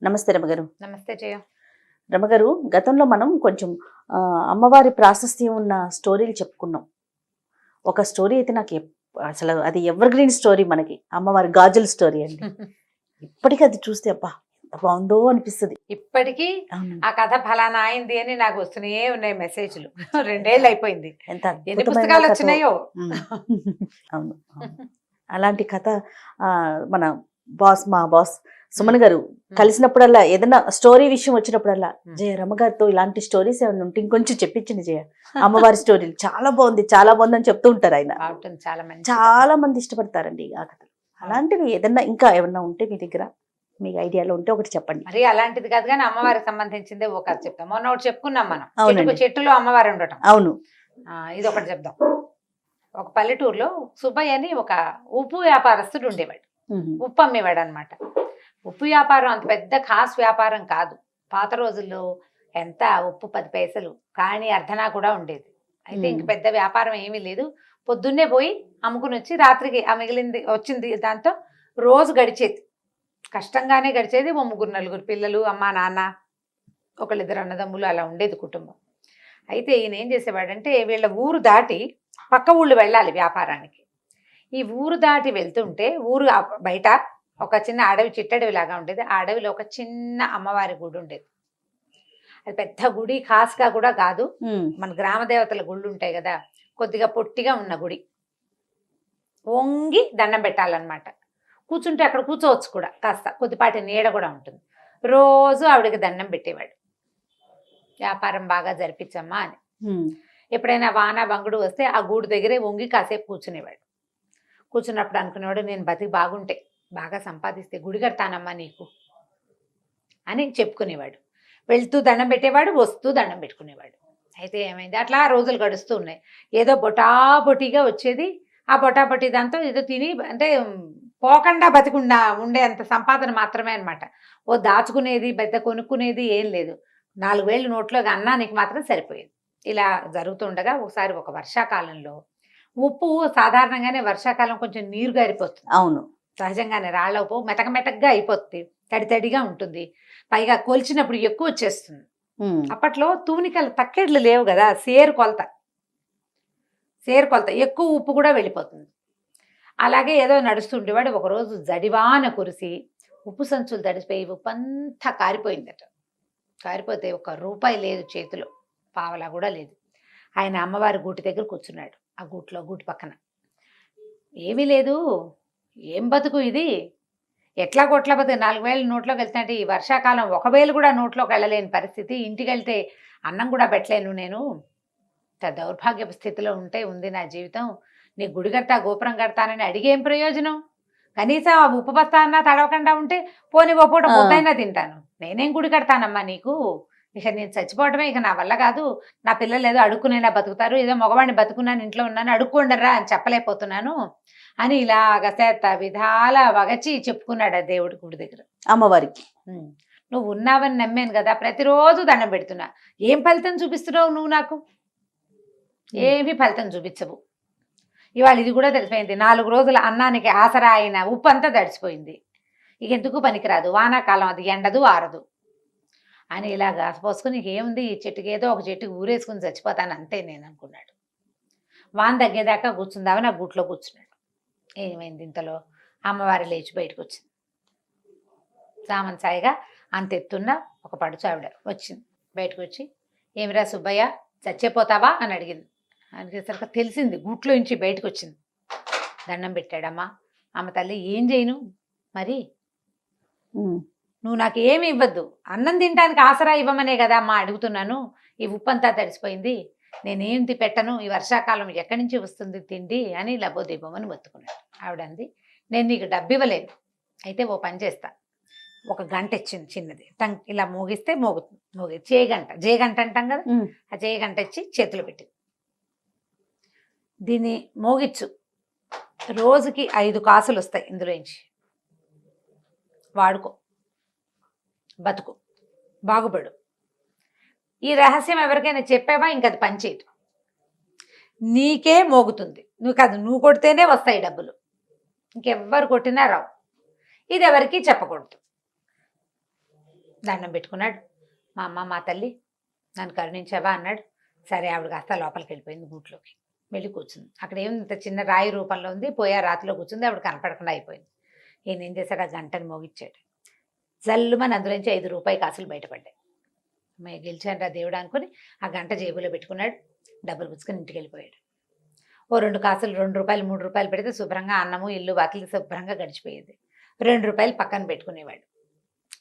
నమస్తే రమగారు. నమస్తే జయ. రమగారు, గతంలో మనం కొంచెం అమ్మవారి ప్రాశస్త్యం ఉన్న స్టోరీలు చెప్పుకున్నాం. ఒక స్టోరీ అయితే నాకు అసలు అది ఎవర్ గ్రీన్ స్టోరీ, మనకి అమ్మవారి గాజుల స్టోరీ అండి. ఇప్పటికీ అది చూస్తే అబ్బా ఎంత బాగుందో అనిపిస్తుంది. ఇప్పటికీ ఆ కథ ఫలానా అయింది అని నాకు వస్తూనే ఉన్నాయి మెసేజ్లు. 2 ఏళ్ళు అయిపోయింది. ఎంత ఎన్ని పుస్తకాలు వచ్చినాయో. అవును, అలాంటి కథ మన మా బాస్ సుమన్ గారు కలిసినప్పుడల్లా ఏదైనా స్టోరీ విషయం వచ్చినప్పుడల్లా జయ రమగారితో ఇలాంటి స్టోరీస్ ఏమైనా ఉంటే ఇంకొంచెం చెప్పించండి జయ, అమ్మవారి స్టోరీలు చాలా బాగుంది అని చెప్తూ ఉంటారు ఆయన. చాలా మంది ఇష్టపడతారండి ఆ కథ. అలాంటివి ఏదన్నా ఇంకా ఏమన్నా ఉంటే మీ దగ్గర, మీకు ఐడియాలో ఉంటే ఒకటి చెప్పండి. మరి అలాంటిది కాదు కానీ అమ్మవారికి సంబంధించిందే ఒక కథ చెప్తాం. మొన్న ఒకటి చెప్పుకున్నాం మనం, చెట్టులో అమ్మవారు ఉండటం. అవును, ఇది ఒకటి చెప్దాం. ఒక పల్లెటూరులో సుబ్బయ్య అని ఒక ఉప్పు వ్యాపారస్తుడు ఉండేవాడు. ఉప్పు అమ్మేవాడు అనమాట. ఉప్పు వ్యాపారం అంత పెద్ద ఖాస్ వ్యాపారం కాదు. పాత రోజుల్లో ఎంత ఉప్పు 10 పైసలు, కానీ అర్ధనా కూడా ఉండేది. అయితే ఇంక పెద్ద వ్యాపారం ఏమీ లేదు. పొద్దున్నే పోయి అమ్ముకుని వచ్చి రాత్రికి ఆ మిగిలింది వచ్చింది దాంతో రోజు గడిచేది. కష్టంగానే గడిచేది. 3-4 పిల్లలు, అమ్మ నాన్న, 1-2 అన్నదమ్ములు, అలా ఉండేది కుటుంబం. అయితే ఈయన ఏం చేసేవాడంటే వీళ్ళ ఊరు దాటి పక్క ఊళ్ళు వెళ్ళాలి వ్యాపారానికి. ఈ ఊరు దాటి వెళ్తుంటే ఊరు బయట ఒక చిన్న అడవి, చిట్టడవి లాగా ఉండేది. ఆ అడవిలో ఒక చిన్న అమ్మవారి గుడి ఉండేది. అది పెద్ద గుడి, ఖాస్గా కూడా కాదు. మన గ్రామ దేవతల గుళ్ళు ఉంటాయి కదా, కొద్దిగా పొట్టిగా ఉన్న గుడి. వంగి దండం పెట్టాలన్నమాట. కూర్చుంటే అక్కడ కూర్చోవచ్చు కూడా, కాస్త కొద్దిపాటి నీడ కూడా ఉంటుంది. రోజు ఆవిడకి దండం పెట్టేవాడు, వ్యాపారం బాగా జరిపించమ్మా అని. ఎప్పుడైనా వాన బంగుడు వస్తే ఆ గూడు దగ్గరే వంగి కాసేపు కూర్చునేవాడు. కూర్చున్నప్పుడు అనుకునేవాడు, నేను బతికి బాగుంటే, బాగా సంపాదిస్తే గుడి కడతానమ్మా నీకు అని చెప్పుకునేవాడు. వెళ్తూ దండం పెట్టేవాడు, వస్తూ దండం పెట్టుకునేవాడు. అయితే ఏమైంది, అట్లా రోజులు గడుస్తూ ఉన్నాయి. ఏదో బొటాబొటిగా వచ్చేది. ఆ బొటాబొటి దాంతో ఏదో తిని, అంటే పోకుండా బతికుండా ఉండే అంత సంపాదన మాత్రమే అనమాట. ఓ దాచుకునేది, పెద్ద కొనుక్కునేది ఏం లేదు. 4 వేలు నోట్లో అన్నానికి మాత్రం సరిపోయేది. ఇలా జరుగుతుండగా ఒకసారి ఒక వర్షాకాలంలో, ఉప్పు సాధారణంగానే వర్షాకాలం కొంచెం నీరు గారిపోతుంది. అవును, సహజంగానే రాళ్ళ ఉప్పు మెతకమెతకగా అయిపోతుంది, తడితడిగా ఉంటుంది. పైగా కొలిచినప్పుడు ఎక్కువ వచ్చేస్తుంది. అప్పట్లో తూనికలు తక్కెడ్లు లేవు కదా, సేరు కొలత ఎక్కువ ఉప్పు కూడా వెళ్ళిపోతుంది. అలాగే ఏదో నడుస్తుండేవాడు. ఒకరోజు జడివాన కురిసి ఉప్పు సంచులు తడిసిపోయి ఉప్పు అంతా కారిపోయిందట. కారిపోతే 1 రూపాయి లేదు చేతిలో, పావలా కూడా లేదు. ఆయన అమ్మవారి గూటి దగ్గర కూర్చున్నాడు. ఆ గూటి పక్కన ఏమీ లేదు. ఏం బతుకు ఇది, ఎట్లా కొట్ల బతుకు. 4 వేలు నోట్లోకి వెళ్తాంటే, ఈ వర్షాకాలం 1 వేలు కూడా నోట్లోకి వెళ్ళలేని పరిస్థితి. ఇంటికి వెళ్తే అన్నం కూడా పెట్టలేను నేను. దౌర్భాగ్యపు స్థితిలో ఉంది నా జీవితం. నీ గుడి కడతా, గోపురం కడతానని అడిగేం ప్రయోజనం? కనీసం ఆ ఉప్పు బస్తా అన్నా తడవకుండా ఉంటే పోనీ ఓ పూట ముద్దైనా తింటాను. నేనేం గుడి కడతానమ్మా నీకు? ఇక నేను చచ్చిపోవడమే ఇక నా వల్ల కాదు. నా పిల్లలు ఏదో అడుక్కునైనా బతుకుతారు, ఏదో మగవాడిని బతుకున్నాను, ఇంట్లో ఉన్నాను, అడుక్కోండరా అని చెప్పలేకపోతున్నాను అని ఇలాగ చేత విధాల వగచి చెప్పుకున్నాడు ఆ దేవుడి గుడి దగ్గర అమ్మవారికి. నువ్వు ఉన్నావని నమ్మాను కదా, ప్రతిరోజు దండం పెడుతున్నా. ఏం ఫలితం చూపిస్తున్నావు నువ్వు నాకు? ఏమీ ఫలితం చూపించవు. ఇవాళ ఇది కూడా తెలిసిపోయింది. 4 రోజుల అన్నానికి ఆసరా అయిన ఉప్పు అంతా తడిసిపోయింది. ఇక ఎందుకు పనికిరాదు, వానాకాలం అది ఎండదు ఆరదు అని ఇలాగ పోసుకుని, ఏముంది ఈ చెట్టుకి, ఏదో ఒక చెట్టుకి ఊరేసుకుని చచ్చిపోతాను అంతే నేను అనుకున్నాడు. వాన తగ్గేదాకా కూర్చుందామని ఆ గూట్లో కూర్చున్నాడు. ఏమైంది, ఇంతలో అమ్మవారి లేచి బయటకు వచ్చింది. సామంచాయిగా అంతెత్తున్న ఒక పడుచు ఆవిడ వచ్చింది. బయటకు వచ్చి, ఏమిరా సుబ్బయ్య చచ్చిపోతావా అని అడిగింది. అడిగేసరికి తెలిసింది, గూట్లో నుంచి బయటకు వచ్చింది. దండం పెట్టాడమ్మా. అమ్మ తల్లి, ఏం చేయను మరి, నువ్వు నాకు ఏమి ఇవ్వద్దు, అన్నం తినడానికి ఆసరా ఇవ్వమనే కదా అమ్మా అడుగుతున్నాను. ఈ ఉప్పంతా తడిసిపోయింది, నేనేంటి పెట్టను, ఈ వర్షాకాలం ఎక్కడి నుంచి వస్తుంది తిండి అని లబోదీపమని మొత్తుకున్నాడు. ఆవిడ అంది, నేను నీకు డబ్బు ఇవ్వలేను, అయితే ఓ పని చేస్తా. 1 గంట ఇచ్చింది చిన్నది, ఇలా మోగిస్తే మోగి జేగంట అంటాం కదా, ఆ జేగంట ఇచ్చి చేతిలో పెట్టి, దీన్ని మోగిచ్చు, రోజుకి 5 కాసులు వస్తాయి, ఇందులోంచి వాడుకో, బతుకు, బాగుపడు. ఈ రహస్యం ఎవరికైనా చెప్పావా ఇంక అది పనిచేయదు, నీకే మోగుతుంది. నువ్వు కొడితేనే వస్తాయి డబ్బులు, ఇంకెవ్వరు కొట్టినా రావు. ఇది ఎవరికి చెప్పకూడదు. దండం పెట్టుకున్నాడు. మా అమ్మ మా తల్లి నన్ను కరుణించావా అన్నాడు. సరే ఆవిడ కాస్త లోపలికి వెళ్ళిపోయింది గూట్లోకి. వెళ్ళి కూర్చుంది. అక్కడ ఇంత చిన్న రాయి రూపంలో ఉంది. పోయా రాతిలో కూర్చుంది. ఆవిడ కనపడకుండా అయిపోయింది. ఈయన ఏం చేశాడు, ఆ గంటను మోగిచ్చాడు. జల్లుమని అందులోంచి 5 రూపాయి కాసులు బయటపడ్డాయి. మేము గెలిచాను రా దేవుడు అనుకుని ఆ గంట జేబులో పెట్టుకున్నాడు. డబ్బులు పుచ్చుకొని ఇంటికి వెళ్ళిపోయాడు. ఓ 2 కాసులు 2 రూపాయలు 3 రూపాయలు పెడితే శుభ్రంగా అన్నము ఇల్లు వాకిలి శుభ్రంగా గడిచిపోయేది. 2 రూపాయలు పక్కన పెట్టుకునేవాడు.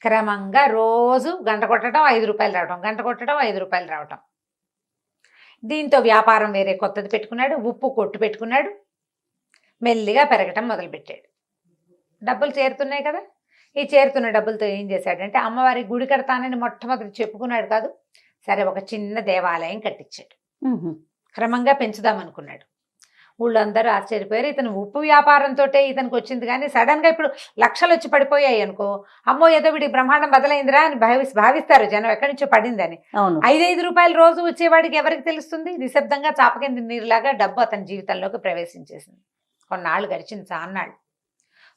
క్రమంగా రోజు గంట కొట్టడం 5 రూపాయలు రావటం, గంట కొట్టడం 5 రూపాయలు రావటం. దీంతో వ్యాపారం వేరే కొత్తది పెట్టుకున్నాడు. ఉప్పు కొట్టు పెట్టుకున్నాడు. మెల్లిగా పెరగటం మొదలుపెట్టాడు. డబ్బులు చేరుతున్నాయి కదా. ఈ చేరుతున్న డబ్బులతో ఏం చేశాడంటే అమ్మవారి గుడి కడతానని మొట్టమొదటి చెప్పుకున్నాడు కాదు. సరే ఒక చిన్న దేవాలయం కట్టించాడు. క్రమంగా పెంచుదామనుకున్నాడు. ఊళ్ళో అందరూ ఆశ్చర్యపోయారు. ఇతను ఉప్పు వ్యాపారంతో ఇతనికి వచ్చింది కానీ సడన్గా ఇప్పుడు లక్షలు వచ్చి పడిపోయాయి అనుకో, అమ్మో ఏదో వీడికి బ్రహ్మాండం బదలైందిరా అని భావిస్తారు జనం, ఎక్కడి నుంచో పడిందని. 5 రూపాయలు రోజు వచ్చేవాడికి ఎవరికి తెలుస్తుంది? నిశ్శబ్దంగా చాపకింది నీరులాగా డబ్బు అతని జీవితంలోకి ప్రవేశించేసింది. కొన్నాళ్ళు గడిచింది, చాన్నాళ్ళు.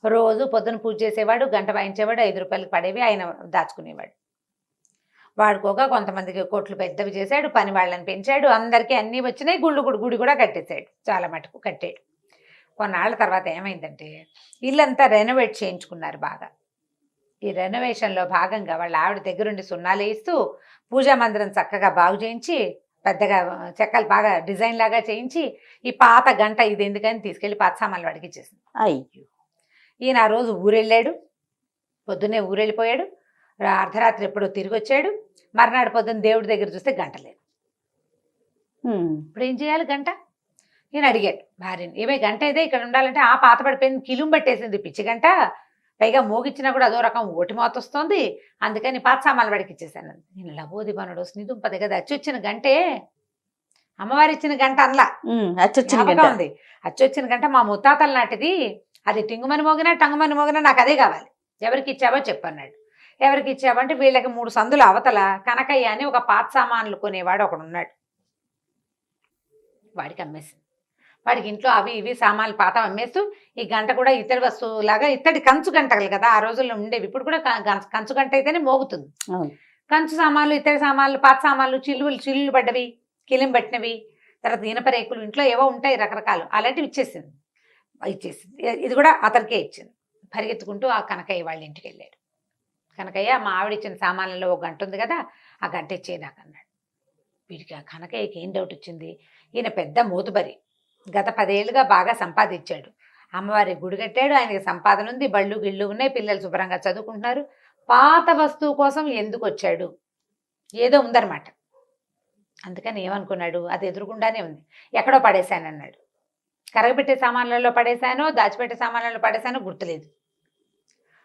రోజు పొద్దున పూజ చేసేవాడు, గంట వాయించేవాడు, 5 రూపాయలకు పడేవి ఆయన దాచుకునేవాడు. వాడుకోగా కొంతమందికి కోట్లు పెద్దవి చేశాడు, పని వాళ్ళని పెంచాడు, అందరికీ అన్నీ వచ్చినాయి. గుడి కూడా కట్టేశాడు, చాలా మటుకు కట్టాడు. కొన్నాళ్ళ తర్వాత ఏమైందంటే ఇల్లంతా రెనోవేట్ చేయించుకున్నారు బాగా. ఈ రెనోవేషన్లో భాగంగా వాళ్ళ ఆవిడ దగ్గరుండి సున్నాలు వేస్తూ పూజా మందిరం చక్కగా బాగు చేయించి పెద్దగా చెక్కలు బాగా డిజైన్ లాగా చేయించి ఈ పాత గంట ఇది ఎందుకని తీసుకెళ్ళి పాత సామాన్లు వాడికి ఇచ్చేసింది. అయ్యో. ఈయన ఆ రోజు ఊరెళ్ళాడు. పొద్దున్నే ఊరెళ్ళిపోయాడు. అర్ధరాత్రి ఎప్పుడో తిరిగి వచ్చాడు. మర్నాడు పొద్దున్న దేవుడి దగ్గర చూస్తే గంట లేదు. ఇప్పుడు ఏం చేయాలి గంట? ఈయన అడిగాడు భార్యని, ఏమే గంట ఏదే ఇక్కడ ఉండాలంటే ఆ పాత పడిపోయింది, కిలుం పట్టేసింది పిచ్చి గంట, పైగా మోగిచ్చినా కూడా అదో రకం ఓటి మోత వస్తుంది, అందుకని పాత సామాన్లు వాడికి ఇచ్చేసాను. నేను లబోది బనుడు స్నిదుంపది కదా, అచ్చొచ్చిన గంటే అమ్మవారి ఇచ్చిన గంట అనలా, ఉంది అచ్చొచ్చిన గంట మా ముత్తాతల నాటిది, అది టింగుమని మోగినా టంగుమని మోగినా నాకు అదే కావాలి, ఎవరికి ఇచ్చావో చెప్పన్నాడు. ఎవరికి ఇచ్చావంటే వీళ్ళకి 3 సందులు అవతల కనకయ్య అని ఒక పాత సామాన్లు కొనేవాడు ఒకడు ఉన్నాడు. వాడికి అమ్మేసింది. వాడికి ఇంట్లో అవి ఇవి సామాన్లు పాత అమ్మేస్తూ ఈ గంట కూడా ఇత్తడి వస్తువులాగా, ఇత్తడి కంచు గంటలు కదా ఆ రోజుల్లో ఉండేవి, ఇప్పుడు కూడా కంచు గంట అయితేనే మోగుతుంది. కంచు సామాన్లు, ఇత్తడి సామాన్లు, పాత సామాన్లు, చిల్లులు పడ్డవి, కిలిం పట్టినవి, తర్వాత ఇనప రేకులు, ఇంట్లో ఏవో ఉంటాయి రకరకాలు, అలాంటివి ఇచ్చేసింది. ఇది కూడా అతనికే ఇచ్చింది. పరిగెత్తుకుంటూ ఆ కనకయ్య వాళ్ళ ఇంటికి వెళ్ళాడు. కనకయ్య మా ఆవిడ ఇచ్చిన సామాన్లలో ఒక గంట ఉంది కదా, ఆ గంట ఇచ్చే నాకు అన్నాడు. వీడికి ఆ కనకయ్యకి ఏం డౌట్ వచ్చింది, ఈయన పెద్ద మోతుబరి, గత 10 ఏళ్ళుగా బాగా సంపాదించాడు, అమ్మవారి గుడి కట్టాడు, ఆయనకి సంపాదన ఉంది, బళ్ళు గిళ్ళు ఉన్నాయి, పిల్లలు శుభ్రంగా చదువుకుంటున్నారు, పాత వస్తువు కోసం ఎందుకు వచ్చాడు, ఏదో ఉందన్నమాట. అందుకని ఏమనుకున్నాడు, అది ఎదురుకుండానే ఉంది, ఎక్కడో పడేశాను అన్నాడు. కరగబెట్టే సామాన్లలో పడేశానో దాచిపెట్టే సామాన్లలో పడేశానో గుర్తులేదు.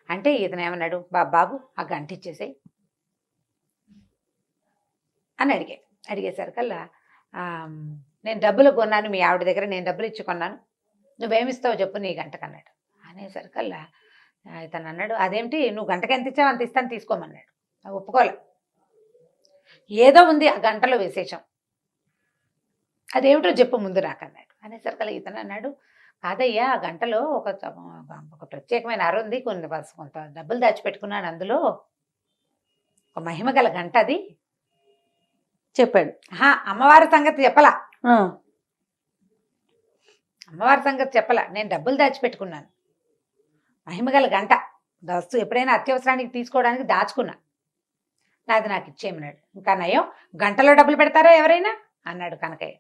అంటే ఇతను ఏమన్నాడు, బాబు ఆ గంట ఇచ్చేసాయి అని అడిగేసరికల్లా నేను డబ్బులు కొన్నాను మీ ఆవిడ దగ్గర, నేను డబ్బులు ఇచ్చి కొన్నాను, నువ్వేమిస్తావో చెప్పు నీ గంటకన్నాడు. అనేసరికల్లా ఇతను అన్నాడు, అదేమిటి నువ్వు గంటకి ఎంత ఇచ్చావు అంత ఇస్తాను తీసుకోమన్నాడు. ఒప్పుకోలే, ఏదో ఉంది ఆ గంటలో విశేషం, అదేమిటో చెప్పు ముందు నాకన్నాడు. అనేసరికల్లా ఇతను అన్నాడు, కాదయ్యా ఆ గంటలో ఒక ప్రత్యేకమైన అర ఉంది, కొంత డబ్బులు దాచిపెట్టుకున్నాను, అందులో ఒక మహిమ గల గంట అది చెప్పాడు. అమ్మవారి సంగతి చెప్పలా, అమ్మవారి సంగతి చెప్పలా, నేను డబ్బులు దాచిపెట్టుకున్నాను, మహిమగల గంట వస్తువు ఎప్పుడైనా అత్యవసరానికి తీసుకోవడానికి దాచుకున్నా, నాది నాకు ఇచ్చేయమన్నాడు. ఇంకా నయం గంటలో డబ్బులు పెడతారా ఎవరైనా అన్నాడు కనకయ్య.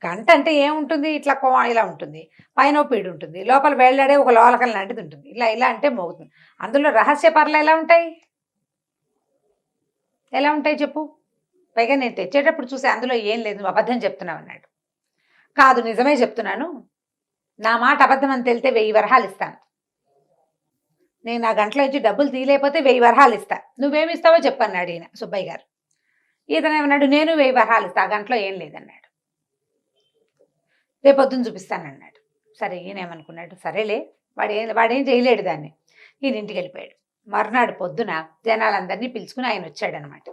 గంట అంటే ఏముంటుంది, ఇట్లా ఇలా ఉంటుంది, పైన పీడు ఉంటుంది, లోపల వేళ్లాడే ఒక లోలకం లాంటిది ఉంటుంది, ఇలా అంటే మోగుతుంది. అందులో రహస్య పర్లు ఎలా ఉంటాయి చెప్పు, పైగా నేను తెచ్చేటప్పుడు చూసి అందులో ఏం లేదు, నువ్వు అబద్ధం చెప్తున్నావు అన్నాడు. కాదు నిజమే చెప్తున్నాను, నా మాట అబద్ధం అని తెలితే 1000 వరహాలు ఇస్తాను, నేను నా గంటలో ఇచ్చి డబ్బులు తీయలేకపోతే 1000 వరహాలు ఇస్తా, నువ్వేమిస్తావో చెప్పన్నాడు ఈయన సుబ్బయ్య గారు. ఇతను ఏమన్నాడు, నేను 1000 వరహాలు ఇస్తా, ఆ గంటలో ఏం లేదన్నాడు. రేపొద్దున చూపిస్తానన్నాడు. సరే ఈయన ఏమనుకున్నాడు, సరేలే వాడేం చేయలేడు దాన్ని. ఈయన ఇంటికి వెళ్ళిపోయాడు. మర్నాడు పొద్దున జనాలందరినీ పిలుచుకుని ఆయన వచ్చాడనమాట.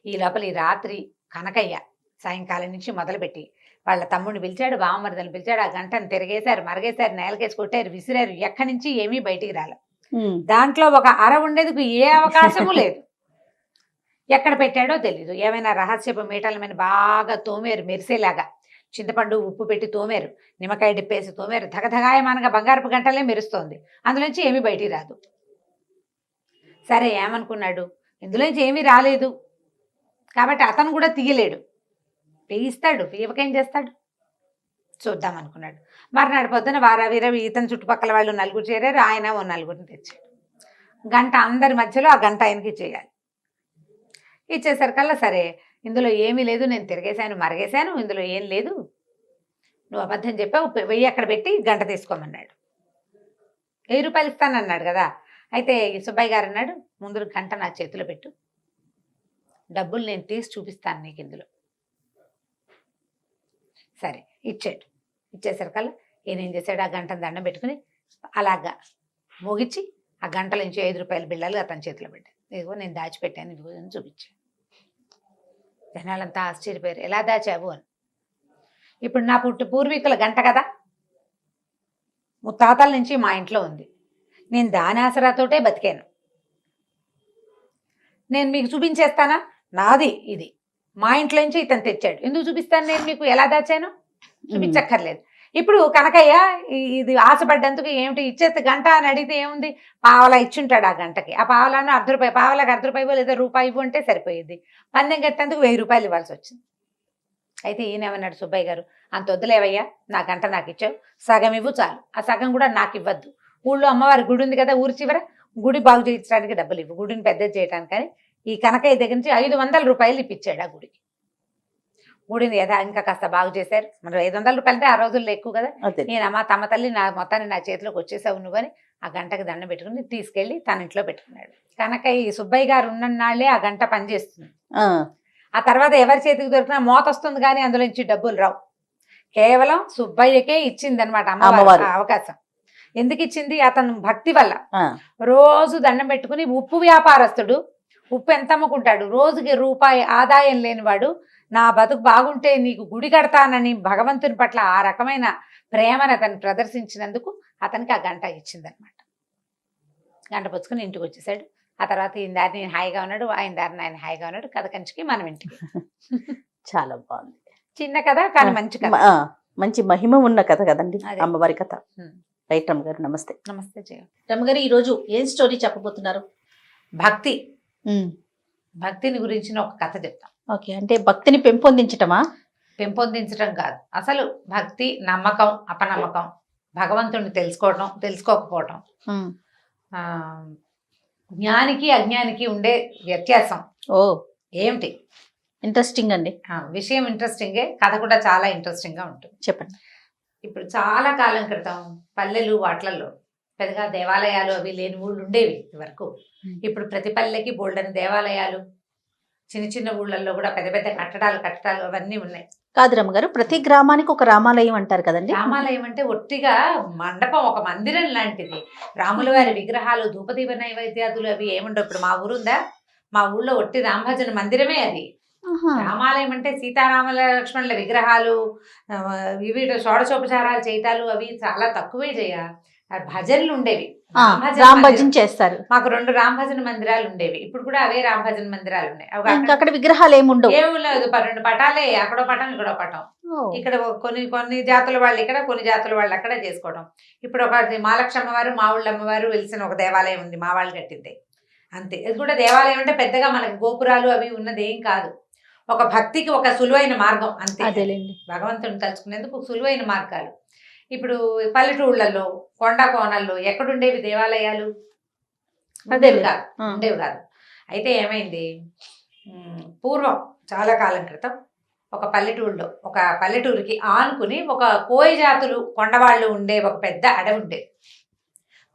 ఈ లోపల ఈ రాత్రి కనకయ్య సాయంకాలం నుంచి మొదలుపెట్టి వాళ్ళ తమ్ముడిని పిలిచాడు, బావమరిదని పిలిచాడు, ఆ గంటను తిరిగేశారు, మరగేశారు, నేలకేసి కొట్టారు, విసిరారు, ఎక్కడి నుంచి ఏమీ బయటికి రాలే. దాంట్లో ఒక అర ఉండేందుకు ఏ అవకాశము లేదు. ఎక్కడ పెట్టాడో తెలీదు. ఏమైనా రహస్యపు మీటల మీద బాగా తోమేరు మెరిసేలాగా. చింతపండు ఉప్పు పెట్టి తోమేరు, నిమ్మకాయ డిప్పేసి తోమేరు, ధగధగాయమానగా బంగారపు గంటలే మెరుస్తోంది. అందులోంచి ఏమీ బయటికి రాదు. సరే ఏమనుకున్నాడు, ఇందులోంచి ఏమీ రాలేదు కాబట్టి అతను కూడా తీయలేడు. తీయిస్తాడు, తీయకేం చేస్తాడు, చూద్దాం అనుకున్నాడు. మర్నాడు పొద్దున వారవీర ఇతని చుట్టుపక్కల వాళ్ళు నలుగురు చేరారు, ఆయన ఓ నలుగురిని తెచ్చాడు. గంట అందరి మధ్యలో ఆ గంట ఆయనకి ఇచ్చేయాలి. ఇచ్చేసరికల్లా సరే ఇందులో ఏమీ లేదు, నేను తిరిగేశాను మరగేశాను, ఇందులో ఏం లేదు, నువ్వు అబద్ధం చెప్పావు, 1000 అక్కడ పెట్టి గంట తీసుకోమన్నాడు. 1000 రూపాయలు ఇస్తానన్నాడు కదా. అయితే ఈ సుబ్బయ్య గారు అన్నాడు, ముందు గంట నా చేతిలో పెట్టు, డబ్బులు నేను తీసి చూపిస్తాను నీకు ఇందులో. సరే ఇచ్చాడు. ఇచ్చేసరికల్లా ఈయన ఏం చేశాడు, ఆ గంటను దండం పెట్టుకుని అలాగా మోగించి ఆ గంటల నుంచి 5 రూపాయల బిళ్ళలు అతని చేతిలో పెట్టాను. ఇదిగో నేను దాచిపెట్టాను, ఇదిగో అని చూపించాను. జనాలంతా ఆశ్చర్యపోయారు, ఎలా దాచావు అని. ఇప్పుడు నా పూర్వీకుల గంట కదా, ముత్తాతల నుంచి మా ఇంట్లో ఉంది, నేను దాని ఆసరాతోటే బతికాను, నేను మీకు చూపించేస్తానా, నాది ఇది, మా ఇంట్లో నుంచి ఇతను తెచ్చాడు, ఎందుకు చూపిస్తాను నేను మీకు, ఎలా దాచాను చూపించక్కర్లేదు. ఇప్పుడు కనకయ్య ఇది ఆశపడ్డందుకు ఏమిటి ఇచ్చేస్తే గంట అని అడిగితే ఏముంది, పావలా ఇచ్చుంటాడు ఆ గంటకి, ఆ పావలాను ₹1 పావలాకి ₹1 లేదా రూపాయి ఇవ్వు అంటే సరిపోయేది. పందెం కట్టేందుకు 1000 రూపాయలు ఇవ్వాల్సి వచ్చింది. అయితే ఈయనేమన్నాడు సుబ్బయ్య గారు, అంత వద్దులేవయ్యా, నా గంట నాకు ఇచ్చావు, సగం ఇవ్వు చాలు, ఆ సగం కూడా నాకు ఇవ్వద్దు, ఊళ్ళో అమ్మవారి గుడి ఉంది కదా ఊరి చివర, గుడి బాగు చేయించడానికి డబ్బులు ఇవ్వు, గుడిని పెద్దది చేయడానికి. కానీ ఈ కనకయ్య దగ్గర నుంచి 500 రూపాయలు ఇప్పించాడు ఆ గుడికి. గుడిని ఇంకా కాస్త బాగు చేశారు. మరి 500 రూపాయలు అంటే ఆ రోజుల్లో ఎక్కువ కదా. నేను అమ్మ తమ తల్లి నా మొత్తాన్ని నా చేతిలోకి వచ్చేసావు నువ్వు అని ఆ గంటకి దండం పెట్టుకుని తీసుకెళ్లి తన ఇంట్లో పెట్టుకున్నాడు. కనుక ఈ సుబ్బయ్య గారు ఉన్ననాళ్లే ఆ గంట పనిచేస్తుంది. ఆ తర్వాత ఎవరి చేతికి దొరికినా మోత వస్తుంది కానీ అందులోంచి డబ్బులు రావు. కేవలం సుబ్బయ్యకే ఇచ్చింది అనమాట అమ్మవారు అవకాశం. ఎందుకు ఇచ్చింది, అతను భక్తి వల్ల. రోజు దండం పెట్టుకుని, ఉప్పు వ్యాపారస్తుడు, ఉప్పు ఎంత అమ్ముకుంటాడు, రోజుకి రూపాయి ఆదాయం లేనివాడు, నా బతుకు బాగుంటే నీకు గుడి కడతానని భగవంతుని పట్ల ఆ రకమైన ప్రేమను అతను ప్రదర్శించినందుకు అతనికి ఆ గంట ఇచ్చిందనమాట. గంట పుచ్చుకుని ఇంటికి వచ్చేసాడు. ఆ తర్వాత ఈయన దారిని హాయిగా ఉన్నాడు, ఆయన దారిని ఆయన హాయిగా ఉన్నాడు. కథ కంచికి మనం ఇంటికి. చాలా బాగుంది, చిన్న కథ కానీ మంచి కథ, మంచి మహిమ ఉన్న కథ కదండి అమ్మవారి కథ. రైట్ రమ్మగారు, నమస్తే. నమస్తే జయ. రమ్మగారు ఈరోజు ఏం స్టోరీ చెప్పబోతున్నారు? భక్తి, భక్తిని గురించిన ఒక కథ చెప్తాం. ఓకే, అంటే భక్తిని పెంపొందించటమా? పెంపొందించడం కాదు, అసలు భక్తి, నమ్మకం, అపనమ్మకం, భగవంతుడిని తెలుసుకోవడం, తెలుసుకోకపోవడం, జ్ఞానికి అజ్ఞానికి ఉండే వ్యత్యాసం ఏమిటి? ఇంట్రెస్టింగ్ అండి. విషయం ఇంట్రెస్టింగే, కథ కూడా చాలా ఇంట్రెస్టింగ్ గా ఉంటుంది. చెప్పండి. ఇప్పుడు చాలా కాలం క్రితం పల్లెలు వాట్లలో పెద్దగా దేవాలయాలు అవి లేని ఊళ్ళు ఉండేవి వరకు. ఇప్పుడు ప్రతి పల్లెకి బోల్డని దేవాలయాలు, చిన్న చిన్న ఊళ్ళల్లో కూడా పెద్ద పెద్ద కట్టడాలు అవన్నీ ఉన్నాయి. కాదు రమ్మగారు, ప్రతి గ్రామానికి ఒక రామాలయం అంటారు కదండి. రామాలయం అంటే ఒట్టిగా మండపం, ఒక మందిరం లాంటిది. రాముల వారి విగ్రహాలు, ధూపదీప నైవేద్యాదులు అవి ఏముండవు. ఇప్పుడు మా ఊరుందా, మా ఊళ్ళో ఒట్టి రామభజన మందిరమే అది. రామాలయం అంటే సీతారాముల లక్ష్మణుల విగ్రహాలు, ఇవి షోడశోపచారాలు చేయటాలు అవి చాలా తక్కువే చేయ. భజనలు ఉండేవి, రామభజన చేస్తారు. మాకు 2 రామభజన మందిరాలు ఉండేవి. ఇప్పుడు కూడా అవే రామభజన మందిరాలు ఉన్నాయి. అక్కడ విగ్రహాలు ఏముండవు, ఏమి లేదు, 2 పటాలే, అక్కడో పటం ఇక్కడో పటం. ఇక్కడ కొన్ని జాతుల వాళ్ళు ఇక్కడ, కొన్ని జాతుల వాళ్ళు అక్కడ చేసుకోవడం. ఇప్పుడు ఒక మహాలక్ష్మి అమ్మవారు, మా ఊళ్ళ అమ్మవారు వెలిసిన ఒక దేవాలయం ఉంది, మా వాళ్ళు కట్టింది అంతే. ఇది కూడా దేవాలయం అంటే పెద్దగా మనకి గోపురాలు అవి ఉన్నది ఏం కాదు. ఒక భక్తికి ఒక సులువైన మార్గం అంతే. భగవంతుని తలుచుకునేందుకు సులువైన మార్గాలు. ఇప్పుడు పల్లెటూళ్ళల్లో, కొండ కోనల్లో ఎక్కడుండేవి దేవాలయాలు? ఉండేవి కాదు. అయితే ఏమైంది, పూర్వం చాలా కాలం క్రితం ఒక పల్లెటూరికి ఆనుకుని ఒక కోయ జాతులు కొండవాళ్ళు ఉండే ఒక పెద్ద అడవి ఉండేది.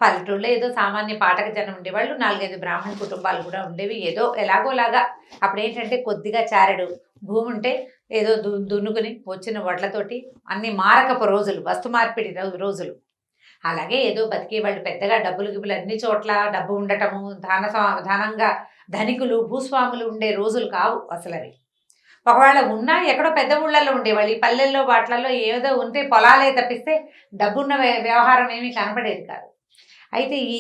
పల్లెటూళ్ళలో ఏదో సామాన్య పాఠక జనం ఉండేవాళ్ళు, 4-5 బ్రాహ్మణ కుటుంబాలు కూడా ఉండేవి. ఏదో ఎలాగోలాగా అప్పుడు ఏంటంటే కొద్దిగా చారెడు భూమి ఉంటే ఏదో దున్నుకుని వచ్చిన వడ్లతోటి అన్ని మారకపు రోజులు, వస్తు మార్పిడి రోజులు. అలాగే ఏదో బతికేవాళ్ళు. పెద్దగా డబ్బులు గిబ్బులు అన్ని చోట్ల డబ్బు ఉండటము, ధనంగా ధనికులు భూస్వాములు ఉండే రోజులు కావు అసలు అవి. ఒకవేళ ఉన్నా ఎక్కడో పెద్ద ఊళ్ళల్లో ఉండేవాళ్ళు. ఈ పల్లెల్లో వాటిలలో ఏదో ఉంటే పొలాలే తప్పిస్తే డబ్బున్న వ్యవహారం ఏమీ కనపడేది కాదు. అయితే ఈ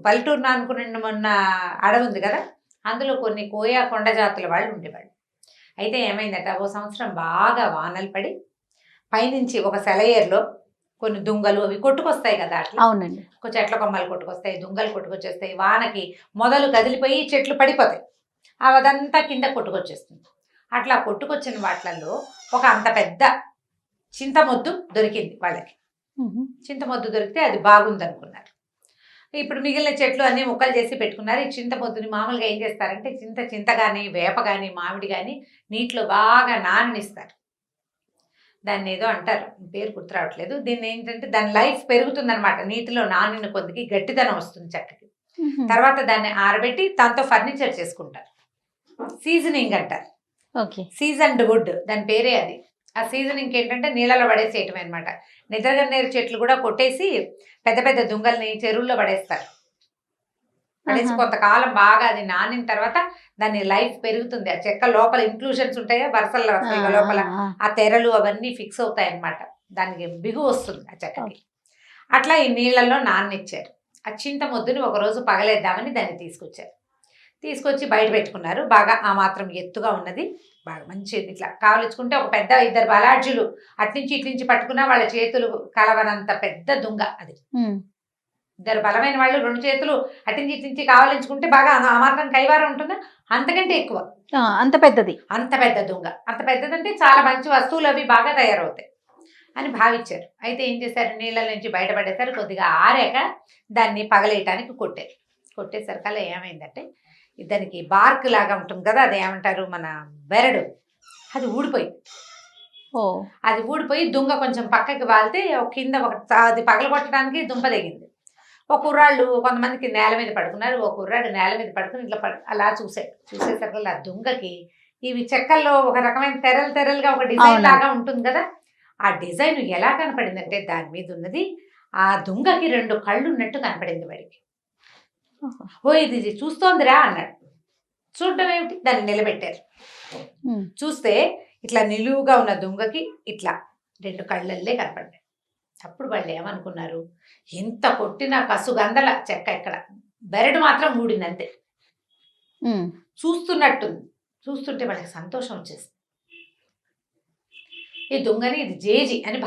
పల్లెటూరును అనుకున్న మొన్న అడవి ఉంది కదా, అందులో కొన్ని కోయా కొండ జాతుల వాళ్ళు ఉండేవాళ్ళు. అయితే ఏమైందట, ఓ సంవత్సరం బాగా వానలు పడి పైనుంచి ఒక సెలయేరులో కొన్ని దుంగలు అవి కొట్టుకొస్తాయి కదా, అట్లా అవునండి. ఒక చెట్ల కొమ్మలు కొట్టుకొస్తాయి, దుంగలు కొట్టుకొచ్చేస్తాయి, వానకి మొదలు కదిలిపోయి చెట్లు పడిపోతాయి, అదంతా కింద కొట్టుకొచ్చేస్తుంది. అట్లా కొట్టుకొచ్చిన వాటిల్లో ఒక అంత పెద్ద చింతమొద్దు దొరికింది వాళ్ళకి. చింతమొద్దు దొరికితే అది బాగుంది అనుకున్నారు. ఇప్పుడు మిగిలిన చెట్లు అన్ని ముక్కలు చేసి పెట్టుకున్నారు. ఈ చింతమొద్దుని మామూలుగా ఏం చేస్తారంటే చింత కానీ వేప కానీ మామిడి కానీ నీటిలో బాగా నాననిస్తారు. దాన్ని ఏదో అంటారు, పేరు గుర్తు రావట్లేదు. దీన్ని ఏంటంటే దాని లైఫ్ పెరుగుతుందన్నమాట, నీటిలో నానిన కొద్దికి గట్టిదనం వస్తుంది చెక్కకి. తర్వాత దాన్ని ఆరబెట్టి దాంతో ఫర్నిచర్ చేసుకుంటారు, సీజనింగ్ అంటారు. సీజన్డ్ వుడ్ దాని పేరే అది. ఆ సీజనింగ్ ఏంటంటే నీళ్ళలో పడేసేయటం అనమాట. నిద్రగన్నేరు చెట్లు కూడా కొట్టేసి పెద్ద పెద్ద దుంగల్ని చెరువుల్లో పడేస్తారు. పడేసి కొంతకాలం బాగా అది నానిన తర్వాత దాని లైఫ్ పెరుగుతుంది. ఆ చెక్క లోపల ఇంక్లూషన్స్ ఉంటాయా, వరుసల్లో వస్తాయి లోపల, ఆ తెరలు అవన్నీ ఫిక్స్ అవుతాయి అన్నమాట. దానికి బిగు వస్తుంది ఆ చెక్కకి. అట్లా ఈ నీళ్ళల్లో నాననిచ్చారు. ఆ చింతమొద్దుని ఒకరోజు పగలేద్దామని దాన్ని తీసుకొచ్చి బయట పెట్టుకున్నారు. బాగా ఆ మాత్రం ఎత్తుగా ఉన్నది, బాగా మంచిది. ఇట్లా కావలించుకుంటే ఒక పెద్ద 2 బలాఢ్యులు అట్నుంచి ఇట్నుంచి పట్టుకున్నా వాళ్ళ చేతులు కలవనంత పెద్ద దుంగ అది. 2 బలమైన వాళ్ళు 2 చేతులు అట్నుంచి ఇట్నుంచి కావలించుకుంటే బాగా ఆ మాత్రం కైవారం ఉంటుందా, అంతకంటే ఎక్కువ, అంత పెద్దది, అంత పెద్ద దుంగ. అంత పెద్దదంటే చాలా మంచి వస్తువులు అవి బాగా తయారవుతాయి అని భావించారు. అయితే ఏం చేశారు, నీళ్ళ నుంచి బయటపడేసారు. కొద్దిగా ఆరాక దాన్ని పగలేయటానికి కొట్టేసరికల్లా ఏమైందంటే దానికి బార్క్ లాగా ఉంటుంది కదా, అది ఏమంటారు మన బెరడు, అది ఊడిపోయింది. అది ఊడిపోయి దుంగ కొంచెం పక్కకి వాలితే కింద అది పగలగొట్టడానికి దుంప తెగింది. ఒక కుర్రాళ్ళు కొంతమందికి నేల మీద పడుకున్నారు. ఒక కుర్రాడు నేల మీద పడుకుని ఇట్లా అలా చూసేసరికి ఆ దుంగకి ఇవి చెక్కల్లో ఒక రకమైన తెరలుగా ఒక డిజైన్ లాగా ఉంటుంది కదా, ఆ డిజైన్ ఎలా కనపడిందంటే దాని మీద ఉన్నది ఆ దుంగకి 2 కళ్ళు ఉన్నట్టు కనపడింది వాడికి. ఓ ఇది చూస్తోందిరా అన్నాడు. చూడటం ఏమిటి, దాన్ని నిలబెట్టారు. చూస్తే ఇట్లా నిలువుగా ఉన్న దుంగకి ఇట్లా 2 కళ్ళల్లే కనపడ్డాయి. అప్పుడు వాళ్ళు ఏమనుకున్నారు, ఎంత కొట్టినా కసుగందల చెక్క ఎక్కడ, బెరడు మాత్రం ఊడిందంతే. చూస్తుంటే వాళ్ళకి సంతోషం వచ్చేసింది. ఈ దుంగని ఇది జేజి అని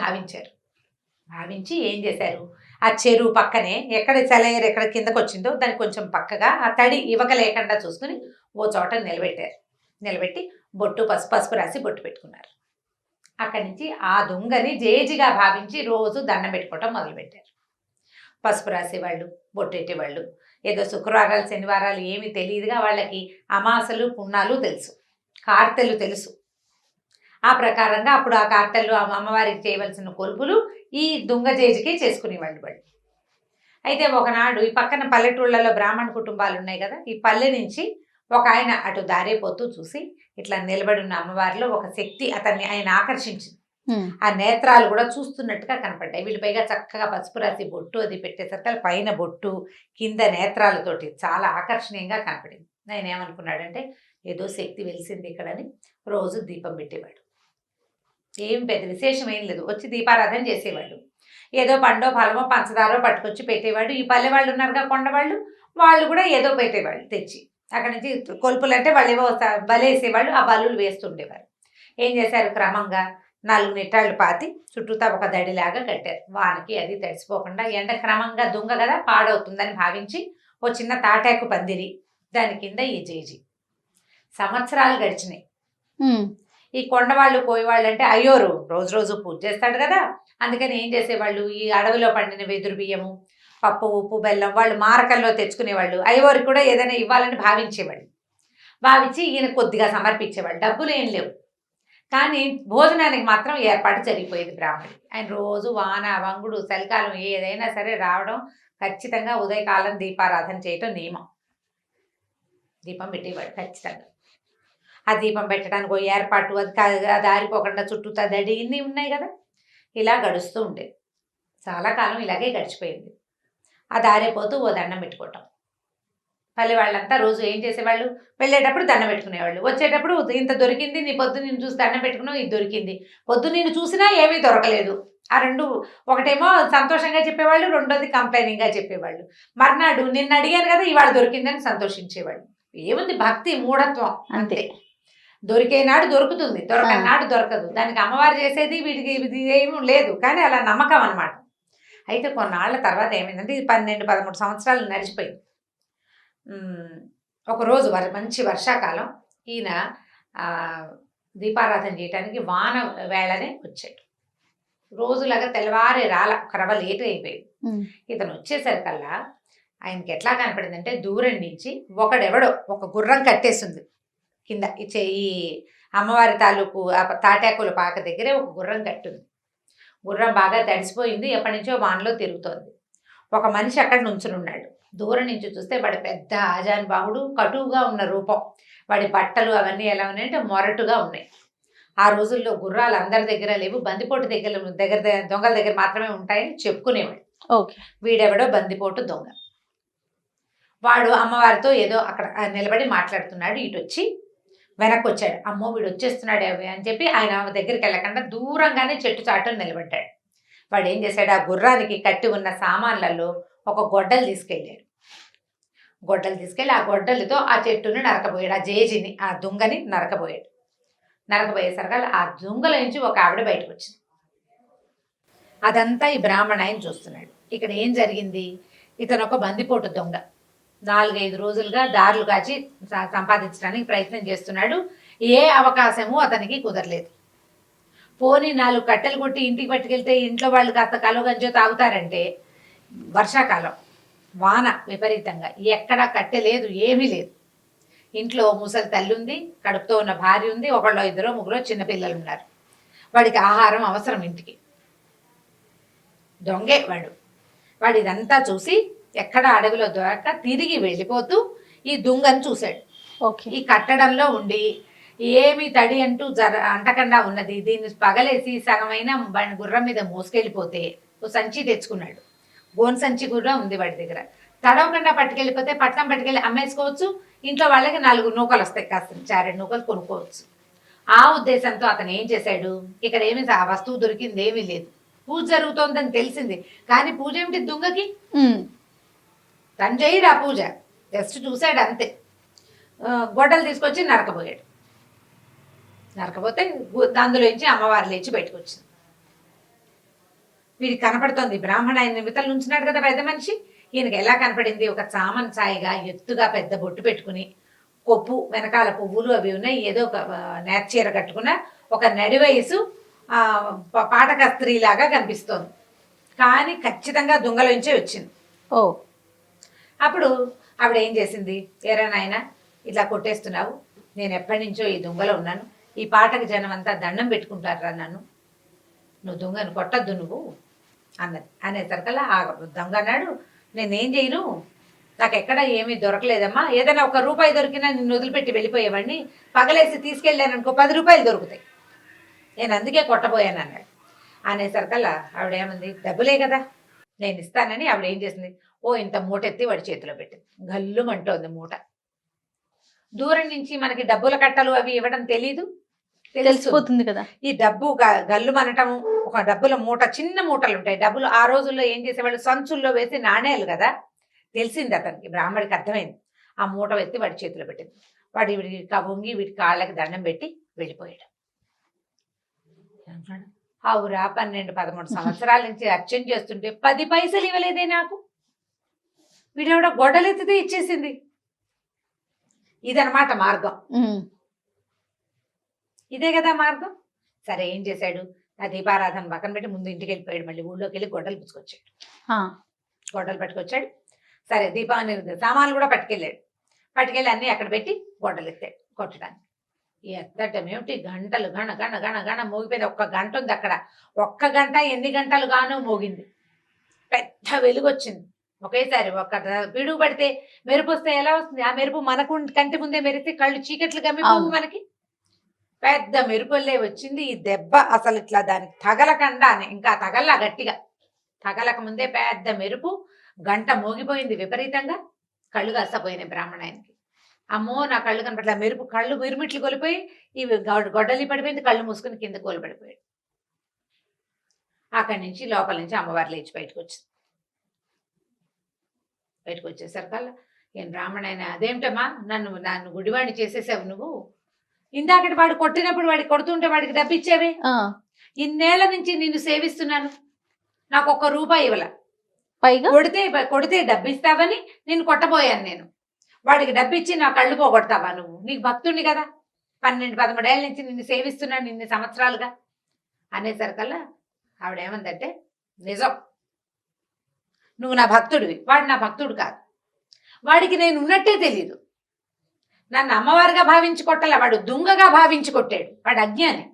భావించి ఏం చేశారు, ఆ చెరువు పక్కనే ఎక్కడ సెలయేరు ఎక్కడ కిందకు వచ్చిందో దానికి కొంచెం పక్కగా ఆ తడి ఇవక లేకుండా చూసుకుని ఓ చోట నిలబెట్టి బొట్టు పసుపు రాసి బొట్టు పెట్టుకున్నారు. అక్కడి నుంచి ఆ దుంగని జేజిగా భావించి రోజు దండం పెట్టుకోవటం మొదలుపెట్టారు. పసుపు రాసేవాళ్ళు, బొట్టెట్టేవాళ్ళు. ఏదో శుక్రవారాలు శనివారాలు ఏమీ తెలియదుగా వాళ్ళకి, అమాసలు పున్నాలు తెలుసు, కార్తెలు తెలుసు. ఆ ప్రకారంగా అప్పుడు ఆ కార్తెలు అమ్మవారికి చేయవలసిన కొలుపులు ఈ దుంగ జేజికే చేసుకునేవాళ్ళు వాళ్ళు. అయితే ఒకనాడు ఈ పక్కన పల్లెటూళ్ళలో బ్రాహ్మణ కుటుంబాలు ఉన్నాయి కదా, ఈ పల్లె నుంచి ఒక ఆయన అటు దారేపోతూ చూసి ఇట్లా నిలబడి ఉన్న అమ్మవారిలో ఒక శక్తి ఆయన ఆకర్షించింది. ఆ నేత్రాలు కూడా చూస్తున్నట్టుగా కనపడ్డాయి. వీళ్ళు పైగా చక్కగా పసుపు రాసి బొట్టు అది పెట్టేసరికి పైన బొట్టు కింద నేత్రాలతోటి చాలా ఆకర్షణీయంగా కనపడింది. ఆయన ఏమనుకున్నాడంటే ఏదో శక్తి వెలిసింది ఇక్కడని రోజు దీపం పెట్టేవాడు. ఏం పెద్ద విశేషం ఏం లేదు, వచ్చి దీపారాధన చేసేవాడు. ఏదో పండో ఫలమో పంచదారో పట్టుకొచ్చి పెట్టేవాడు. ఈ పల్లె వాళ్ళు ఉన్నారుగా కొండవాళ్ళు, వాళ్ళు కూడా ఏదో పెట్టేవాళ్ళు తెచ్చి. అక్కడి నుంచి కొలుపులు అంటే వాళ్ళు ఏవో బలేసేవాళ్ళు, ఆ బలులు వేస్తుండేవారు. ఏం చేశారు, క్రమంగా 4 నిట్టాళ్ళు పాతి చుట్టూతా ఒక దడిలాగా కట్టారు. వానకి అది తడిసిపోకుండా, ఎండ క్రమంగా దుంగ కదా పాడవుతుందని భావించి ఓ చిన్న తాటాకు పందిరి, దాని కింద ఈ జేజి. సంవత్సరాలు గడిచినాయి. ఈ కొండవాళ్ళు కోయవాళ్ళు అంటే అయ్యోరు రోజు పూజ చేస్తాడు కదా, అందుకని ఏం చేసేవాళ్ళు, ఈ అడవిలో పండిన వెదురు బియ్యము, పప్పు, ఉప్పు, బెల్లం వాళ్ళు మారకల్లో తెచ్చుకునేవాళ్ళు. అయ్యవారికి కూడా ఏదైనా ఇవ్వాలని భావించేవాళ్ళు. భావించి ఈయన కొద్దిగా సమర్పించేవాళ్ళు. డబ్బులు ఏం లేవు, కానీ భోజనానికి మాత్రం ఏర్పాటు జరిగిపోయేది బ్రాహ్మణి. ఆయన రోజు వాన వంగుడు చలికాలం ఏదైనా సరే రావడం, ఖచ్చితంగా ఉదయకాలం దీపారాధన చేయటం నియమం. దీపం పెట్టేవాడు ఖచ్చితంగా. ఆ దీపం పెట్టడానికి ఏర్పాటు, అది ఆరిపోకుండా చుట్టూతా దడి ఇన్ని ఉన్నాయి కదా, ఇలా గడుస్తూ ఉండేది. చాలా కాలం ఇలాగే గడిచిపోయింది. ఆ దారిపోతూ ఓ దండం పెట్టుకోవటం. పల్లె వాళ్ళంతా రోజు ఏం చేసేవాళ్ళు, వెళ్ళేటప్పుడు దండం పెట్టుకునేవాళ్ళు, వచ్చేటప్పుడు ఇంత దొరికింది, నీ పొద్దు నేను చూసి దండం పెట్టుకున్నావు, ఇది దొరికింది. పొద్దు నేను చూసినా ఏమీ దొరకలేదు. ఆ 2 ఒకటేమో సంతోషంగా చెప్పేవాళ్ళు, రెండోది కంప్లైనింగ్గా చెప్పేవాళ్ళు. మర్నాడు నిన్ను అడిగాను కదా ఇవాళ దొరికిందని సంతోషించేవాళ్ళు. ఏముంది భక్తి మూఢత్వం అంతే. అంతే. దొరికే నాడు దొరుకుతుంది, దొరకని ఆ. నాడు దొరకదు. దానికి అమ్మవారు చేసేది వీడికి ఇది ఏమీ లేదు, కానీ అలా నమ్మకం అనమాట. అయితే కొన్నాళ్ళ తర్వాత ఏమైందంటే ఇది 12-13 సంవత్సరాలు నడిచిపోయింది. ఒకరోజు మంచి వర్షాకాలం ఈయన దీపారాధన చేయడానికి వాన వేళనే వచ్చాడు. రోజులాగా తెల్లవారే క్రవ లేట్ అయిపోయింది. ఇతను వచ్చేసరికల్లా ఆయనకి ఎట్లా కనపడిందంటే దూరం నుంచి ఒకడెవడో ఒక గుర్రం కట్టేసింది కింద. ఈ అమ్మవారి తాలూకు తాటాకుల పాక దగ్గరే ఒక గుర్రం కట్టుంది. గుర్రం బాగా తడిసిపోయింది, ఎప్పటి నుంచో వానలో తిరుగుతోంది. ఒక మనిషి అక్కడ నుంచుని ఉన్నాడు. దూరం నుంచి చూస్తే వాడి పెద్ద ఆజానుబాహుడు, కటువుగా ఉన్న రూపం. వాడి బట్టలు అవన్నీ ఎలా ఉన్నాయంటే మొరటుగా ఉన్నాయి. ఆ రోజుల్లో గుర్రాలు అందరి దగ్గర లేవు, బందిపోటు దగ్గర దొంగల దగ్గర మాత్రమే ఉంటాయని చెప్పుకునేవాడు. వీడెవడో బందిపోటు దొంగ. వాడు అమ్మవారితో ఏదో అక్కడ నిలబడి మాట్లాడుతున్నాడు. ఇటు వచ్చి వెనక్కి వచ్చాడు. అమ్మో వీడు వచ్చేస్తున్నాడు అని చెప్పి ఆయన దగ్గరికి వెళ్ళకుండా దూరంగానే చెట్టు చాటును నిలబడ్డాడు. వాడు ఏం చేశాడు, ఆ గుర్రానికి కట్టి ఉన్న సామాన్లలో ఒక గొడ్డలు తీసుకెళ్ళాడు. గొడ్డలు తీసుకెళ్ళి ఆ గొడ్డలతో ఆ చెట్టుని నరకబోయాడు. ఆ జేజిని, ఆ దుంగని నరకబోయాడు. నరకబోయేసరికి ఆ దుంగల నుంచి ఒక ఆవిడ బయటకు వచ్చింది. అదంతా ఈ బ్రాహ్మణ ఆయన చూస్తున్నాడు. ఇక్కడ ఏం జరిగింది, ఇతను ఒక బందిపోటు దొంగ. 4-5 రోజులుగా దారులు కాచి సంపాదించడానికి ప్రయత్నం చేస్తున్నాడు. ఏ అవకాశము అతనికి కుదరలేదు. పోనీ 4 కట్టెలు కొట్టి ఇంటికి పట్టుకెళ్తే ఇంట్లో వాళ్ళు కాస్త కలుగంజో తాగుతారంటే, వర్షాకాలం వాన విపరీతంగా, ఎక్కడా కట్టె లేదు, ఏమీ లేదు. ఇంట్లో ముసలి తల్లి ఉంది, కడుపుతో ఉన్న భార్య ఉంది, 1-2-3 చిన్నపిల్లలు ఉన్నారు. వాడికి ఆహారం అవసరం ఇంటికి. దొంగే వాడు ఇదంతా చూసి ఎక్కడ అడవిలో దొరక్క తిరిగి వెళ్ళిపోతూ ఈ దుంగను చూశాడు. ఈ కట్టడంలో ఉండి ఏమి తడి అంటూ అంటకుండా ఉన్నది. దీన్ని పగలేసి సగమైన గుర్రం మీద మోసుకెళ్ళిపోతే ఓ సంచి తెచ్చుకున్నాడు. గోన్ సంచి కూడా ఉంది వాడి దగ్గర. తడవకుండా పట్టుకెళ్ళిపోతే పట్నం పట్టుకెళ్ళి అమ్మేసుకోవచ్చు, ఇంట్లో వాళ్ళకి 4 నూకలు వస్తాయి, కాస్త 2 నూకలు కొనుక్కోవచ్చు. ఆ ఉద్దేశంతో అతను ఏం చేశాడు, ఇక్కడ ఏమి ఆ వస్తువు దొరికింది ఏమీ లేదు, పూజ జరుగుతోందని తెలిసింది, కానీ పూజ ఏమిటి దుంగకి, తను చేయడు ఆ పూజ, జస్ట్ చూశాడు అంతే. గొడ్డలు తీసుకొచ్చి నరకబోయాడు. నరకపోతే అందులోంచి అమ్మవారు లేచి బయటకు వచ్చింది. వీడికి కనపడుతోంది బ్రాహ్మణ ఆయన నిమిత్తలు నుంచున్నాడు కదా పెద్ద మనిషి. ఈయనకి ఎలా కనపడింది, ఒక చామన్ ఛాయగా ఎత్తుగా పెద్ద బొట్టు పెట్టుకుని, కొప్పు వెనకాల పువ్వులు అవి ఉన్నాయి, ఏదో ఒక నేర్చీర కట్టుకున్న ఒక నడి వయసు పాటక స్త్రీలాగా కనిపిస్తోంది. కానీ ఖచ్చితంగా దొంగలోంచే వచ్చింది. అప్పుడు ఆవిడ ఏం చేసింది, ఏరా నాయన ఇట్లా కొట్టేస్తున్నావు, నేను ఎప్పటి నుంచో ఈ దొంగలో ఉన్నాను, ఈ పాటకు జనం అంతా దండం పెట్టుకుంటారా నన్ను, నువ్వు దొంగను కొట్టద్దు నువ్వు అన్నది. అనేసరికల్లా ఆ దొంగ అన్నాడు, నేనేం చేయను, నాకు ఎక్కడ ఏమీ దొరకలేదమ్మా, ఏదైనా ₹1 దొరికినా నిన్ను వదిలిపెట్టి వెళ్ళిపోయేవాడిని, పగలేసి తీసుకెళ్ళాను అనుకో ₹10 దొరుకుతాయి, నేను అందుకే కొట్టబోయాను అన్నాడు. అనేసరికల్లా ఆవిడేమంది, డబ్బులే కదా నేను ఇస్తానని ఆవిడ ఏం చేసింది, ఇంత మూట ఎత్తి వాడి చేతిలో పెట్టింది. గల్లుమంటోంది మూట. దూరం నుంచి మనకి డబ్బుల కట్టలు అవి ఇవ్వడం తెలిసిపోతుంది కదా. ఈ డబ్బు గల్లు మనటము, ఒక డబ్బుల మూట, చిన్న మూటలు ఉంటాయి డబ్బులు. ఆ రోజుల్లో ఏం చేసేవాళ్ళు, సంచుల్లో వేసి నాణేలు కదా. తెలిసింది అతనికి, బ్రాహ్మడికి అర్థమైంది. ఆ మూట ఎత్తి వాడి చేతిలో పెట్టింది. వాడు వీడికి వంగి వీడి కాళ్ళకి దండం పెట్టి వెళ్ళిపోయాడు. అవురా 12-13 సంవత్సరాల నుంచి అర్చన చేస్తుంటే 10 పైసలు ఇవ్వలేదే నాకు, వీడెవడ గొడ్డలెత్తితే ఇచ్చేసింది. ఇదనమాట మార్గం, ఇదే కదా మార్గం. సరే ఏం చేశాడు, ఆ దీపారాధన పక్కన పెట్టి ముందు ఇంటికి వెళ్ళిపోయాడు. మళ్ళీ ఊళ్ళోకి వెళ్ళి గొడ్డలు పుచ్చుకొచ్చాడు. గొడ్డలు పట్టుకొచ్చాడు. సరే దీపాన్ని సామాన్లు కూడా పట్టుకెళ్ళి అన్నీ అక్కడ పెట్టి గొడ్డలు ఎత్తాడు కొట్టడానికి. ఎత్తటం ఏమిటి, గంటలు గణ గణ గణ గణ మోగిపోయింది. 1 గంట ఉంది అక్కడ. 1 గంట ఎన్ని గంటలు గానో మోగింది. పెద్ద వెలుగు వచ్చింది ఒకేసారి. ఒక పిడుగు పడితే మెరుపు వస్తే ఎలా వస్తుంది, ఆ మెరుపు మనకు కంటి ముందే మెరిస్తే కళ్ళు చీకట్లు గమ్మిపోవు మనకి. పెద్ద మెరుపుల్లే వచ్చింది. ఈ దెబ్బ అసలు ఇట్లా దానికి తగలకుండానే, ఇంకా తగల్లా గట్టిగా తగలక ముందే పెద్ద మెరుపు, గంట మోగిపోయింది విపరీతంగా. కళ్ళు కాసపోయినాయి బ్రాహ్మణాయనకి. అమ్మో నా కళ్ళు కనపట్ల, మెరుపు కళ్ళు మిరుమిట్లు కొలిపోయి ఇవి గొడ్డలి పడిపోయింది. కళ్ళు మూసుకుని కింద కోలుపడిపోయాడు. అక్కడి నుంచి లోపల నుంచి అమ్మవారు లేచి బయటకు వచ్చేసరికల్లా ఏం బ్రాహ్మణైనా అదేమిటమ్మా నన్ను నన్ను గుడివాడిని చేసేసావు నువ్వు, ఇందాకటి వాడు కొట్టినప్పుడు వాడికి కొడుతుంటే వాడికి డబ్బిచ్చేవే, ఆ, ఇన్నేళ్ల నుంచి నిన్ను సేవిస్తున్నాను, నాకు ₹1 ఇవ్వల, పైగా కొడితే డబ్బిస్తావని నిన్ను కొట్టబోయాను నేను, వాడికి డబ్బిచ్చి నా కళ్ళు పోగొడతావా నువ్వు, నీకు భక్తుడిని కదా, 12-13 ఏళ్ళ నుంచి నిన్ను సేవిస్తున్నాను ఇన్ని సంవత్సరాలుగా అనేసరికల్లా ఆవిడేమందంటే, నిజం నువ్వు నా భక్తుడివి, వాడు నా భక్తుడు కాదు, వాడికి నేను ఉన్నట్టే తెలీదు, నన్ను అమ్మవారిగా భావించి కొట్టలే, వాడు దుంగగా భావించి కొట్టాడు, వాడు అజ్ఞాని,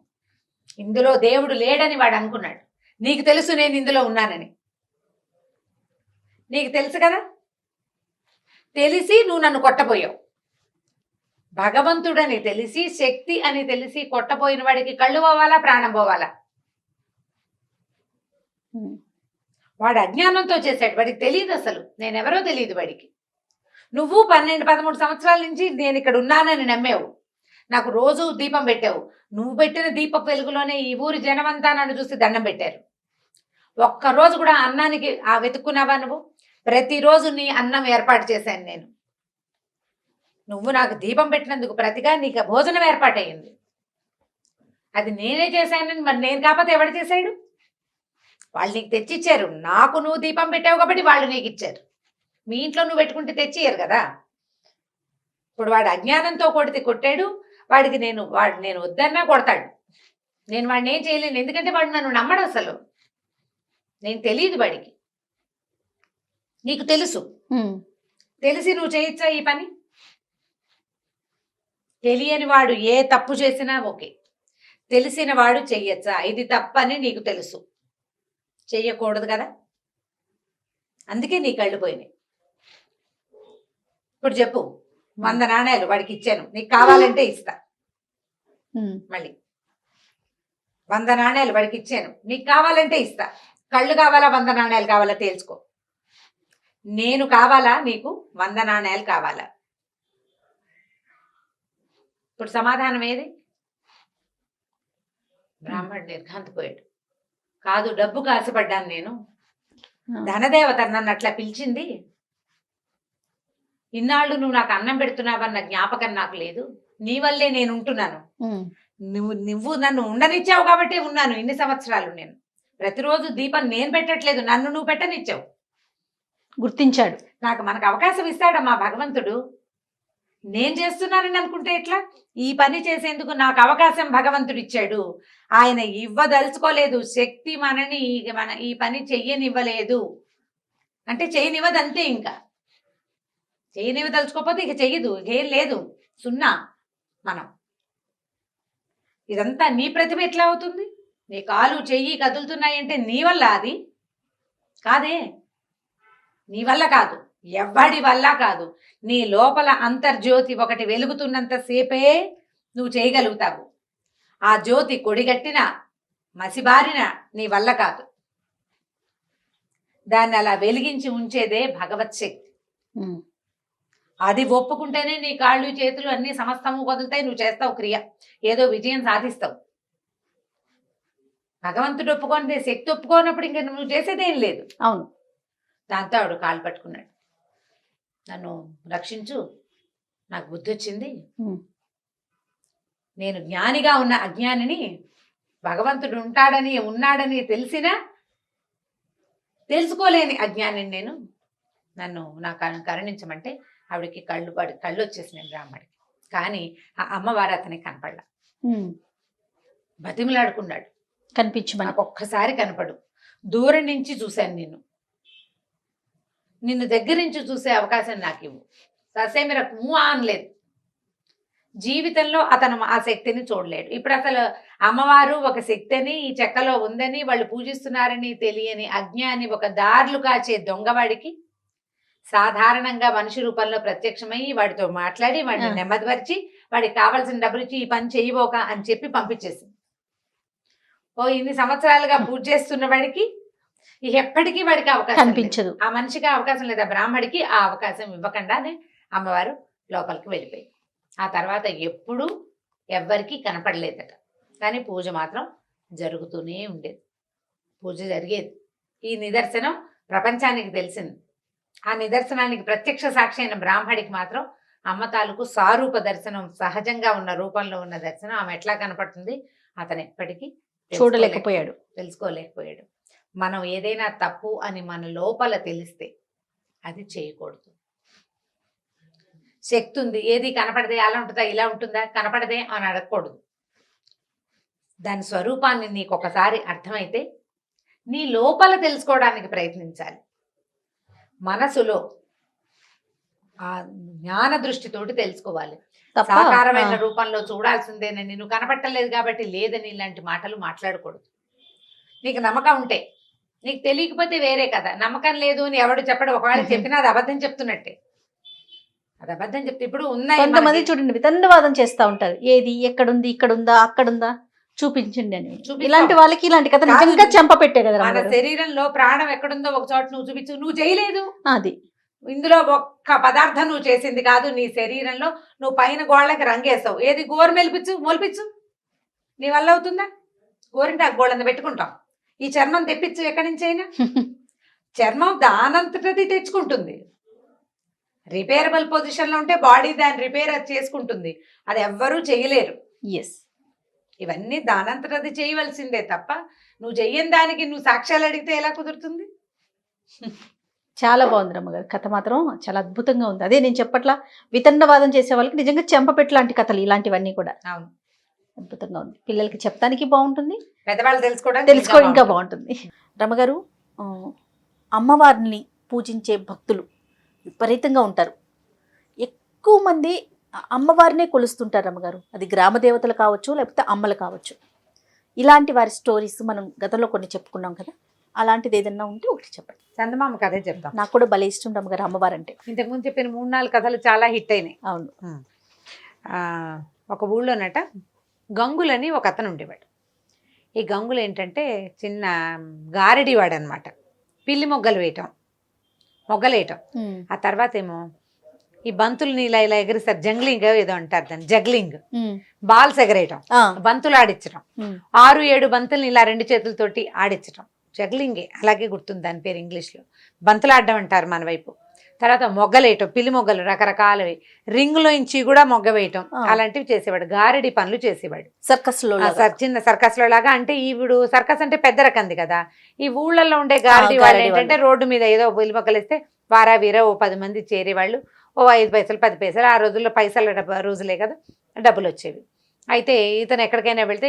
ఇందులో దేవుడు లేడని వాడు అనుకున్నాడు, నీకు తెలుసు నేను ఇందులో ఉన్నానని, నీకు తెలుసు కదా, తెలిసి నువ్వు నన్ను కొట్టబోయావు, భగవంతుడని తెలిసి శక్తి అని తెలిసి కొట్టబోయిన వాడికి కళ్ళు పోవాలా ప్రాణం పోవాలా, వాడు అజ్ఞానంతో చేశాడు, వాడికి తెలియదు అసలు నేనెవరో తెలియదు వాడికి, నువ్వు 12-13 సంవత్సరాల నుంచి నేను ఇక్కడ ఉన్నానని నమ్మావు, నాకు రోజు దీపం పెట్టావు, నువ్వు పెట్టిన దీపపు వెలుగులోనే ఈ ఊరి జనమంతా నన్ను చూసి దండం పెట్టారు, ఒక్కరోజు కూడా అన్నానికి వెతుక్కున్నావా నువ్వు, ప్రతిరోజు నీ అన్నం ఏర్పాటు చేశాను నేను, నువ్వు నాకు దీపం పెట్టినందుకు ప్రతిగా నీకు భోజనం ఏర్పాటయ్యింది, అది నేనే చేశానని మరి నేను కాకపోతే ఎవడు చేశాడు, వాళ్ళు నీకు తెచ్చిచ్చారు, నాకు నువ్వు దీపం పెట్టావు కాబట్టి వాళ్ళు నీకు ఇచ్చారు, మీ ఇంట్లో నువ్వు పెట్టుకుంటే తెచ్చియ్యరు కదా, ఇప్పుడు వాడు అజ్ఞానంతో కొట్టాడు, వాడికి నేను వద్దన్నా కొడతాడు, నేను వాడిని ఏం చేయలేను, ఎందుకంటే వాడు నన్ను నమ్మడు అసలు, నేను తెలియదు వాడికి, నీకు తెలుసు, తెలిసి నువ్వు చేయొచ్చా ఈ పని, తెలియని వాడు ఏ తప్పు చేసినా ఓకే, తెలిసిన వాడు చెయ్యొచ్చా, ఇది తప్పని నీకు తెలుసు, చెయ్యకూడదు కదా, అందుకే నీ కళ్ళు పోయినాయి, ఇప్పుడు చెప్పు, 100 నాణేలు వాడికి ఇచ్చాను, నీకు కావాలంటే ఇస్తా, మళ్ళీ 100 నాణేలు వాడికి ఇచ్చాను, నీకు కావాలంటే ఇస్తా, కళ్ళు కావాలా 100 నాణేలు కావాలా తేల్చుకో, నేను కావాలా నీకు 100 నాణేలు కావాలా, ఇప్పుడు సమాధానం ఏది, బ్రాహ్మణుడు నిర్ఘాంతపోయాడు, కాదు డబ్బుకు ఆశపడ్డాను నేను, ధనదేవత నన్ను అట్లా పిలిచింది, ఇన్నాళ్ళు నువ్వు నాకు అన్నం పెడుతున్నావన్న జ్ఞాపకం నాకు లేదు, నీ వల్లే నేను ఉంటున్నాను, నువ్వు నన్ను ఉండనిచ్చావు కాబట్టి ఉన్నాను ఇన్ని సంవత్సరాలు, నేను ప్రతిరోజు దీపం నేను పెట్టట్లేదు, నన్ను నువ్వు పెట్టనిచ్చావు, గుర్తించాడు, మనకు అవకాశం ఇస్తాడమ్మా భగవంతుడు, నేను చేస్తున్నానని అనుకుంటే ఎట్లా, ఈ పని చేసేందుకు నాకు అవకాశం భగవంతుడు ఇచ్చాడు, ఆయన ఇవ్వదలుచుకోలేదు, శక్తి మనని ఈ పని చెయ్యనివ్వలేదు, అంటే చేయనివ్వదు అంతే, ఇంకా చేయనివ్వదలుచుకోకపోతే ఇక చెయ్యదు, ఏం లేదు, సున్నా, మనం ఇదంతా నీ ప్రతిభ ఎట్లా అవుతుంది, నీ కాలు చెయ్యి కదులుతున్నాయంటే నీ వల్ల, అది కాదే, నీ వల్ల కాదు, ఎవ్వడి వల్ల కాదు, నీ లోపల అంతర్జ్యోతి ఒకటి వెలుగుతున్నంత సేపే నువ్వు చేయగలుగుతావు, ఆ జ్యోతి కొడిగట్టిన మసిబారిన నీ వల్ల కాదు, దాన్ని అలా వెలిగించి ఉంచేదే భగవత్ శక్తి, అది ఒప్పుకుంటేనే నీ కాళ్ళు చేతులు అన్ని సమస్తము వదులుతాయి, నువ్వు చేస్తావు క్రియ, ఏదో విజయం సాధిస్తావు, భగవంతుడు ఒప్పుకొని శక్తి ఒప్పుకోనప్పుడు ఇంకా నువ్వు చేసేదేం లేదు, అవును, దాంతో ఆవిడ కాళ్ళు పట్టుకున్నాడు, నన్ను రక్షించు, నాకు బుద్ధి వచ్చింది, నేను జ్ఞానిగా ఉన్న అజ్ఞానిని, భగవంతుడు ఉన్నాడని తెలిసినా తెలుసుకోలేని అజ్ఞానిని నేను, నన్ను నాకు కరుణించమంటే ఆవిడకి కళ్ళు వచ్చేసినాయి బ్రాహ్మడికి, కానీ ఆ అమ్మవారు అతనికి కనపడలా, బతిమలాడుకున్నాడు, కనిపించమని, నాకు ఒక్కసారి కనపడు, దూరం నుంచి చూశాను నిన్ను దగ్గర నుంచి చూసే అవకాశం నాకు ఇవ్వు, ససేమిరకు అనలేదు, జీవితంలో అతను ఆ శక్తిని చూడలేడు, ఇప్పుడు అసలు అమ్మవారు ఒక శక్తిని ఈ చెక్కలో ఉందని వాళ్ళు పూజిస్తున్నారని తెలియని అజ్ఞాని, ఒక దారులు కాచే దొంగవాడికి సాధారణంగా మనిషి రూపంలో ప్రత్యక్షమయ్యి వాడితో మాట్లాడి వాడిని నెమ్మదిపరిచి వాడికి కావాల్సిన డబ్బులు ఇచ్చి ఈ పని చేయబోక అని చెప్పి పంపించేసింది, ఇన్ని సంవత్సరాలుగా పూజ చేస్తున్న వాడికి ఎప్పటికీ వాడికి అవకాశం కనిపించదు, ఆ మనిషికి అవకాశం లేదా, బ్రాహ్మడికి ఆ అవకాశం ఇవ్వకుండానే అమ్మవారు లోపలికి వెళ్ళిపోయింది, ఆ తర్వాత ఎప్పుడూ ఎవ్వరికీ కనపడలేదట, కానీ పూజ మాత్రం జరుగుతూనే ఉండేది, పూజ జరిగేది, ఈ నిదర్శనం ప్రపంచానికి తెలిసింది, ఆ నిదర్శనానికి ప్రత్యక్ష సాక్షి అయిన బ్రాహ్మడికి మాత్రం అమ్మ తాలూకు సారూప దర్శనం, సహజంగా ఉన్న రూపంలో ఉన్న దర్శనం ఆమె ఎట్లా కనపడుతుంది అతను ఎప్పటికీ చూడలేకపోయాడు. తెలుసుకోలేకపోయాడు. మనం ఏదైనా తప్పు అని మన లోపల తెలిస్తే అది చేయకూడదు. శక్తి ఉంది, ఏది కనపడదే, అలా ఉంటుందా ఇలా ఉంటుందా, కనపడదే అని అడగకూడదు. దాని స్వరూపాన్ని నీకు ఒకసారి అర్థమైతే నీ లోపల తెలుసుకోవడానికి ప్రయత్నించాలి. మనసులో ఆ జ్ఞాన దృష్టితోటి తెలుసుకోవాలి. సాకారమైన రూపంలో చూడాల్సిందేనని, నువ్వు కనపట్టలేదు కాబట్టి లేదని ఇలాంటి మాటలు మాట్లాడకూడదు. నీకు నమ్మకం ఉంటే, నీకు తెలియకపోతే వేరే కదా. నమ్మకం లేదు అని ఎవడు చెప్పడు. ఒకవేళ చెప్పినా అది అబద్ధం చెప్తున్నట్టే. అది అబద్ధం చెప్తే ఇప్పుడు కొంతమంది చూడండి వితండవాదం చేస్తా ఉంటారు. ఏది ఎక్కడుంది, ఇక్కడుందా, అక్కడుందా, చూపించండి అని. ఇలాంటి వాళ్ళకి ఇలాంటి కథ నిజంగా చెంప పెట్టే కదా. మన శరీరంలో ప్రాణం ఎక్కడుందో ఒక చోట నువ్వు చూపించు. నువ్వు చేయలేదు, అది ఇందులో ఒక్క పదార్థం నువ్వు చేసింది కాదు. నీ శరీరంలో నువ్వు పైన గోళ్ళకి రంగేస్తావు. ఏది గోరు మొలిపించు, నీ వల్ల అవుతుందా? గోరింటాకు గోళ్ళని పెట్టుకుంటాం. ఈ చర్మం తెప్పించు ఎక్కడి నుంచి అయినా. చర్మం దానంతటది తెచ్చుకుంటుంది. రిపేరబుల్ పొజిషన్లో ఉంటే బాడీ దాన్ని రిపేర్ చేసుకుంటుంది. అది ఎవ్వరూ చేయలేరు. ఇవన్నీ దానంతటది చేయవలసిందే తప్ప నువ్వు చెయ్యని దానికి నువ్వు సాక్ష్యాలు అడిగితే ఎలా కుదురుతుంది? చాలా బాగుంది రమ్మగారు. కథ మాత్రం చాలా అద్భుతంగా ఉంది. అదే నేను చెప్పట్లా, వితండవాదం చేసే వాళ్ళకి నిజంగా చెంపపెట్టు లాంటి కథలు ఇలాంటివన్నీ కూడా. అవును, అద్భుతంగా ఉంది. పిల్లలకి చెప్తానికి బాగుంటుంది, పెద్దవాళ్ళు తెలుసుకో ఇంకా బాగుంటుంది. రమ్మగారు, అమ్మవారిని పూజించే భక్తులు విపరీతంగా ఉంటారు. ఎక్కువ మంది అమ్మవారినే కొలుస్తుంటారు రమ్మగారు. అది గ్రామ దేవతలు కావచ్చు, లేకపోతే అమ్మలు కావచ్చు. ఇలాంటి వారి స్టోరీస్ మనం గతంలో కొన్ని చెప్పుకున్నాం కదా, అలాంటిది ఏదన్నా ఉంటే ఒకటి చెప్పండి. చందమామ కథే చెప్తాం. నాకు కూడా భలే ఇష్టం రమ్మగారు అమ్మవారు అంటే. ఇంతకుముందు చెప్పిన 3-4 కథలు చాలా హిట్ అయినాయి. అవును. ఒక ఊళ్ళోనట గంగులని ఒక అతను ఉండేవాడు. ఈ గంగులు ఏంటంటే చిన్న గారడివాడు అనమాట. పిల్లి మొగ్గలేయటం. ఆ తర్వాత ఏమో ఈ బంతుల్ని ఇలా ఇలా ఎగిరిస్తారు. జంగ్లింగ్ ఏదో అంటారు దాన్ని, జగ్లింగ్. బాల్స్ ఎగరేయటం, బంతులు ఆడించడం. 6-7 బంతుల్ని ఇలా 2 చేతులతోటి ఆడించడం జగ్లింగే. అలాగే గుర్తుంది దాని పేరు ఇంగ్లీష్లో. బంతులు ఆడడం అంటారు మన వైపు. తర్వాత మొగ్గలేయటం, పిల్లి మొగ్గలు రకరకాలవి. రింగులో ఇంచి కూడా మొగ్గ వేయటం, అలాంటివి చేసేవాడు. గారడి పనులు చేసేవాడు. చిన్న సర్కస్ లో లాగా. అంటే ఇప్పుడు సర్కస్ అంటే పెద్ద రకంది కదా. ఈ ఊళ్ళల్లో ఉండే గారడి వాళ్ళు ఏంటంటే రోడ్డు మీద ఏదో పిల్లి మొగ్గలు వేస్తే వారా వీరా ఓ 10 మంది చేరేవాళ్ళు. ఓ 5 పైసలు 10 పైసలు. ఆ రోజుల్లో పైసల రోజులే కదా, డబ్బులు వచ్చేవి. అయితే ఇతను ఎక్కడికైనా వెళ్తే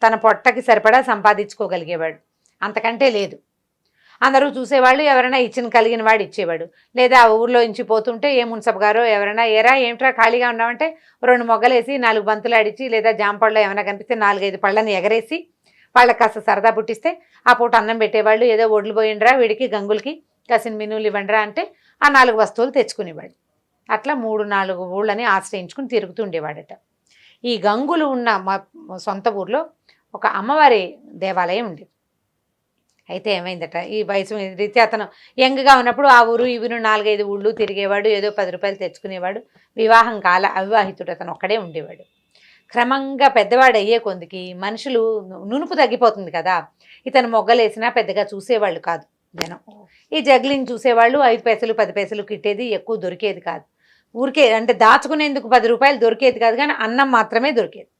తన పొట్టకి సరిపడా సంపాదించుకోగలిగేవాడు, అంతకంటే లేదు. అందరూ చూసేవాళ్ళు. ఎవరైనా కలిగిన వాడు ఇచ్చేవాడు. లేదా ఆ ఊర్లో ఇంచి పోతుంటే ఏ మున్సబ్ గారో ఎవరైనా ఏరా ఏమిట్రా ఖాళీగా ఉన్నామంటే 2 మొగ్గలేసి 4 బంతులు ఆడిచి, లేదా జాంపళ్ళు ఏమైనా కనిపిస్తే 4-5 పళ్ళని ఎగరేసి వాళ్ళకి కాస్త సరదా పుట్టిస్తే ఆ పూట అన్నం పెట్టేవాళ్ళు. ఏదో ఒడ్లు పోయిండ్రా వీడికి గంగులకి కాసిన మినువులు ఇవ్వండిరా అంటే ఆ 4 వస్తువులు తెచ్చుకునేవాడు. అట్లా 3-4 ఊళ్ళని ఆశ్రయించుకుని తిరుగుతుండేవాడట. ఈ గంగులు ఉన్న మా సొంత ఊర్లో ఒక అమ్మవారి దేవాలయం ఉండేది. అయితే ఏమైందట, ఈ వయసు రీత్యా అతను యంగ్గా ఉన్నప్పుడు ఆ ఊరు ఈ ఊరు 4-5 ఊళ్ళు తిరిగేవాడు. ఏదో 10 రూపాయలు తెచ్చుకునేవాడు. వివాహం కాల అవివాహితుడు అతను ఒక్కడే ఉండేవాడు. క్రమంగా పెద్దవాడు అయ్యే కొందికి మనుషులు నునుపు తగ్గిపోతుంది కదా. ఇతను మొగ్గలేసినా పెద్దగా చూసేవాళ్ళు కాదు జనం. ఈ జగ్లింగ్ చూసేవాళ్ళు. 5 పైసలు 10 పైసలు కిట్టేది, ఎక్కువ దొరికేది కాదు. ఊరికే అంటే దాచుకునేందుకు 10 రూపాయలు దొరికేది కాదు, కానీ అన్నం మాత్రమే దొరికేది.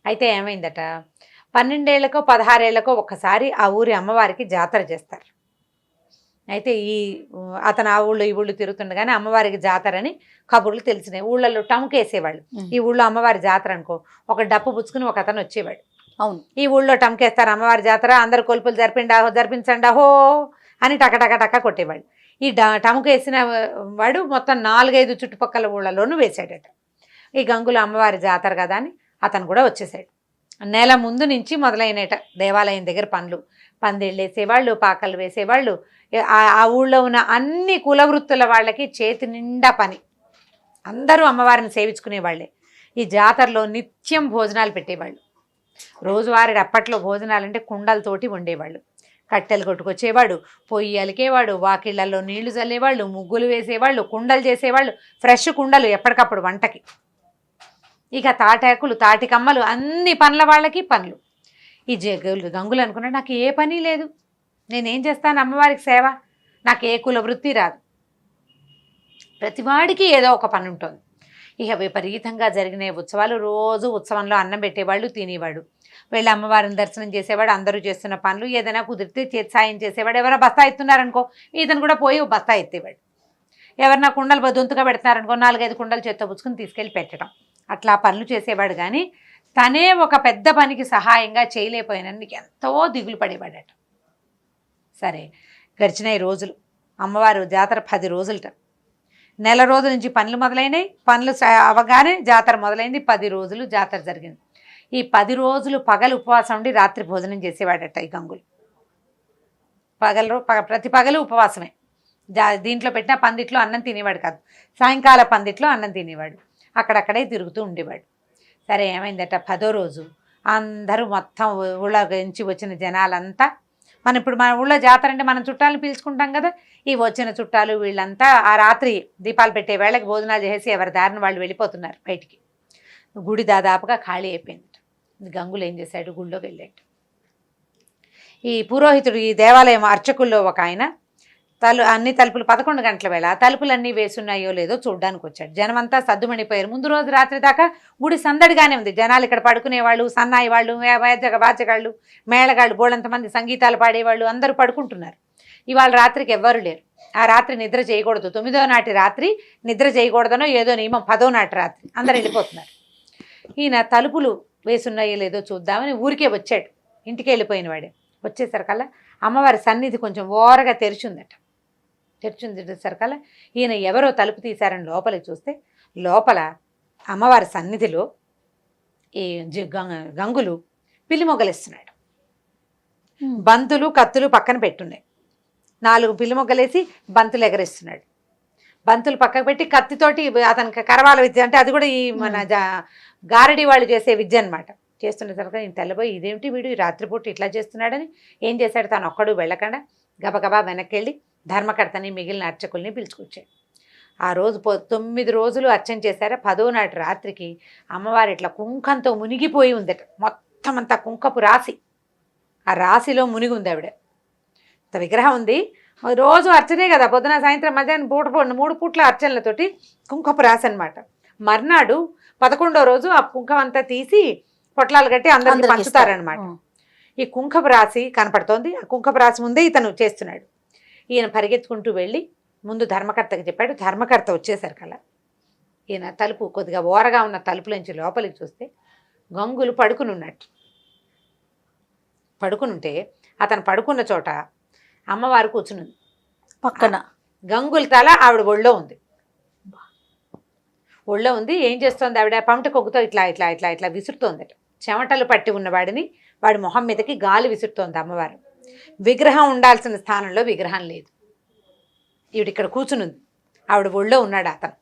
అయితే ఏమైందట, 12 ఏళ్లకో 16 ఏళ్లకో ఒక్కసారి ఆ ఊరి అమ్మవారికి జాతర చేస్తారు. అయితే అతను ఆ ఊళ్ళో ఈ ఊళ్ళు తిరుగుతుండగానే అమ్మవారికి జాతర అని కబుర్లు తెలిసినాయి. ఊళ్ళల్లో టముకేసేవాళ్ళు. ఈ ఊళ్ళో అమ్మవారి జాతర అనుకో, ఒక డప్పు పుచ్చుకుని ఒక అతను వచ్చేవాడు. అవును, ఈ ఊళ్ళో టముకేస్తారు అమ్మవారి జాతర, అందరు కొలుపులు జరిపించండి అహో అని టక కొట్టేవాడు. ఈ టముకేసిన వాడు మొత్తం 4-5 చుట్టుపక్కల ఊళ్ళలోనూ వేసాడట. ఈ గంగుల అమ్మవారి జాతర కదా అని అతను కూడా వచ్చేసాడు. నెల ముందు నుంచి మొదలైనట దేవాలయం దగ్గర పనులు. పందిళ్ళు వేసేవాళ్ళు, పాకలు వేసేవాళ్ళు. ఆ ఊళ్ళో ఉన్న అన్ని కులవృత్తుల వాళ్ళకి చేతి నిండా పని. అందరూ అమ్మవారిని సేవించుకునేవాళ్ళే. ఈ జాతరలో నిత్యం భోజనాలు పెట్టేవాళ్ళు. రోజువారీ అప్పట్లో భోజనాలంటే కుండలతోటి వండేవాళ్ళు. కట్టెలు కొట్టుకొచ్చేవాడు, పొయ్యి అలికేవాడు, వాకిళ్లలో నీళ్లు చల్లేవాళ్ళు, ముగ్గులు వేసేవాళ్ళు, కుండలు చేసేవాళ్ళు. ఫ్రెష్ కుండలు ఎప్పటికప్పుడు వంటకి. ఇక తాటాకులు, తాటికమ్మలు, అన్ని పనుల వాళ్ళకి పనులు. ఈ గంగులు అనుకున్నాడు, నాకు ఏ పని లేదు, నేనేం చేస్తాను అమ్మవారికి సేవ, నాకు ఏ కుల వృత్తి రాదు. ప్రతివాడికి ఏదో ఒక పని ఉంటుంది. ఇక విపరీతంగా జరిగిన ఉత్సవాలు, రోజు ఉత్సవంలో అన్నం పెట్టేవాళ్ళు, తినేవాడు, వెళ్ళి అమ్మవారిని దర్శనం చేసేవాడు, అందరూ చేస్తున్న పనులు ఏదైనా కుదిరితే చేతి సాయం చేసేవాడు. ఎవరైనా బస్తా ఎత్తున్నారనుకో ఇతను కూడా పోయి బస్తా ఎత్తేవాడు. ఎవరన్నా కుండలు దొంతుగా పెడతారనుకో 4-5 కుండలు చేత్తో పుచ్చుకుని తీసుకెళ్ళి పెట్టడం, అట్లా పనులు చేసేవాడు. కానీ తనే ఒక పెద్ద పనికి సహాయంగా చేయలేకపోయినందుకు ఎంతో దిగులు పడేవాడట. సరే, గడిచినాయి రోజులు. అమ్మవారు జాతర 10 రోజులట. నెల రోజుల నుంచి పనులు మొదలైనవి. పనులు అవగానే జాతర మొదలైంది. 10 రోజులు జాతర జరిగింది. ఈ 10 రోజులు పగలు ఉపవాసం ఉండి రాత్రి భోజనం చేసేవాడట ఈ గంగులు. ప్రతి పగలు ఉపవాసమే. దీంట్లో పెట్టిన పందిట్లో అన్నం తినేవాడు కాదు. సాయంకాల పందిట్లో అన్నం తినేవాడు. అక్కడక్కడే తిరుగుతూ ఉండేవాడు. సరే, ఏమైందట 10వ రోజు అందరూ మొత్తం ఊళ్ళో నుంచి వచ్చిన జనాలంతా, ఇప్పుడు మన ఊళ్ళో జాతర అంటే మనం చుట్టాలను పిలుచుకుంటాం కదా, ఈ వచ్చిన చుట్టాలు వీళ్ళంతా ఆ రాత్రి దీపాలు పెట్టే వేళకి భోజనాలు చేసి ఎవరి దారిని వాళ్ళు వెళ్ళిపోతున్నారు బయటికి. గుడి దాదాపుగా ఖాళీ అయిపోయింది. గంగులు ఏం చేశాడు, గుళ్ళోకి వెళ్ళాడు. ఈ పురోహితుడు, ఈ దేవాలయం అర్చకుల్లో ఒక ఆయన అన్ని తలుపులు 11 గంటల వేళ తలుపులన్నీ వేసున్నాయో లేదో చూడ్డానికి వచ్చాడు. జనమంతా సద్దుమణిపోయారు. ముందు రోజు రాత్రి దాకా గుడి సందడిగానే ఉంది. జనాలు ఇక్కడ పడుకునేవాళ్ళు, సన్నాయి వాళ్ళు, వాచగాళ్ళు, మేళగాళ్ళు, బోళంతమంది సంగీతాలు పాడేవాళ్ళు అందరూ పడుకుంటున్నారు. ఇవాళ రాత్రికి ఎవ్వరు లేరు. ఆ రాత్రి నిద్ర చేయకూడదు. 9వ నాటి రాత్రి నిద్ర చేయకూడదనో ఏదో నియమం. 10వ నాటి రాత్రి అందరు వెళ్ళిపోతున్నారు. ఈయన తలుపులు వేసున్నాయో లేదో చూద్దామని ఊరికే వచ్చాడు. ఇంటికి వెళ్ళిపోయిన వాడే. వచ్చేసరికల్లా అమ్మవారి సన్నిధి కొంచెం ఓరగా తెరిచిందట. తెరిచేసరికల్లా ఈయన ఎవరో తలుపు తీశారని లోపలికి చూస్తే లోపల అమ్మవారి సన్నిధిలో ఈ గంగులు పిల్లి మొగ్గలేస్తున్నాడు. బంతులు కత్తులు పక్కన పెట్టున్నాయి. 4 పిల్లి మొగ్గలేసి బంతులు ఎగరేస్తున్నాడు. బంతులు పక్కకు పెట్టి కత్తితోటి అతనికి కరవాల విద్య అంటే అది కూడా ఈ మన గారడి వాళ్ళు చేసే విద్య అనమాట. చేస్తున్నసరిగా ఈయన తెల్లబోయి ఇదేమిటి వీడు రాత్రిపూట ఇట్లా చేస్తున్నాడని ఏం చేశాడు, తను ఒక్కడు వెళ్ళకుండా గబగబా వెనక్కి వెళ్ళి ధర్మకర్తని మిగిలిన అర్చకుల్ని పిలుచుకొచ్చాడు. ఆ రోజు 9 రోజులు అర్చన చేశారా. 10వ నాటి రాత్రికి అమ్మవారు ఇట్లా కుంకంతో మునిగిపోయి ఉందట. మొత్తం అంతా కుంకపు రాశి, ఆ రాశిలో మునిగి ఉంది ఆవిడ. విగ్రహం ఉంది. రోజు అర్చనే కదా, పొద్దున సాయంత్రం మధ్యాహ్నం 3 పూట్ల అర్చనలతోటి కుంకపు రాశి అనమాట. మర్నాడు 11వ రోజు ఆ కుంకం అంతా తీసి పొట్లాలు కట్టి అందరికి పంచుతారనమాట. ఈ కుంకపు రాశి కనపడుతోంది. ఆ కుంకపు రాశి ముందే ఇతను చేస్తున్నాడు. ఈయన పరిగెత్తుకుంటూ వెళ్ళి ముందు ధర్మకర్తకి చెప్పాడు. ధర్మకర్త వచ్చేసరికల్లా ఈయన తలుపు కొద్దిగా ఓరగా ఉన్న తలుపులోంచి లోపలికి చూస్తే గంగులు పడుకుని ఉన్నట్టు. పడుకునుంటే అతను పడుకున్న చోట అమ్మవారు కూర్చునుంది పక్కన. గంగుల తల ఆవిడ ఒళ్ళో ఉంది. ఒళ్ళో ఉంది. ఏం చేస్తోంది ఆవిడ, పమిట కొగ్గుతో ఇట్లా ఇట్లా ఇట్లా ఇట్లా విసురుతోందట. చెమటలు పట్టి ఉన్నవాడిని వాడి మొహం మీదకి గాలి విసురుతోంది అమ్మవారు. విగ్రహం ఉండాల్సిన స్థానంలో విగ్రహం లేదు. ఈవిడ ఇక్కడ కూర్చునుంది. ఆవిడ ఒళ్ళో ఉన్నాడు. అతను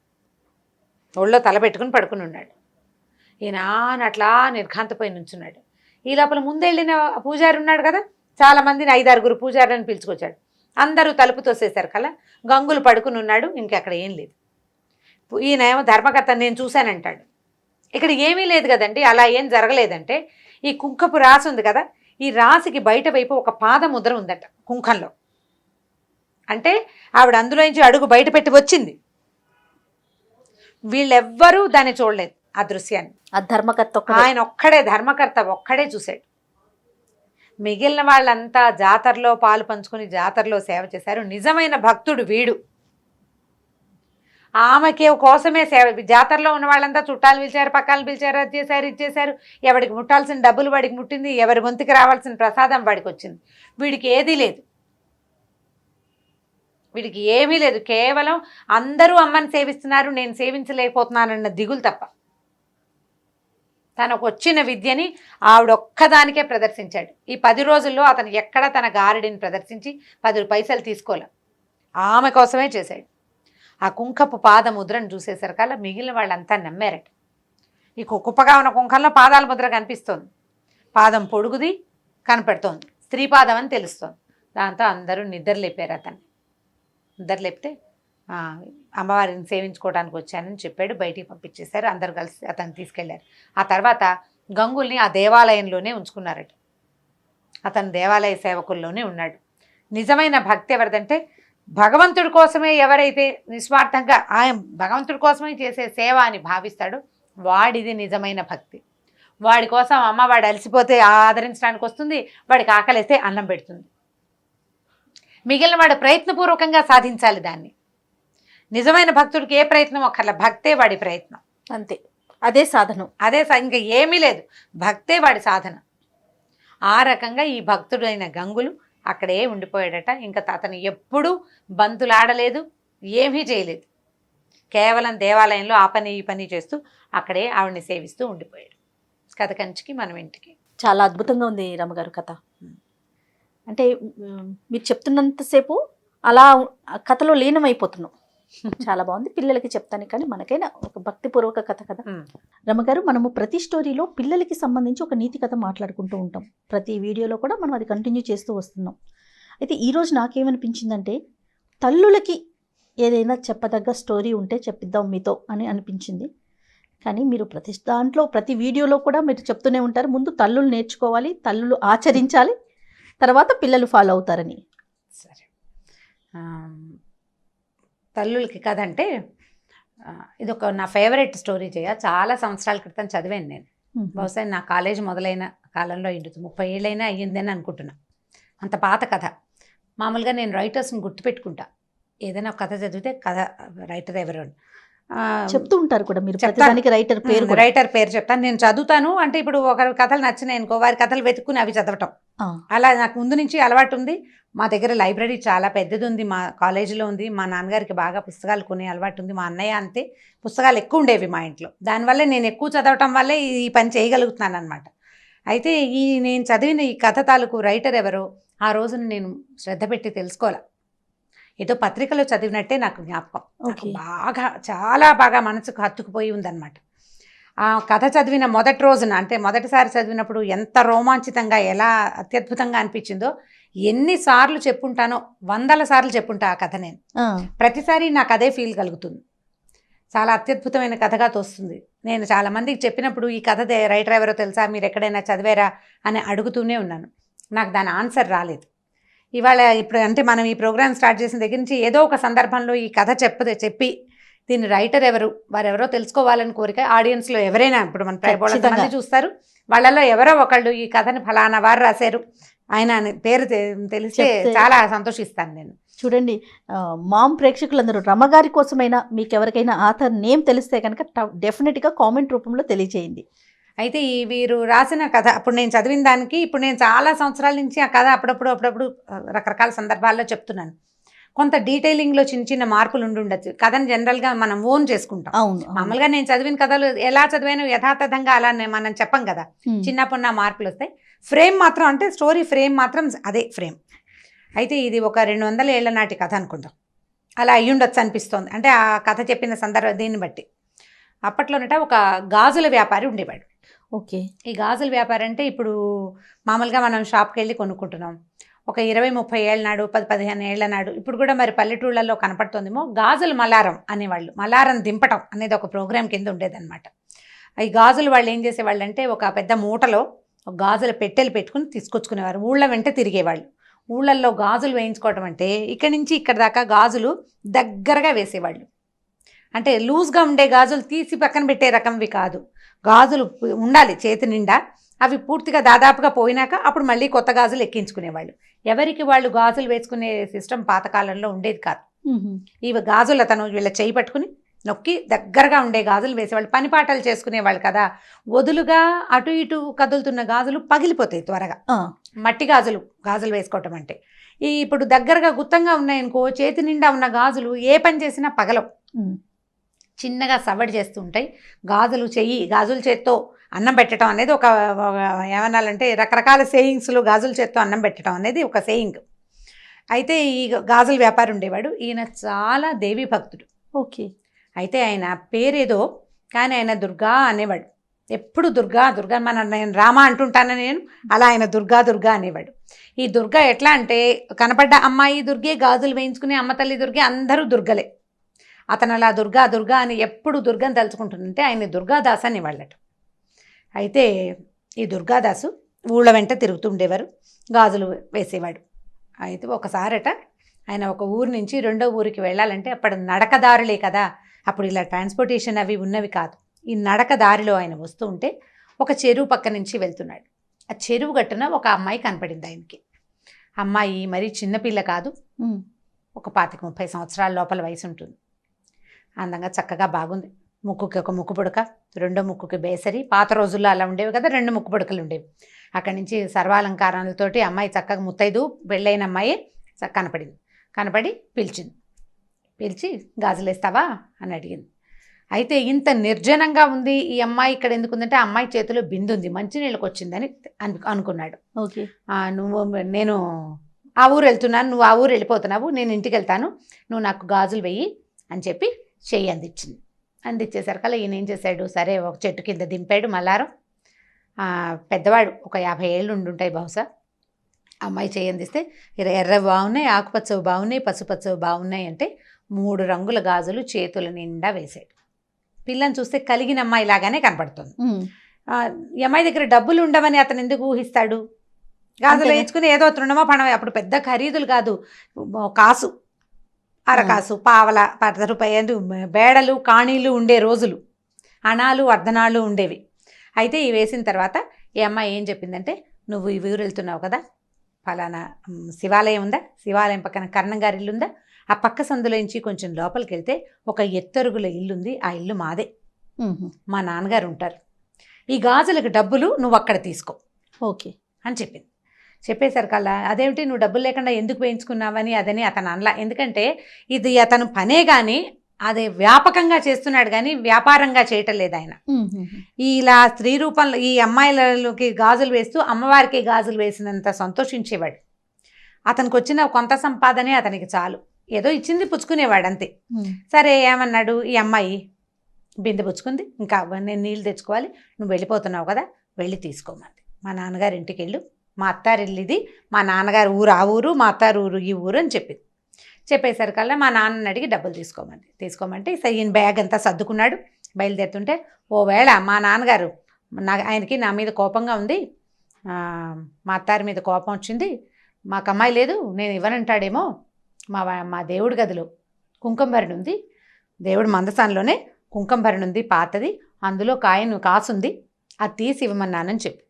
ఒళ్ళో తల పెట్టుకుని పడుకుని ఉన్నాడు. ఈయన అట్లా నిర్ఘాంతపోయి నుంచున్నాడు. ఈ లోపల ముందెళ్ళిన పూజారి ఉన్నాడు కదా, చాలా మందిని 5-6 పూజారులను పిలుచుకొచ్చాడు. అందరూ తలుపు తోసేశారు కల్లా గంగులు పడుకుని ఉన్నాడు. ఇంకెక్కడ ఏం లేదు. ఈయన ఏమో ధర్మకర్త నేను చూశానంటాడు. ఇక్కడ ఏమీ లేదు కదండి, అలా ఏం జరగలేదంటే ఈ కుంకపు రాసి ఉంది కదా, ఈ రాశికి బయట వైపు ఒక పాదముద్ర ఉందట కుంకంలో. అంటే ఆవిడ అందులోంచి అడుగు బయట పెట్టి వచ్చింది. వీళ్ళెవ్వరూ దాన్ని చూడలేదు ఆ దృశ్యాన్ని. ఆ ధర్మకర్త ఆయన ఒక్కడే, ధర్మకర్త ఒక్కడే చూశాడు. మిగిలిన వాళ్ళంతా జాతరలో పాలు పంచుకొని జాతరలో సేవ చేశారు. నిజమైన భక్తుడు వీడు. ఆమెకి కోసమే సేవ. జాతరలో ఉన్న వాళ్ళంతా చుట్టాలు పిలిచారు, పక్కలు పిలిచారు, అది చేశారు, ఇది చేశారు. ఎవడికి ముట్టాల్సిన డబ్బులు వాడికి ముట్టింది, ఎవరి గొంతుకి రావాల్సిన ప్రసాదం వాడికి వచ్చింది. వీడికి ఏదీ లేదు. వీడికి ఏమీ లేదు. కేవలం అందరూ అమ్మని సేవిస్తున్నారు, నేను సేవించలేకపోతున్నానన్న దిగులు తప్ప. తనకు వచ్చిన విద్యని ఆవిడొక్కదానికే ప్రదర్శించాడు. ఈ 10 రోజుల్లో అతను ఎక్కడ తన గారడిని ప్రదర్శించి 10 పైసలు తీసుకోలే. ఆమె కోసమే చేశాడు. ఆ కుంకపు పాదముద్రను చూసేసరికల్లా మిగిలిన వాళ్ళంతా నమ్మారట. ఈ కుప్పగా ఉన్న కుంకంలో పాదాల ముద్ర కనిపిస్తోంది. పాదం పొడుగుది కనపడుతోంది, స్త్రీ పాదం అని తెలుస్తోంది. దాంతో అందరూ నిద్రలేపారు. అతన్ని నిద్రలేపితే అమ్మవారిని సేవించుకోవడానికి వచ్చానని చెప్పాడు. బయటికి పంపించేశారు. అందరు కలిసి అతన్ని తీసుకెళ్లారు. ఆ తర్వాత గంగుల్ని ఆ దేవాలయంలోనే ఉంచుకున్నారట. అతను దేవాలయ సేవకుల్లోనే ఉన్నాడు. నిజమైన భక్తి ఎవరిదంటే భగవంతుడి కోసమే ఎవరైతే నిస్వార్థంగా ఆయన భగవంతుడి కోసమే చేసే సేవ అని భావిస్తాడో వాడిది నిజమైన భక్తి. వాడి కోసం అమ్మ వాడు అలసిపోతే ఆదరించడానికి వస్తుంది, వాడికి ఆకలిస్తే అన్నం పెడుతుంది. మిగిలిన వాడు ప్రయత్నపూర్వకంగా సాధించాలి దాన్ని. నిజమైన భక్తుడికి ఏ ప్రయత్నం ఒక్కర్ల, భక్తే వాడి ప్రయత్నం, అంతే, అదే సాధనం, అదే ఇంకా ఏమీ లేదు, భక్తే వాడి సాధన. ఆ రకంగా ఈ భక్తుడైన గంగులు అక్కడే ఉండిపోయాడట. ఇంకా అతను ఎప్పుడూ బంతులాడలేదు, ఏమీ చేయలేదు, కేవలం దేవాలయంలో ఆ పని ఈ పని చేస్తూ అక్కడే ఆవిడని సేవిస్తూ ఉండిపోయాడు. కథ కంచికి మనం ఇంటికి. చాలా అద్భుతంగా ఉంది రమ్మగారు కథ. అంటే మీరు చెప్తున్నంతసేపు అలా కథలో లీనమైపోతున్నాం. చాలా బాగుంది. పిల్లలకి చెప్తాను కానీ మనకైనా ఒక భక్తిపూర్వక కథ కదా రమ్మగారు. మనము ప్రతి స్టోరీలో పిల్లలకి సంబంధించి ఒక నీతి కథ మాట్లాడుకుంటూ ఉంటాం. ప్రతి వీడియోలో కూడా మనం అది కంటిన్యూ చేస్తూ వస్తున్నాం. అయితే ఈరోజు నాకేమనిపించిందంటే తల్లులకి ఏదైనా చెప్పదగ్గ స్టోరీ ఉంటే చెప్పిద్దాం మీతో అని అనిపించింది. కానీ మీరు ప్రతి దాంట్లో ప్రతి వీడియోలో కూడా మీరు చెప్తూనే ఉంటారు, ముందు తల్లులు నేర్చుకోవాలి, తల్లులు ఆచరించాలి, తర్వాత పిల్లలు ఫాలో అవుతారని. సరే, తల్లులకి కథ అంటే ఇది ఒక నా ఫేవరెట్ స్టోరీ. చాలా సంవత్సరాల క్రితం చదివాను నేను. బహుశా నా కాలేజ్ మొదలైన కాలంలో 30 ఏళ్ళైనా అయ్యిందని అనుకుంటున్నా. అంత పాత కథ. మామూలుగా నేను రైటర్స్ని గుర్తుపెట్టుకుంటా. ఏదైనా ఒక కథ చదివితే కథ రైటర్ ఎవరు చెప్తూ ఉంటారు కూడా మీరు. ప్రతిదానికి రైటర్ పేరు చెప్తాను. నేను చదువుతాను అంటే ఇప్పుడు ఒకరి కథలు నచ్చినాయి అనుకో, వారి కథలు వెతుక్కుని అవి చదవటం, అలా నాకు ముందు నుంచి అలవాటు ఉంది. మా దగ్గర లైబ్రరీ చాలా పెద్దది ఉంది, మా కాలేజీలో ఉంది. మా నాన్నగారికి బాగా పుస్తకాలు కొనే అలవాటు ఉంది. మా అన్నయ్య అంతే, పుస్తకాలు ఎక్కువ ఉండేవి మా ఇంట్లో. దానివల్ల నేను ఎక్కువ చదవటం వల్లే ఈ పని చేయగలుగుతున్నాను అనమాట. అయితే నేను చదివిన ఈ కథ తాలూకు రైటర్ ఎవరో ఆ రోజున నేను శ్రద్ధ పెట్టి తెలుసుకోవాలి. ఏదో పత్రికలో చదివినట్టే నాకు జ్ఞాపకం. బాగా చాలా బాగా మనసుకు హత్తుకుపోయి ఉందన్నమాట. ఆ కథ చదివిన మొదటి రోజున, అంటే మొదటిసారి చదివినప్పుడు ఎంత రోమాంచితంగా, ఎలా అత్యద్భుతంగా అనిపించిందో ఎన్నిసార్లు చెప్పుంటానో, 100 సార్లు చెప్పుంటా ఆ కథ. నేను ప్రతిసారి నాకు అదే ఫీల్ కలుగుతుంది. చాలా అత్యద్భుతమైన కథగా తోస్తుంది. నేను చాలా మందికి చెప్పినప్పుడు ఈ కథ రైటర్ ఎవరో తెలుసా, మీరు ఎక్కడైనా చదివారా అని అడుగుతూనే ఉన్నాను. నాకు దాని ఆన్సర్ రాలేదు. ఇవాళ ఇప్పుడు అంటే మనం ఈ ప్రోగ్రామ్ స్టార్ట్ చేసిన దగ్గర నుంచి ఏదో ఒక సందర్భంలో ఈ కథ చెప్పి దీని రైటర్ ఎవరు, వారెవరో తెలుసుకోవాలని కోరిక ఆడియన్స్లో ఎవరైనా, ఇప్పుడు మన మంది చూస్తారు, వాళ్ళలో ఎవరో ఒకళ్ళు ఈ కథని ఫలానా వారు రాశారు ఆయన పేరు తెలిస్తే చాలా సంతోషిస్తాను నేను. చూడండి, మామ్ ప్రేక్షకులందరూ రమ్మగారి కోసమైనా మీకు ఎవరికైనా ఆథర్ నేమ్ తెలిస్తే కనుక డెఫినెట్గా కామెంట్ రూపంలో తెలియజేయండి. అయితే ఈ వీరు రాసిన కథ అప్పుడు నేను చదివిన దానికి ఇప్పుడు నేను చాలా సంవత్సరాల నుంచి ఆ కథ అప్పుడప్పుడు రకరకాల సందర్భాల్లో చెప్తున్నాను. కొంత డీటెయిలింగ్లో చిన్న మార్పులు ఉండొచ్చు. కథను జనరల్గా మనం ఓన్ చేసుకుంటాం. మామూలుగా నేను చదివిన కథలు ఎలా చదివాను యథాతథంగా అలా మనం చెప్పం కదా, చిన్నప్పుడు మార్పులు వస్తాయి. ఫ్రేమ్ మాత్రం, అంటే స్టోరీ ఫ్రేమ్ మాత్రం అదే ఫ్రేమ్. అయితే ఇది ఒక 200 ఏళ్ల నాటి కథ అనుకుందాం, అలా అయ్యుండొచ్చు అనిపిస్తోంది. అంటే ఆ కథ చెప్పిన సందర్భం దీన్ని బట్టి. అప్పట్లోనట ఒక గాజుల వ్యాపారి ఉండేవాడు. ఓకే. ఈ గాజుల వ్యాపారి అంటే ఇప్పుడు మామూలుగా మనం షాప్కి వెళ్ళి కొనుక్కుంటున్నాం. ఒక 20-30 ఏళ్ళ నాడు, 10-15 ఏళ్ల నాడు, ఇప్పుడు కూడా మరి పల్లెటూళ్ళల్లో కనపడుతుందేమో, గాజుల మలారం అనేవాళ్ళు. మలారం దింపటం అనేది ఒక ప్రోగ్రాం కింద ఉండేదన్నమాట. ఈ గాజులు వాళ్ళు ఏం చేసేవాళ్ళు అంటే ఒక పెద్ద మూటలో ఒక గాజుల పెట్టెలు పెట్టుకుని తీసుకొచ్చుకునేవారు. ఊళ్ళ వెంట తిరిగేవాళ్ళు. ఊళ్ళల్లో గాజులు వేయించుకోవటం అంటే ఇక్కడి నుంచి ఇక్కడ దాకా గాజులు దగ్గరగా వేసేవాళ్ళు. అంటే లూజ్గా ఉండే గాజులు తీసి పక్కన పెట్టే రకంవి కాదు, గాజులు ఉండాలి చేతి నిండా. అవి పూర్తిగా దాదాపుగా పోయినాక అప్పుడు మళ్ళీ కొత్త గాజులు ఎక్కించుకునేవాళ్ళు. ఎవరికి వాళ్ళు గాజులు వేసుకునే సిస్టమ్ పాతకాలంలో ఉండేది కాదు. ఇవి గాజులు అతను వీళ్ళ చేయి పట్టుకుని నొక్కి దగ్గరగా ఉండే గాజులు వేసేవాళ్ళు. పని పాటలు చేసుకునేవాళ్ళు కదా, వదులుగా అటు ఇటు కదులుతున్న గాజులు పగిలిపోతాయి త్వరగా. మట్టి గాజులు వేసుకోవటం అంటే ఇప్పుడు దగ్గరగా గుత్తంగా ఉన్నాయనుకో, చేతి నిండా ఉన్న గాజులు ఏ పని చేసినా పగలవు, చిన్నగా సవడి చేస్తూ ఉంటాయి. గాజుల చేత్తో అన్నం పెట్టడం అనేది ఒక ఏమనాలంటే రకరకాల సేయింగ్స్లో గాజుల చేత్తో అన్నం పెట్టడం అనేది ఒక సేయింగ్. అయితే ఈ గాజుల వ్యాపారి ఉండేవాడు. ఈయన చాలా దేవి భక్తుడు. ఓకే. అయితే ఆయన పేరేదో కానీ ఆయన దుర్గా అనేవాడు. ఎప్పుడు దుర్గా నేను రామ అంటుంటాను నేను, అలా ఆయన దుర్గా అనేవాడు. ఈ దుర్గా ఎట్లా అంటే కనపడ్డ అమ్మాయి దుర్గే, గాజులు వేయించుకునే అమ్మ తల్లి దుర్గే, అందరూ దుర్గలే. అతను అలా దుర్గా అని ఎప్పుడు దుర్గని తలుచుకుంటుంటే ఆయన దుర్గాదాస్ అని వాళ్ళట. అయితే ఈ దుర్గాదాసు ఊళ్ళ వెంట తిరుగుతూ ఉండేవారు, గాజులు వేసేవాడు. అయితే ఒకసారట ఆయన ఒక ఊరు నుంచి రెండో ఊరికి వెళ్ళాలంటే అప్పుడు నడకదారులే కదా, అప్పుడు ఇలా ట్రాన్స్పోర్టేషన్ అవి ఉన్నవి కాదు. ఈ నడక దారిలో ఆయన వస్తూ ఉంటే ఒక చెరువు పక్క నుంచి వెళ్తున్నాడు. ఆ చెరువు గట్టున ఒక అమ్మాయి కనపడింది ఆయనకి. అమ్మాయి మరీ చిన్నపిల్ల కాదు, ఒక 25-30 సంవత్సరాల లోపల వయసు ఉంటుంది. అందంగా చక్కగా బాగుంది. ముక్కుకి ఒక ముక్కు పుడక, రెండో ముక్కుకి బేసరి. పాత రోజుల్లో అలా ఉండేవి కదా, 2 ముక్కు పుడకలు ఉండేవి. అక్కడి నుంచి సర్వాలంకారాలతోటి అమ్మాయి చక్కగా ముత్తైదు పెళ్ళైన అమ్మాయి కనపడి పిలిచి గాజులేస్తావా అని అడిగింది. అయితే ఇంత నిర్జనంగా ఉంది ఈ అమ్మాయి ఇక్కడ ఎందుకుందంటే, ఆ అమ్మాయి చేతిలో బిందు ఉంది, మంచినీళ్ళకి వచ్చిందని అనుకున్నాడు. ఓకే, నేను ఆ ఊరు వెళ్తున్నాను, నువ్వు ఆ ఊరు వెళ్ళిపోతున్నావు, నేను ఇంటికి వెళ్తాను, నువ్వు నాకు గాజులు వెయ్యి అని చెప్పి చెయ్యి అందించింది. అందించేసరికల్లా ఈయన ఏం చేశాడు, సరే ఒక చెట్టు కింద దింపాడు మల్లారం. పెద్దవాడు, ఒక 50 ఏళ్ళు ఉండుంటాయి బహుశా. అమ్మాయి చెయ్యి అందిస్తే ఎర్రవి బాగున్నాయి, ఆకుపచ్చవి బాగున్నాయి, పసుపచ్చవి బాగున్నాయి అంటే 3 రంగుల గాజులు చేతుల నిండా వేశాడు. పిల్లని చూస్తే కలిగిన అమ్మాయి లాగానే కనపడుతుంది. ఈ అమ్మాయి దగ్గర డబ్బులు ఉండవని అతను ఎందుకు ఊహిస్తాడు? గాజులు వేయించుకుని ఏదో తృణమో పణమో, అప్పుడు పెద్ద ఖరీదులు కాదు, కాసు, అరకాసు, పావల, 10 రూపాయలు బేడలు కాణీలు ఉండే రోజులు, అణాలు అర్ధనాళ్ళు ఉండేవి. అయితే ఇవి వేసిన తర్వాత ఈ అమ్మాయి ఏం చెప్పిందంటే, నువ్వు ఈ ఊరు వెళ్తున్నావు కదా, ఫలానా శివాలయం ఉందా, శివాలయం పక్కన కర్ణం గారి ఇల్లు ఉందా, ఆ పక్క సందులోంచి కొంచెం లోపలికి వెళ్తే ఒక ఎత్తరుగుల ఇల్లుంది, ఆ ఇల్లు మాదే, మా నాన్నగారు ఉంటారు, ఈ గాజులకు డబ్బులు నువ్వు అక్కడ తీసుకో ఓకే అని చెప్పింది. చెప్పేసరికల్లా అదేమిటి నువ్వు డబ్బులు లేకుండా ఎందుకు వేయించుకున్నావని అదని అతను అనలా. ఎందుకంటే ఇది అతను పనే కానీ అదే వ్యాపకంగా చేస్తున్నాడు కానీ వ్యాపారంగా చేయటం లేదు ఆయన. ఇలా స్త్రీ రూపంలో ఈ అమ్మాయిలకి గాజులు వేస్తూ అమ్మవారికి గాజులు వేసినంత సంతోషించేవాడు. అతనికి వచ్చిన కొంత సంపాదనే అతనికి చాలు, ఏదో ఇచ్చింది పుచ్చుకునేవాడు అంతే. సరే ఏమన్నాడు, ఈ అమ్మాయి బిందె పుచ్చుకుంది, ఇంకా నేను నీళ్ళు తెచ్చుకోవాలి, నువ్వు వెళ్ళిపోతున్నావు కదా, వెళ్ళి తీసుకోమంది. మా నాన్నగారి ఇంటికి వెళ్ళు, మా అత్తారు ఇల్లు ఇది, మా నాన్నగారు ఊరు ఆ ఊరు, మా అత్తారు ఊరు ఈ ఊరు అని చెప్పింది. చెప్పేసరికల్లా మా నాన్నని అడిగి డబ్బులు తీసుకోమంటే ఈయన బ్యాగ్ అంతా సర్దుకున్నాడు. బయలుదేరుతుంటే ఓవేళ మా నాన్నగారు ఆయనకి నా మీద కోపంగా ఉంది, మా అత్తారి మీద కోపం వచ్చింది, మాకు అమ్మాయి లేదు నేను ఇవ్వనంటాడేమో, మా దేవుడి గదిలో కుంకుమ భరణి ఉంది, దేవుడి మందసాన్లోనే కుంకుమ భరణి ఉంది పాతది, అందులో కాసుంది, అది తీసి ఇవ్వమన్నానని చెప్పి.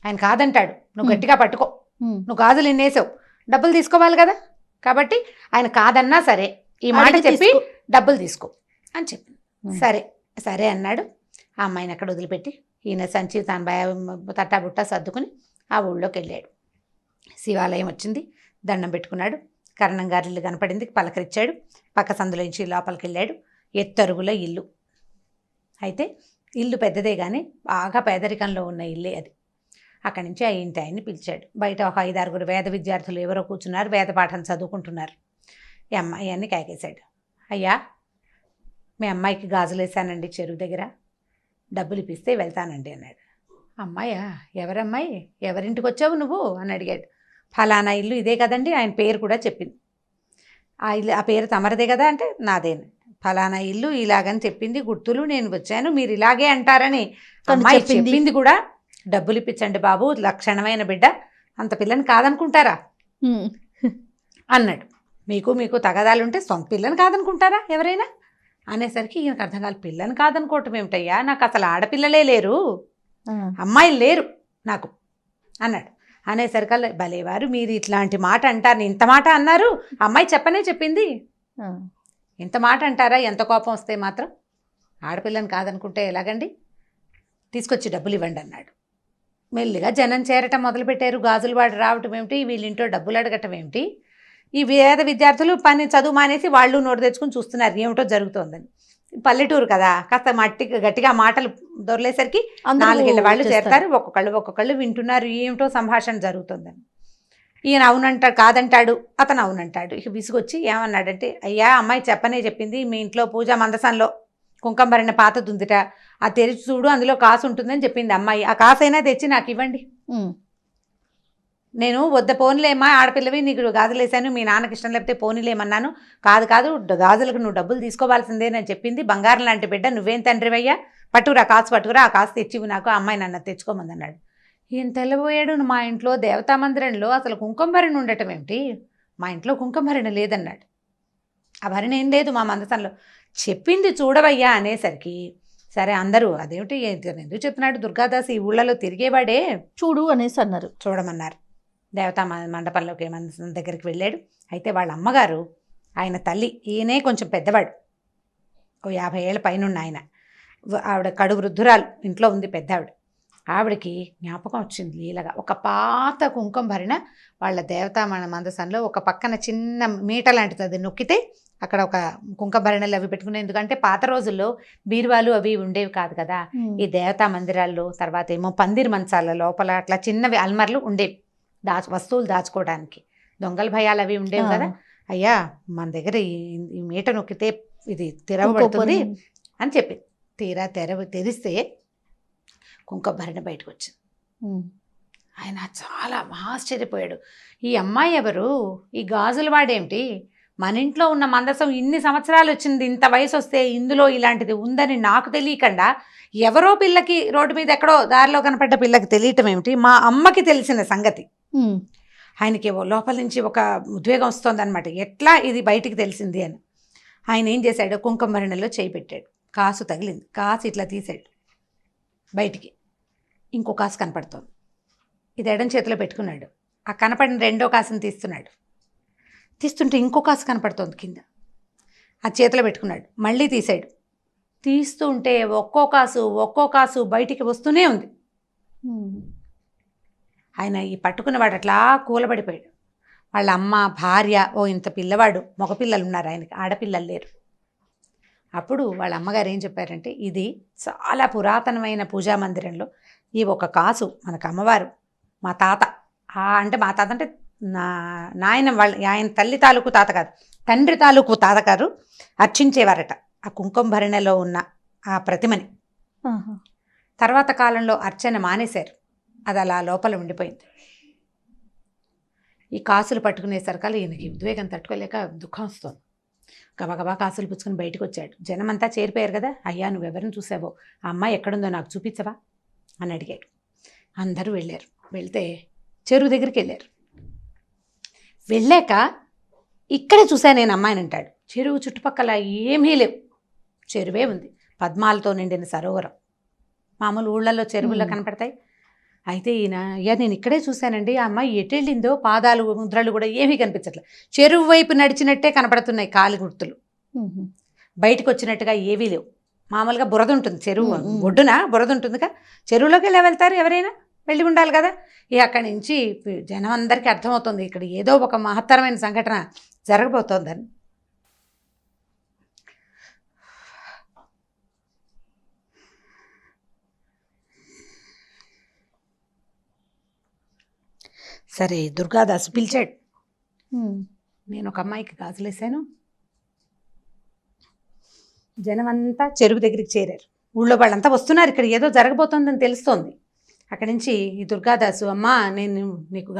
ఆయన కాదంటాడు, నువ్వు గట్టిగా పట్టుకో, నువ్వు గాజులు ఎన్నేసావు, డబ్బులు తీసుకోవాలి కదా, కాబట్టి ఆయన కాదన్నా సరే ఈ మాట చెప్పి డబ్బులు తీసుకో అని చెప్పి. సరే అన్నాడు. ఆ అమ్మాయిని అక్కడ వదిలిపెట్టి ఈయన సంచి తన తట్టాబుట్ట సర్దుకుని ఆ ఊళ్ళోకి వెళ్ళాడు. శివాలయం వచ్చింది, దండం పెట్టుకున్నాడు, కర్ణం గారి ఇల్లు కనపడింది, పలకరించాడు, పక్క సందులోంచి లోపలికి వెళ్ళాడు. ఎత్తరుగుల ఇల్లు. అయితే ఇల్లు పెద్దదే కానీ బాగా పేదరికంలో ఉన్న ఇల్లే అది. అక్కడి నుంచి ఆ ఇంటి ఆయన్ని పిలిచాడు. బయట ఒక 5-6 వేద విద్యార్థులు ఎవరో కూర్చున్నారు, వేద పాఠం చదువుకుంటున్నారు. ఈ అమ్మాయి అన్ని కాకేశాడు. అయ్యా మీ అమ్మాయికి గాజులు వేసానండి చెరువు దగ్గర, డబ్బులు ఇప్పిస్తే వెళ్తానండి అన్నాడు. అమ్మాయా, ఎవరమ్మాయి, ఎవరింటికి వచ్చావు నువ్వు అని అడిగాడు. ఫలానా ఇల్లు ఇదే కదండి, ఆయన పేరు కూడా చెప్పింది. ఆ ఇల్లు ఆ పేరు తమరదే కదా అంటే నాదేను. ఫలానా ఇల్లు ఇలాగని చెప్పింది, గుర్తులు, నేను వచ్చాను, మీరు ఇలాగే అంటారని అమ్మాయి చెప్పింది కూడా. డబ్బులు ఇప్పించండి బాబు, లక్షణమైన బిడ్డ, అంత పిల్లని కాదనుకుంటారా అన్నాడు. మీకు తగదాలుంటే సొంత పిల్లని కాదనుకుంటారా ఎవరైనా అనేసరికి ఈయనకు అర్థం కాదు. పిల్లని కాదనుకోవటం ఏమిటయ్యా, నాకు అసలు ఆడపిల్లలే లేరు, అమ్మాయిలు లేరు నాకు అన్నాడు. అనేసరికల్లా భలేవారు మీరు ఇట్లాంటి మాట అంటారు, ఇంత మాట అన్నారు, అమ్మాయి చెప్పింది, ఇంత మాట అంటారా, ఎంత కోపం వస్తే మాత్రం, ఆడపిల్లని కాదనుకుంటే ఎలాగండి, తీసుకొచ్చి డబ్బులు ఇవ్వండి అన్నాడు. మెల్లిగా జనం చేరటం మొదలుపెట్టారు. గాజులు వాడు రావటం ఏమిటి, వీళ్ళింటో డబ్బులు అడగటం ఏమిటి, ఈ వేద విద్యార్థులు చదువు మానేసి వాళ్ళు నోటు తెచ్చుకుని చూస్తున్నారు ఏమిటో జరుగుతోందని. పల్లెటూరు కదా, కాస్త గట్టిగా మాటలు దొరలేసరికి 4 ఏళ్ళ వాళ్ళు చేరతారు, ఒక్కొక్కళ్ళు వింటున్నారు ఏమిటో సంభాషణ జరుగుతుందని. ఈయన అవునంటాడు, కాదంటాడు, అతను అవునంటాడు. ఇక విసుగొచ్చి ఏమన్నాడంటే, అయ్యా అమ్మాయి చెప్పింది, మీ ఇంట్లో పూజా మందసంలో కుంకుమ భరణ పాతది ఉందిట, ఆ తెరిచి చూడు, అందులో కాసు ఉంటుందని చెప్పింది అమ్మాయి, ఆ కాసైనా తెచ్చి నాకు ఇవ్వండి, నేను వద్ద పోనీలేమ్మా, ఆడపిల్లవి నీకు గాజులు వేసాను, మీ నాన్నకి ఇష్టం లేకపోతే పోనీలేమన్నాను, కాదు గాజులకు నువ్వు డబ్బులు తీసుకోవాల్సిందేనని చెప్పింది, బంగారం లాంటి బిడ్డ, నువ్వేం తండ్రివయ్యా, పట్టుకురా ఆ కాసు తెచ్చివి నాకు, అమ్మాయి నన్ను తెచ్చుకోమంది అన్నాడు. ఈయన తెల్లబోయాడు. మా ఇంట్లో దేవతా మందిరంలో అసలు కుంకుమ భరణి ఉండటం ఏమిటి, మా ఇంట్లో కుంకుమ భరణ లేదన్నాడు. ఆ భరణ ఏం లేదు మా మందసంలో. చెప్పింది చూడవయ్యా అనేసరికి సరే అందరూ అదేమిటి ఎందుకు చెప్తున్నాడు దుర్గాదాస్ ఈ ఊళ్ళలో తిరిగేవాడే చూడు అనేసి అన్నారు. చూడమన్నారు. దేవతా మండపంలోకి మందసం దగ్గరికి వెళ్ళాడు. అయితే వాళ్ళ అమ్మగారు ఆయన తల్లి, ఈయనే కొంచెం పెద్దవాడు, ఓ 50 ఏళ్ళ పైనున్న ఆయన. ఆవిడ కడు వృద్ధురాలు, ఇంట్లో ఉంది పెద్ద ఆవిడ. ఆవిడకి జ్ఞాపకం వచ్చింది లీలగా. ఒక పాత కుంకుమ భరిణ వాళ్ళ దేవతా మందసంలో ఒక పక్కన చిన్న మీట లాంటిది, అది నొక్కితే అక్కడ ఒక కుంకుమ భరణలు అవి పెట్టుకునే, ఎందుకంటే పాత రోజుల్లో బీరువాలు అవి ఉండేవి కాదు కదా. ఈ దేవతా మందిరాల్లో తర్వాత ఏమో పందిరి మంచాల లోపల అట్లా చిన్నవి అల్మర్లు ఉండేవి వస్తువులు దాచుకోవడానికి. దొంగల భయాలు అవి ఉండేవి కదా. అయ్యా మన దగ్గర ఈ మీట నొక్కితే ఇది తెరవబడుతుంది అని చెప్పింది. తీరా తెరిస్తే కుంకుమ భరణ బయటకు వచ్చింది. ఆయన చాలా ఆశ్చర్యపోయాడు. ఈ అమ్మాయి ఎవరు, ఈ గాజులు వాడేమిటి, మన ఇంట్లో ఉన్న మందసం ఇన్ని సంవత్సరాలు వచ్చింది, ఇంత వయసు వస్తే ఇందులో ఇలాంటిది ఉందని నాకు తెలియకుండా ఎవరో పిల్లకి రోడ్డు మీద ఎక్కడో దారిలో కనపడ్డ పిల్లకి తెలియటం ఏమిటి, మా అమ్మకి తెలిసిన సంగతి. ఆయనకి లోపల నుంచి ఒక ఉద్వేగం వస్తుంది అనమాట, ఎట్లా ఇది బయటికి తెలిసింది అని. ఆయన ఏం చేశాడు, కుంకుమ భరణలో చేయి పెట్టాడు, కాసు తగిలింది, కాసు ఇట్లా తీసాడు బయటికి, ఇంకో కాసు కనపడుతోంది. ఇది ఎడం చేతిలో పెట్టుకున్నాడు. ఆ కనపడిన రెండో కాసుని తీస్తుంటే ఇంకో కాసు కనపడుతోంది కింద, ఆ చేతిలో పెట్టుకున్నాడు. మళ్ళీ తీసాడు, తీస్తుంటే ఒక్కో కాసు బయటికి వస్తూనే ఉంది. ఆయన ఈ పట్టుకున్నవాడు అట్లా కూలబడిపోయాడు. వాళ్ళ అమ్మ, భార్య, ఇంత పిల్లవాడు, మగపిల్లలు ఉన్నారు ఆయనకి, ఆడపిల్లలు లేరు. అప్పుడు వాళ్ళ అమ్మగారు ఏం చెప్పారంటే, ఇది చాలా పురాతనమైన పూజా మందిరంలో ఈ ఒక కాసు మనకు అమ్మవారు, మా తాత అంటే నాయన వాళ్ళ ఆయన తల్లి తాలూకు తాత కాదు, తండ్రి తాలూకు తాతగారు అర్చించేవారట ఆ కుంకుమ భరణలో ఉన్న ఆ ప్రతిమని. తర్వాత కాలంలో అర్చన మానేశారు, అది అలా లోపల ఉండిపోయింది. ఈ కాసులు పట్టుకునేసరికల్లా ఈయనకి ఉద్వేగం తట్టుకోలేక దుఃఖం వస్తుంది. గబగబా కాసులు పుచ్చుకుని బయటకు వచ్చాడు. జనమంతా చేరిపోయారు కదా. అయ్యా నువ్వెవరిని చూసావో, ఆ అమ్మాయి ఎక్కడుందో నాకు చూపించవా అని అడిగాడు. అందరూ వెళ్ళారు. వెళ్తే చెరువు దగ్గరికి వెళ్ళారు. వెళ్ళాక ఇక్కడే చూశాను నేను అమ్మాయిని అంటాడు. చెరువు చుట్టుపక్కల ఏమీ లేవు, చెరువే ఉంది, పద్మాలతో నిండిన సరోవరం. మామూలు ఊళ్ళల్లో చెరువుల్లో కనపడతాయి. అయితే ఈయన, అయ్యా నేను ఇక్కడే చూశానండి, ఆ అమ్మాయి ఎటు వెళ్ళిందో, పాదాలు ముద్రలు కూడా ఏమీ కనిపించట్లేదు, చెరువు వైపు నడిచినట్టే కనపడుతున్నాయి కాలి గుర్తులు, బయటకు వచ్చినట్టుగా ఏవీ లేవు. మామూలుగా బురద ఉంటుంది, చెరువు ఒడ్డున బురద ఉంటుందిగా, చెరువులోకి ఎలా వెళ్తారు, ఎవరైనా వెళ్ళి ఉండాలి కదా. అక్కడి నుంచి జనం అందరికీ అర్థమవుతుంది ఇక్కడ ఏదో ఒక మహత్తరమైన సంఘటన జరగబోతోందని. సరే దుర్గాదాసు పిలిచాడు. నేను ఒక అమ్మాయికి గాజులేసాను. జనం అంతా చెరువు దగ్గరికి చేరారు. ఊళ్ళో వాళ్ళంతా వస్తున్నారు, ఇక్కడ ఏదో జరగబోతోందని తెలుస్తోంది. అక్కడి నుంచి ఈ దుర్గాదాసు, అమ్మా నేను నీకు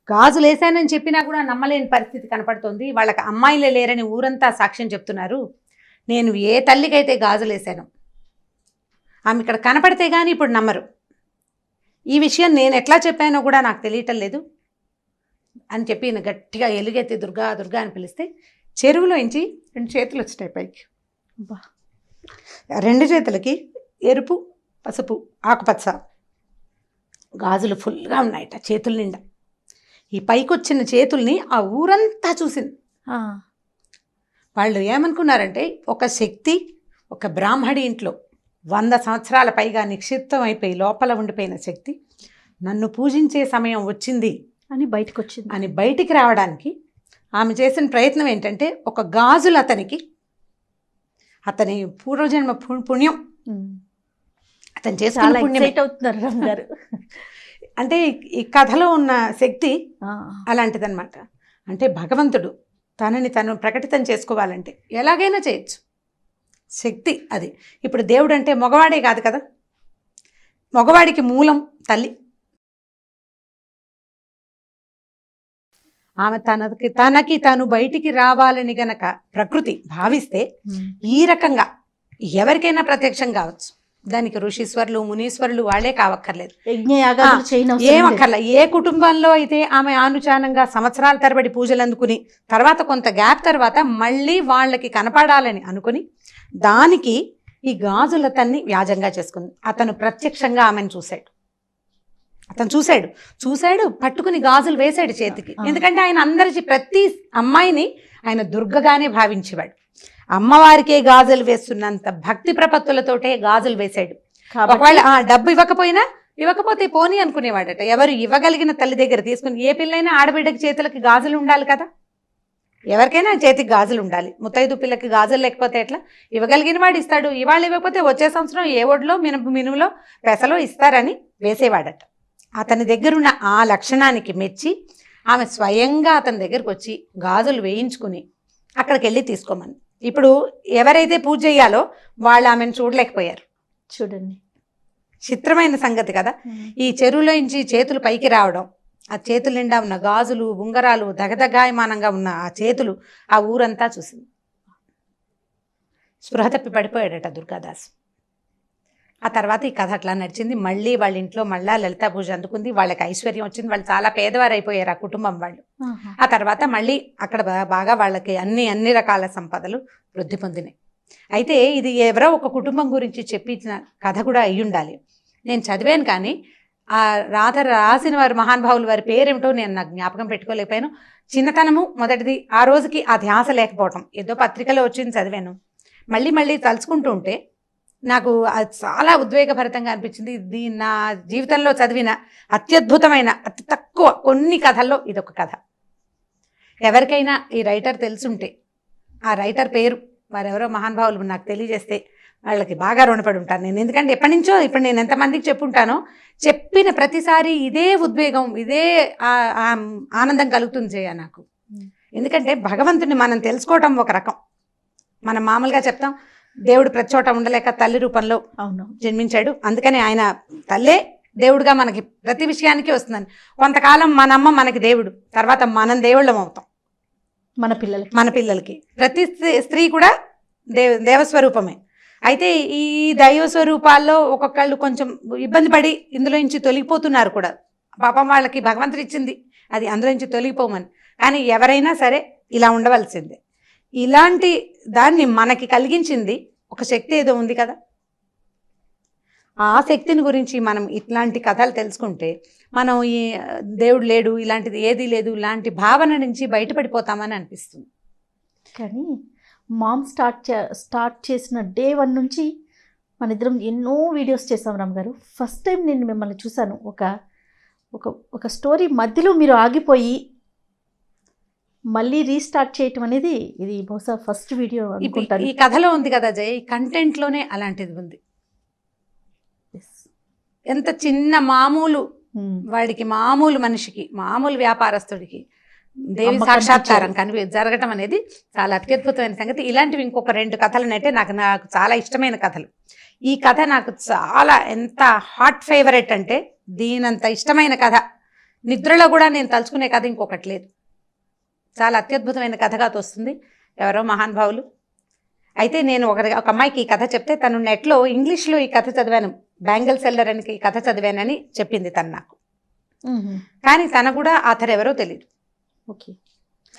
గాజులేసానని చెప్పినా కూడా నమ్మలేని పరిస్థితి కనపడుతోంది. వాళ్ళకి అమ్మాయిలే లేరని ఊరంతా సాక్ష్యం చెప్తున్నారు. నేను ఏ తల్లికైతే గాజులేసాను ఆమె ఇక్కడ కనపడితే కానీ ఇప్పుడు నమ్మరు. ఈ విషయం నేను ఎట్లా చెప్పానో కూడా నాకు తెలియటం లేదు అని చెప్పి ఈయన గట్టిగా ఎలుగెత్తి దుర్గా దుర్గా అని పిలిస్తే చెరువులోంచి 2 చేతులు వచ్చినాయి పైకి. రెండు చేతులకి ఎరుపు, పసుపు, ఆకుపచ్చ గాజులు ఫుల్గా ఉన్నాయట చేతుల నిండా. ఈ పైకి వచ్చిన చేతుల్ని ఆ ఊరంతా చూసింది. వాళ్ళు ఏమనుకున్నారంటే ఒక శక్తి ఒక బ్రాహ్మడి ఇంట్లో 100 సంవత్సరాల పైగా నిక్షిప్తం అయిపోయి లోపల ఉండిపోయిన శక్తి నన్ను పూజించే సమయం వచ్చింది అని బయటికి రావడానికి ఆమె చేసిన ప్రయత్నం ఏంటంటే, ఒక గాజులు అతని పూర్వజన్మ పుణ్యం, అతను చేసుకున్న పుణ్యం గారు అంటే ఈ కథలో ఉన్న శక్తి అలాంటిదన్నమాట. అంటే భగవంతుడు తనని తను ప్రకటితం చేసుకోవాలంటే ఎలాగైనా చేయొచ్చు, శక్తి అది. ఇప్పుడు దేవుడు అంటే మగవాడే కాదు కదా, మగవాడికి మూలం తల్లి. ఆమె తనకి తాను బయటికి రావాలని గనక ప్రకృతి భావిస్తే ఈ రకంగా ఎవరికైనా ప్రత్యక్షం కావచ్చు. దానికి ఋషీశ్వరులు మునీశ్వరులు వాళ్ళే కావక్కర్లేదు, యజ్ఞయాగాదులు చేయని అవసరం లేదు. ఏమక్కర్లా. ఏ కుటుంబంలో అయితే ఆమె ఆనుచానంగా సంవత్సరాల తరబడి పూజలు అందుకుని తర్వాత కొంత గ్యాప్ తర్వాత మళ్ళీ వాళ్ళకి కనపడాలని అనుకుని దానికి ఈ గాజులతన్ని వ్యాజంగా చేసుకుంది. అతను ప్రత్యక్షంగా ఆమెను చూశాడు, పట్టుకుని గాజులు వేశాడు చేతికి. ఎందుకంటే ఆయన అందరి ప్రతి అమ్మాయిని ఆయన దుర్గగానే భావించేవాడు. అమ్మవారికే గాజులు వేస్తున్నంత భక్తి ప్రపత్తులతోటే గాజులు వేశాడు. ఒకవేళ డబ్బు ఇవ్వకపోతే పోనీ అనుకునేవాడట. ఎవరు ఇవ్వగలిగిన తల్లి దగ్గర తీసుకుని, ఏ పిల్లైనా ఆడబిడ్డకి చేతులకి గాజులు ఉండాలి కదా, ఎవరికైనా చేతికి గాజులు ఉండాలి. ముత్తైదు పిల్లకి గాజులు లేకపోతే ఎట్లా? ఇవ్వగలిగిన వాడు ఇస్తాడు. ఇవాళ ఇవ్వకపోతే వచ్చే సంవత్సరం ఏ ఒడిలో మినుములో పెసలో ఇస్తారని వేసేవాడట. అతని దగ్గరున్న ఆ లక్షణానికి మెచ్చి ఆమె స్వయంగా అతని దగ్గరకు వచ్చి గాజులు వేయించుకుని అక్కడికి వెళ్ళి తీసుకోమని. ఇప్పుడు ఎవరైతే పూజ చేయాలో వాళ్ళు ఆమెను చూడలేకపోయారు. చూడండి, చిత్రమైన సంగతి కదా. ఈ చెరువులోంచి చేతులు పైకి రావడం, ఆ చేతుల నిండా ఉన్న గాజులు ఉంగరాలు దగదగాయమానంగా ఉన్న ఆ చేతులు ఆ ఊరంతా చూసింది. స్పృహ తప్పి పడిపోయాడట దుర్గాదాసు. ఆ తర్వాత ఈ కథ అట్లా నడిచింది. మళ్ళీ వాళ్ళ ఇంట్లో మళ్ళా లలితా పూజ అందుకుంది. వాళ్ళకి ఐశ్వర్యం వచ్చింది. వాళ్ళు చాలా పేదవారు అయిపోయారు ఆ కుటుంబం వాళ్ళు. ఆ తర్వాత మళ్ళీ అక్కడ బాగా వాళ్ళకి అన్ని రకాల సంపదలు వృద్ధి పొందినాయి. అయితే ఇది ఎవరో ఒక కుటుంబం గురించి చెప్పించిన కథ కూడా అయి ఉండాలి. నేను చదివాను కానీ ఆ రాసిన వారి మహానుభావులు వారి పేరేమిటో నేను నాకు జ్ఞాపకం పెట్టుకోలేకపోయాను. చిన్నతనము మొదటిది, ఆ రోజుకి ఆ ధ్యాస లేకపోవటం. ఏదో పత్రికలో వచ్చింది చదివాను. మళ్ళీ తలుచుకుంటూ ఉంటే నాకు అది చాలా ఉద్వేగభరితంగా అనిపించింది. ఇది నా జీవితంలో చదివిన అత్యద్భుతమైన అతి తక్కువ కొన్ని కథల్లో ఇదొక కథ. ఎవరికైనా ఈ రైటర్ తెలుసుంటే ఆ రైటర్ పేరు వారెవరో మహానుభావులు నాకు తెలియజేస్తే వాళ్ళకి బాగా రుణపడి ఉంటాను నేను. ఎందుకంటే ఎప్పటి నుంచో ఇప్పుడు నేను ఎంతమందికి చెప్పుంటానో, చెప్పిన ప్రతిసారి ఇదే ఉద్వేగం, ఇదే ఆనందం కలుగుతుంది జయ నాకు. ఎందుకంటే భగవంతుని మనం తెలుసుకోవటం ఒక రకం. మనం మామూలుగా చెప్తాం దేవుడు ప్రతి చోట ఉండలేక తల్లి రూపంలో జన్మించాడు, అందుకని ఆయన తల్లే దేవుడుగా మనకి ప్రతి విషయానికి వస్తుందని. కొంతకాలం మన అమ్మ మనకి దేవుడు, తర్వాత మనం దేవుళ్ళం అవుతాం మన పిల్లలకి. ప్రతి స్త్రీ కూడా దేవస్వరూపమే. అయితే ఈ దైవ స్వరూపాల్లో ఒక్కొక్కళ్ళు కొంచెం ఇబ్బంది పడి ఇందులో నుంచి తొలగిపోతున్నారు కూడా. పాపం వాళ్ళకి భగవంతుడు ఇచ్చింది అది అందులో నుంచి తొలగిపోమని. కానీ ఎవరైనా సరే ఇలా ఉండవలసిందే. ఇలాంటి దాన్ని మనకి కలిగించింది ఒక శక్తి ఏదో ఉంది కదా. ఆ శక్తిని గురించి మనం ఇట్లాంటి కథలు తెలుసుకుంటే మనం ఈ దేవుడు లేడు, ఇలాంటిది ఏదీ లేదు, ఇలాంటి భావన నుంచి బయటపడిపోతామని అనిపిస్తుంది. కానీ మామ్ స్టార్ట్ చేసిన డే 1 నుంచి మన ఇద్దరం ఎన్నో వీడియోస్ చేసాం రామ్ గారు. ఫస్ట్ టైం నేను మిమ్మల్ని చూశాను. ఒక స్టోరీ మధ్యలో మీరు ఆగిపోయి మళ్ళీ రీస్టార్ట్ చేయటం అనేది ఇది బహుశా ఫస్ట్ వీడియో అనుకుంటాను. ఈ కథలో ఉంది కదా జయ, ఈ కంటెంట్లోనే అలాంటిది ఉంది. ఎంత చిన్న మామూలు వాడికి, మామూలు మనిషికి, మామూలు వ్యాపారస్తుడికి దేవి సాక్షాత్కారం జరగటం అనేది చాలా అత్యద్భుతమైన సంగతి. ఇలాంటివి ఇంకొక 2 కథలనైతే నాకు చాలా ఇష్టమైన కథలు. ఈ కథ నాకు చాలా ఎంత హాట్ ఫేవరెట్ అంటే, దీనంత ఇష్టమైన కథ నిద్రలో కూడా నేను తలుచుకునే కథ ఇంకొకటి లేదు. చాలా అత్యద్భుతమైన కథగా తోస్తుంది. ఎవరో మహానుభావులు. అయితే నేను ఒక అమ్మాయికి ఈ కథ చెప్తే తను నెట్లో ఇంగ్లీష్లో ఈ కథ చదివాను, బ్యాంగిల్ సెల్లర్ అని ఈ కథ చదివానని చెప్పింది తను నాకు. కానీ తన కూడా ఆథర్ ఎవరో తెలియదు. ఓకే,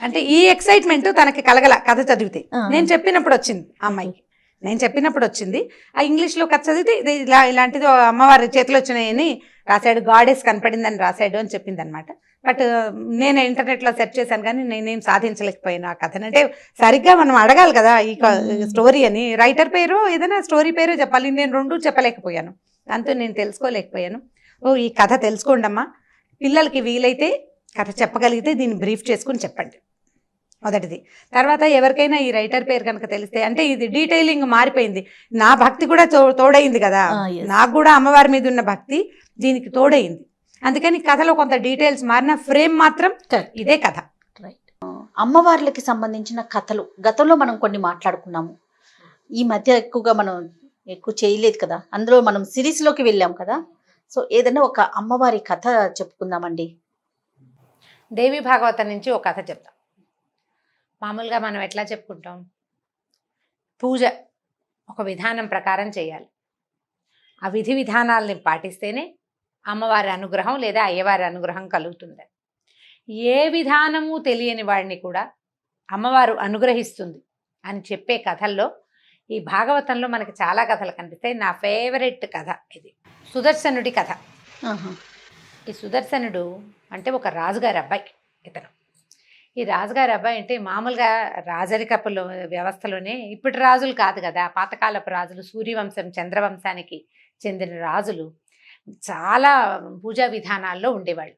అంటే ఈ ఎక్సైట్మెంట్ తనకి కలగల కథ చదివితే. నేను చెప్పినప్పుడు వచ్చింది ఆ అమ్మాయికి, ఆ ఇంగ్లీష్లో కథ చదివితే ఇది ఇలాంటిది అమ్మవారి చేతిలో వచ్చినాయని రాశాడు, గాడెస్ కనపడిందని రాశాడు అని చెప్పింది అనమాట. బట్ నేను ఇంటర్నెట్లో సెర్చ్ చేశాను కానీ నేనేం సాధించలేకపోయాను ఆ కథను. అంటే సరిగ్గా మనం అడగాలి కదా ఈ స్టోరీ అని, రైటర్ పేరు ఏదైనా స్టోరీ పేరు చెప్పాలి. నేను 2 చెప్పలేకపోయాను, దాంతో నేను తెలుసుకోలేకపోయాను. ఈ కథ తెలుసుకోండి అమ్మా, పిల్లలకి వీలైతే కథ చెప్పగలిగితే దీన్ని బ్రీఫ్ చేసుకుని చెప్పండి మొదటిది. తర్వాత ఎవరికైనా ఈ రైటర్ పేరు కనుక తెలిస్తే, అంటే ఇది డీటెయిలింగ్ మారిపోయింది, నా భక్తి కూడా తోడైంది కదా, నాకు కూడా అమ్మవారి మీద ఉన్న భక్తి దీనికి తోడైంది. అందుకని కథలో కొంత డీటెయిల్స్ మారిన, ఫ్రేమ్ మాత్రం ఇదే కథ. రైట్. అమ్మవార్లకి సంబంధించిన కథలు గతంలో మనం కొన్ని మాట్లాడుకున్నాము. ఈ మధ్య ఎక్కువగా మనం చేయలేదు కదా, అందులో మనం సిరీస్లోకి వెళ్ళాం కదా. సో ఏదైనా ఒక అమ్మవారి కథ చెప్పుకుందామండి. దేవి భాగవతం నుంచి ఒక కథ చెప్తాం. మామూలుగా మనం ఎట్లా చెప్పుకుంటాం, పూజ ఒక విధానం ప్రకారం చేయాలి. ఆ విధి విధానాలని పాటిస్తేనే అమ్మవారి అనుగ్రహం లేదా అయ్యవారి అనుగ్రహం కలుగుతుంది. ఏ విధానము తెలియని వాడిని కూడా అమ్మవారు అనుగ్రహిస్తుంది అని చెప్పే కథల్లో ఈ భాగవతంలో మనకి చాలా కథలు కనిపిస్తాయి. నా ఫేవరెట్ కథ ఇది సుదర్శనుడి కథ. ఈ సుదర్శనుడు అంటే ఒక రాజుగారి అబ్బాయి. ఇతను ఈ రాజుగారి అబ్బాయి అంటే మామూలుగా రాజరికపు వ్యవస్థలోనే ఇప్పటి రాజులు కాదు కదా, పాతకాలపు రాజులు, సూర్యవంశం చంద్రవంశానికి చెందిన రాజులు చాలా పూజా విధానాల్లో ఉండేవాళ్ళు.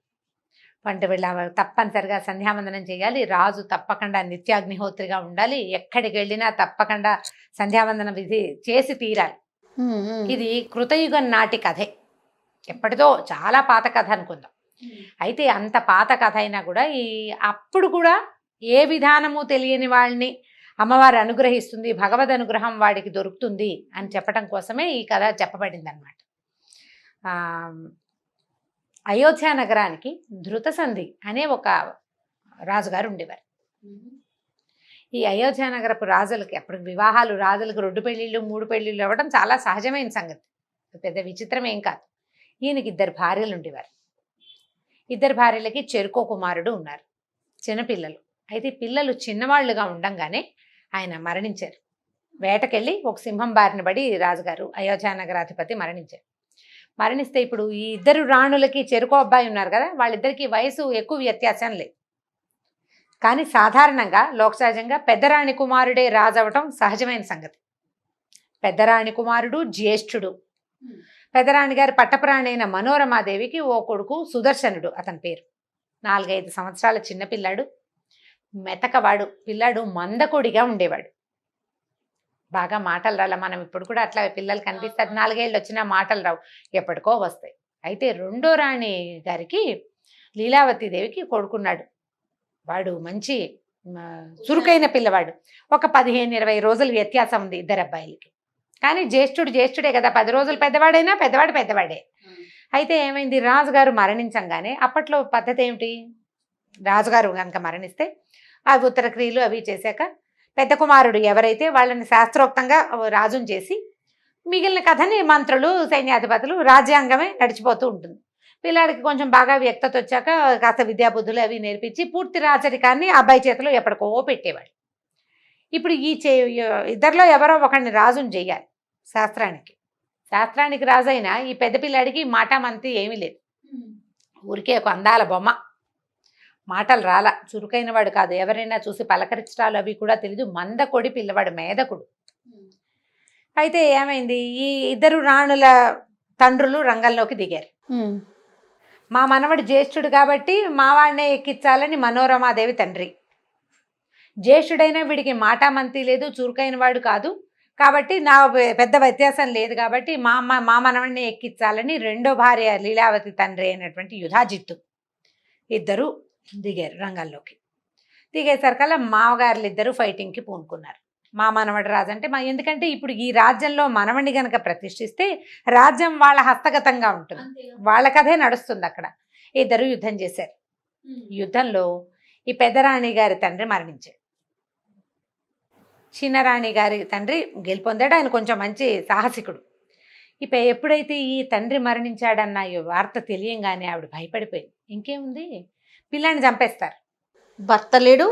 అంటే వీళ్ళ తప్పనిసరిగా సంధ్యావందనం చేయాలి, రాజు తప్పకుండా నిత్యాగ్నిహోత్రిగా ఉండాలి, ఎక్కడికి వెళ్ళినా తప్పకుండా సంధ్యావందనం విధి చేసి తీరాలి. ఇది కృతయుగం నాటి కథే, ఎప్పటిదో చాలా పాత కథ అనుకుందాం. అయితే అంత పాత కథ అయినా కూడా అప్పుడు కూడా ఏ విధానము తెలియని వాళ్ళని అమ్మవారు అనుగ్రహిస్తుంది, భగవద్ అనుగ్రహం వాడికి దొరుకుతుంది అని చెప్పడం కోసమే ఈ కథ చెప్పబడింది అనమాట. అయోధ్య నగరానికి ధృతసంధి అనే ఒక రాజుగారు ఉండేవారు. ఈ అయోధ్య నగరపు రాజులకి అప్పుడు వివాహాలు, రాజులకు 2 పెళ్ళిళ్ళు 3 పెళ్ళిళ్ళు అవ్వడం చాలా సహజమైన సంగతి, పెద్ద విచిత్రం ఏం కాదు. ఈయనకి 2 భార్యలు ఉండేవారు. 2 భార్యలకి చెరుకో కుమారుడు ఉన్నారు, చిన్నపిల్లలు. అయితే పిల్లలు చిన్నవాళ్లుగా ఉండంగానే ఆయన మరణించారు. వేటకెళ్ళి ఒక సింహం బారిన పడి రాజుగారు అయోధ్య నగరాధిపతి మరణించారు. మరణిస్తే ఇప్పుడు ఈ 2 రాణులకి చెరుకో అబ్బాయి ఉన్నారు కదా, వాళ్ళిద్దరికీ వయసు ఎక్కువ వ్యత్యాసం లేదు. కానీ సాధారణంగా లోకసహజంగా పెద్దరాణి కుమారుడే రాజు అవటం సహజమైన సంగతి. పెద్దరాణి కుమారుడు జ్యేష్ఠుడు. పెద్దరాణి గారి పట్టపురాణి అయిన మనోరమాదేవికి ఓ కొడుకు సుదర్శనుడు, అతని పేరు. 4-5 సంవత్సరాల చిన్నపిల్లాడు, మెతకవాడు పిల్లాడు, మందకొడిగా ఉండేవాడు. బాగా మాటలు రాల. మనం ఇప్పుడు కూడా అట్లా పిల్లలు కనిపిస్తారు, 4 ఏళ్ళు వచ్చినా మాటలు రావు, ఎప్పటికో వస్తాయి. అయితే 2వ రాణి గారికి లీలావతీదేవికి కొడుకున్నాడు. వాడు మంచి చురుకైన పిల్లవాడు. ఒక 15-20 రోజుల వ్యత్యాసం ఉంది 2 అబ్బాయిలకి. కానీ జ్యేష్ఠుడే కదా, 10 రోజులు పెద్దవాడైనా పెద్దవాడే. అయితే ఏమైంది, రాజుగారు మరణించంగానే అప్పట్లో పద్ధతి ఏమిటి, రాజుగారు కనుక మరణిస్తే అవి ఉత్తర క్రియలు అవి చేశాక పెద్ద కుమారుడు ఎవరైతే వాళ్ళని శాస్త్రోక్తంగా రాజుని చేసి మిగిలిన కథని మంత్రులు, సైన్యాధిపతులు, రాజ్యాంగమే నడిచిపోతూ ఉంటుంది. పిల్లాడికి కొంచెం బాగా వ్యక్తత వచ్చాక కాస్త విద్యాబుద్ధులు అవి నేర్పించి పూర్తి రాజరికాన్ని అబ్బాయి చేతిలో ఎప్పటికో పెట్టేవాడు. ఇప్పుడు ఈ 2లో ఎవరో ఒకరిని రాజుని చెయ్యాలి. శాస్త్రానికి రాజైనా ఈ పెద్ద పిల్లాడికి మాటామంతి ఏమీ లేదు, ఊరికే ఒక అందాల బొమ్మ, మాటలు రాల, చురుకైన వాడు కాదు, ఎవరైనా చూసి పలకరించడాలు అవి కూడా తెలీదు, మందకొడి పిల్లవాడు, మేధకుడు. అయితే ఏమైంది, ఈ 2 రాణుల తండ్రులు రంగంలోకి దిగారు. మా మనవడు జ్యేష్ఠుడు కాబట్టి మా వాడినే ఎక్కించాలని మనోరమాదేవి తండ్రి. జ్యేష్ఠుడైనా వీడికి మాటామంతి లేదు, చురుకైన వాడు కాదు కాబట్టి నా పెద్ద వ్యత్యాసం లేదు కాబట్టి మా మనవడిని ఎక్కించాలని 2వ భార్య లీలావతి తండ్రి అయినటువంటి యుధాజిత్తు 2 దిగారు రంగంలోకి. దిగేసరికల్లా మామగారులు 2 ఫైటింగ్కి పూనుకున్నారు. మా మనవడి రాజు అంటే ఎందుకంటే ఇప్పుడు ఈ రాజ్యంలో మనవడిని గనక ప్రతిష్ఠిస్తే రాజ్యం వాళ్ళ హస్తగతంగా ఉంటుంది, వాళ్ళ కథే నడుస్తుంది. అక్కడ 2 యుద్ధం చేశారు. యుద్ధంలో ఈ పెద్దరాణి గారి తండ్రి మరణించాడు. చిన్నరాణి గారి తండ్రి గెలుపొందాడు. ఆయన కొంచెం మంచి సాహసికుడు. ఎప్పుడైతే ఈ తండ్రి మరణించాడన్న ఈ వార్త తెలియంగానే ఆవిడ భయపడిపోయింది. ఇంకేముంది, పిల్లాన్ని చంపేస్తారు. భర్త లేడు,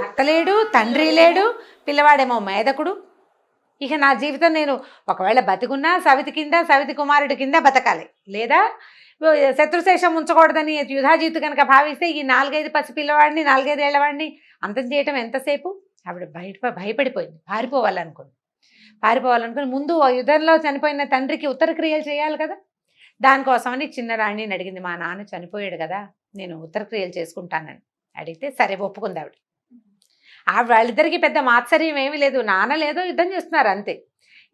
తండ్రి లేడు, పిల్లవాడేమో మేధకుడు. ఇక నా జీవితం నేను ఒకవేళ బతికున్నా సవితి కుమారుడి కింద బతకాలి, లేదా శత్రుశేషం ఉంచకూడదని యుధాజిత్తు కనుక భావిస్తే ఈ 4-5 పసి పిల్లవాడిని 4-5 ఏళ్లవాడిని అంతం చేయటం ఎంతసేపు. ఆవిడ భయపడిపోయింది, పారిపోవాలనుకుని ముందు యుద్ధంలో చనిపోయిన తండ్రికి ఉత్తర క్రియలు చేయాలి కదా. దానికోసమని చిన్నరాణిని అడిగింది, మా నాన్న చనిపోయాడు కదా, నేను ఉత్తర క్రియలు చేసుకుంటానని అడిగితే సరే ఒప్పుకుంది ఆవిడ. వాళ్ళిద్దరికీ పెద్ద మాత్సర్యం ఏమీ లేదు, నాన్న లేదో యుద్ధం చేస్తున్నారు అంతే.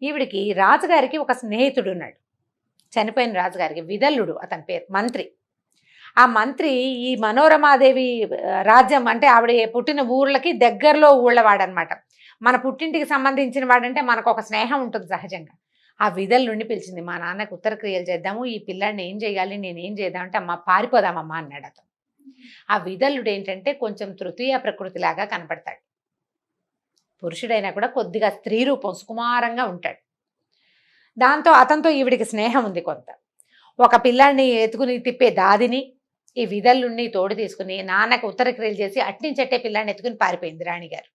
ఈవిడికి రాజుగారికి ఒక స్నేహితుడు ఉన్నాడు, చనిపోయిన రాజుగారికి విదల్లుడు అతని పేరు, మంత్రి. ఆ మంత్రి ఈ మనోరమాదేవి రాజ్యం అంటే ఆవిడ పుట్టిన ఊర్లకి దగ్గరలో ఊళ్ళవాడనమాట. మన పుట్టింటికి సంబంధించిన వాడంటే మనకు ఒక స్నేహం ఉంటుంది సహజంగా. ఆ విదల్లుండి పిలిచింది, మా నాన్నకు ఉత్తర క్రియలు చేద్దాము, ఈ పిల్లాడిని ఏం చేయాలి, నేనేం చేద్దామంటే అమ్మ పారిపోదామమ్మా అన్నాడు అతను. ఆ విదల్లుడు ఏంటంటే కొంచెం తృతీయ ప్రకృతిలాగా కనపడతాడు, పురుషుడైనా కూడా కొద్దిగా స్త్రీ రూపం, సుకుమారంగా ఉంటాడు. దాంతో అతనితో ఈవిడికి స్నేహం ఉంది కొంత. ఒక పిల్లాడిని ఎత్తుకుని తిప్పే దాదిని ఈ విదల్లుణ్ణి తోడు తీసుకుని నాన్నకు ఉత్తర క్రియలు చేసి అట్టించట్టే పిల్లాడిని ఎత్తుకుని పారిపోయింది రాణిగారు.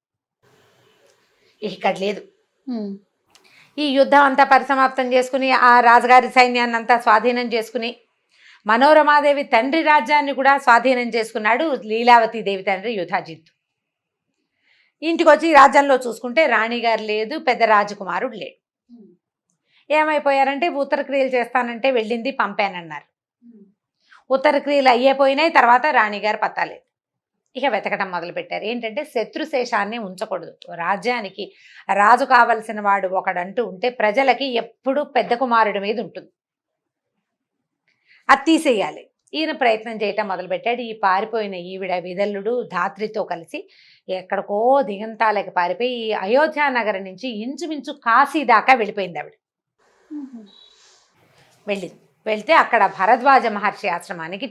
ఇక్కడ లేదు. ఈ యుద్ధం అంతా పరిసమాప్తం చేసుకుని ఆ రాజుగారి సైన్యాన్ని అంతా స్వాధీనం చేసుకుని మనోరమాదేవి తండ్రి రాజ్యాన్ని కూడా స్వాధీనం చేసుకున్నాడు లీలావతి దేవి తండ్రి యుధాజిత్తు. ఇంటికి వచ్చి రాజ్యంలో చూసుకుంటే రాణిగారు లేదు, పెద్ద రాజకుమారుడు లేడు. ఏమైపోయారంటే ఉత్తర క్రియలు చేస్తానంటే వెళ్ళింది, పంపానన్నారు. ఉత్తర క్రియలు అయ్యేపోయినాయి. తర్వాత రాణిగారు పత్తాలేదు. ఇక వెతకటం మొదలుపెట్టారు. ఏంటంటే శత్రుశేషాన్ని ఉంచకూడదు. రాజ్యానికి రాజు కావలసిన వాడు ఒకడంటూ ఉంటే ప్రజలకి ఎప్పుడూ పెద్ద కుమారుడి మీద ఉంటుంది, అది తీసేయాలి. ఈయన ప్రయత్నం చేయటం మొదలుపెట్టాడు. ఈ పారిపోయిన ఈవిడ విదల్లుడు ధాత్రితో కలిసి ఎక్కడికో దిగంతాలకి పారిపోయి ఈ అయోధ్య నగరం నుంచి ఇంచుమించు కాశీ దాకా వెళ్ళిపోయింది ఆవిడ. వెళ్తే అక్కడ భరద్వాజ మహర్షి ఆశ్రమానికి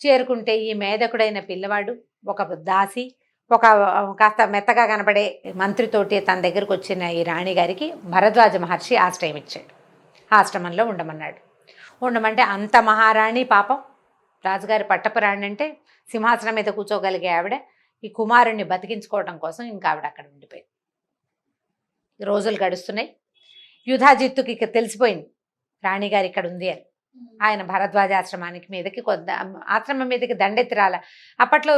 చేరుకుంటే ఈ మేధకుడైన పిల్లవాడు ఒక దాసి ఒక కాస్త మెత్తగా కనపడే మంత్రితోటి తన దగ్గరకు వచ్చిన ఈ రాణిగారికి భరద్వాజ మహర్షి ఆశ్రయం ఇచ్చాడు. ఆశ్రమంలో ఉండమన్నాడు. ఉండమంటే అంత మహారాణి పాపం రాజుగారి పట్టపురాణి అంటే సింహాసనం మీద కూర్చోగలిగే ఆవిడ ఈ కుమారుణ్ణి బతికించుకోవడం కోసం ఇంకా ఆవిడ అక్కడ ఉండిపోయింది. రోజులు గడుస్తున్నాయి. యుధాజిత్తుకి ఇక తెలిసిపోయింది రాణిగారు ఇక్కడ ఉంది అని. ఆయన భరద్వాజ ఆశ్రమానికి మీదకి ఆశ్రమం మీదకి దండెత్తి రాల. అప్పట్లో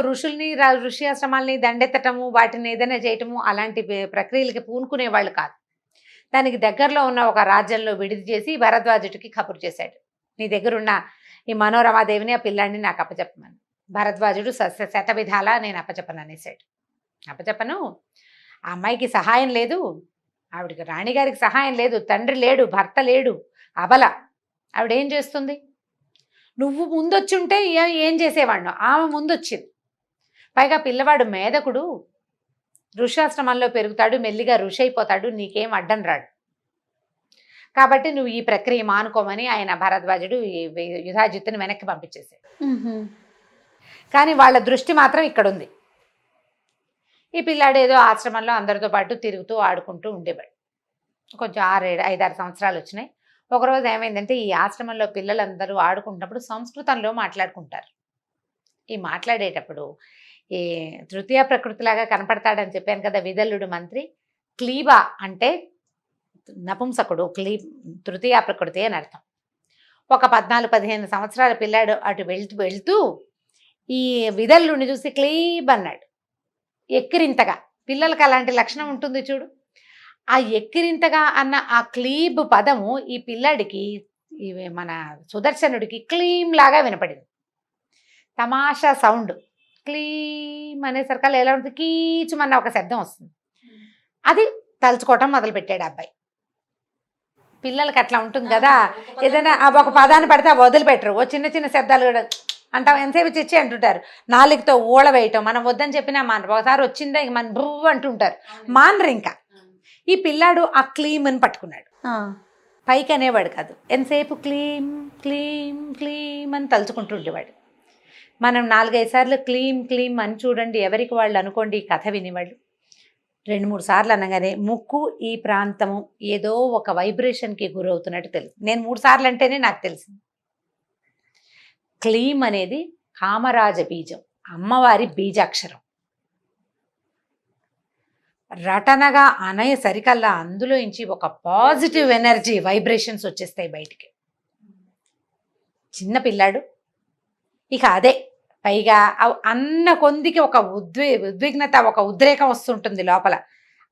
ఋషి ఆశ్రమాలని దండెత్తటము వాటిని ఏదైనా చేయటము అలాంటి ప్రక్రియలకి పూనుకునేవాళ్ళు కాదు. దానికి దగ్గరలో ఉన్న ఒక రాజ్యంలో విడిది చేసి భరద్వాజుడికి కబురు చేశాడు, నీ దగ్గరున్న ఈ మనోరమాదేవిని ఆ పిల్లాడిని నాకు అప్పచెప్పమని. భరద్వాజుడు శతవిధాలా నేను అప్పచెప్పను అనేసాడు. అప్పచెప్పను, ఆ అమ్మాయికి సహాయం లేదు, ఆవిడకి రాణిగారికి సహాయం లేదు, తండ్రి లేడు, భర్త లేడు, అబల, ఆవిడేం చేస్తుంది? నువ్వు ముందొచ్చి ఉంటే ఏం చేసేవాడినో, ఆమె ముందొచ్చింది. పైగా పిల్లవాడు మేధకుడు, ఋషాశ్రమంలో పెరుగుతాడు, మెల్లిగా ఋషి అయిపోతాడు, నీకేం అడ్డం రాడు. కాబట్టి నువ్వు ఈ ప్రక్రియ మానుకోమని ఆయన భరద్వాజుడు యుధాజిత్తుని వెనక్కి పంపించేశాడు. కానీ వాళ్ళ దృష్టి మాత్రం ఇక్కడ ఉంది. ఈ పిల్లాడు ఏదో ఆశ్రమంలో అందరితో పాటు తిరుగుతూ ఆడుకుంటూ ఉండేవాడు. కొంచెం 5-6 సంవత్సరాలు వచ్చినాయి. ఒకరోజు ఏమైందంటే ఈ ఆశ్రమంలో పిల్లలందరూ ఆడుకుంటున్నప్పుడు సంస్కృతంలో మాట్లాడుకుంటారు. ఈ మాట్లాడేటప్పుడు ఈ తృతీయ ప్రకృతిలాగా కనపడతాడని చెప్పాను కదా విదల్లుడు మంత్రి. క్లీబా అంటే నపుంసకుడు, తృతీయ ప్రకృతి అని అర్థం. ఒక 14-15 సంవత్సరాల పిల్లాడు అటు వెళ్తూ ఈ విదల్లుడిని చూసి క్లీబ్ అన్నాడు. ఎక్కిరింతగా, పిల్లలకి అలాంటి లక్షణం ఉంటుంది చూడు. ఆ ఎక్కిరింతగా అన్న ఆ క్లీబ్ పదము ఈ పిల్లాడికి మన సుదర్శనుడికి క్లీమ్ లాగా వినపడింది. తమాషా సౌండ్ క్లీమ్ అనేసరికల్లా ఎలా ఉంటుంది, కీచుమన్న ఒక శబ్దం వస్తుంది. అది తలుచుకోవటం మొదలుపెట్టాడు అబ్బాయి. పిల్లలకి అట్లా ఉంటుంది కదా, ఏదైనా ఒక పదాన్ని పడితే వదిలిపెట్టరు. ఓ చిన్న చిన్న శబ్దాలు కూడా అంటాం, ఎంతసేపు చిచ్చి అంటుంటారు. నాలుగుతో ఊళ వేయటం, మనం వద్దని చెప్పినా మానరు. ఒకసారి వచ్చిందా ఇక మన భూ అంటుంటారు, మానరు. ఇంకా ఈ పిల్లాడు ఆ క్లీమ్ అని పట్టుకున్నాడు. పైకి అనేవాడు కాదు, ఎంతసేపు క్లీమ్ క్లీమ్ క్లీమ్ అని తలుచుకుంటుండేవాడు. మనం 4-5 సార్లు క్లీమ్ క్లీమ్ అని చూడండి, ఎవరికి వాళ్ళు అనుకోండి. ఈ కథ వినేవాళ్ళు 2-3 సార్లు అనగానే ముక్కు ఈ ప్రాంతము ఏదో ఒక వైబ్రేషన్కి గురవుతున్నట్టు తెలుసు. నేను 3 సార్లు అంటేనే నాకు తెలిసింది. క్లీమ్ అనేది కామరాజ బీజం, అమ్మవారి బీజాక్షరం. రటనగా అనయ సరికల్లా అందులో నుంచి ఒక పాజిటివ్ ఎనర్జీ వైబ్రేషన్స్ వచ్చేస్తాయి బయటికి. చిన్న పిల్లాడు ఇక అదే పైగా అన్న కొందికి ఒక ఉద్విగ్నత, ఒక ఉద్రేకం వస్తుంటుంది లోపల.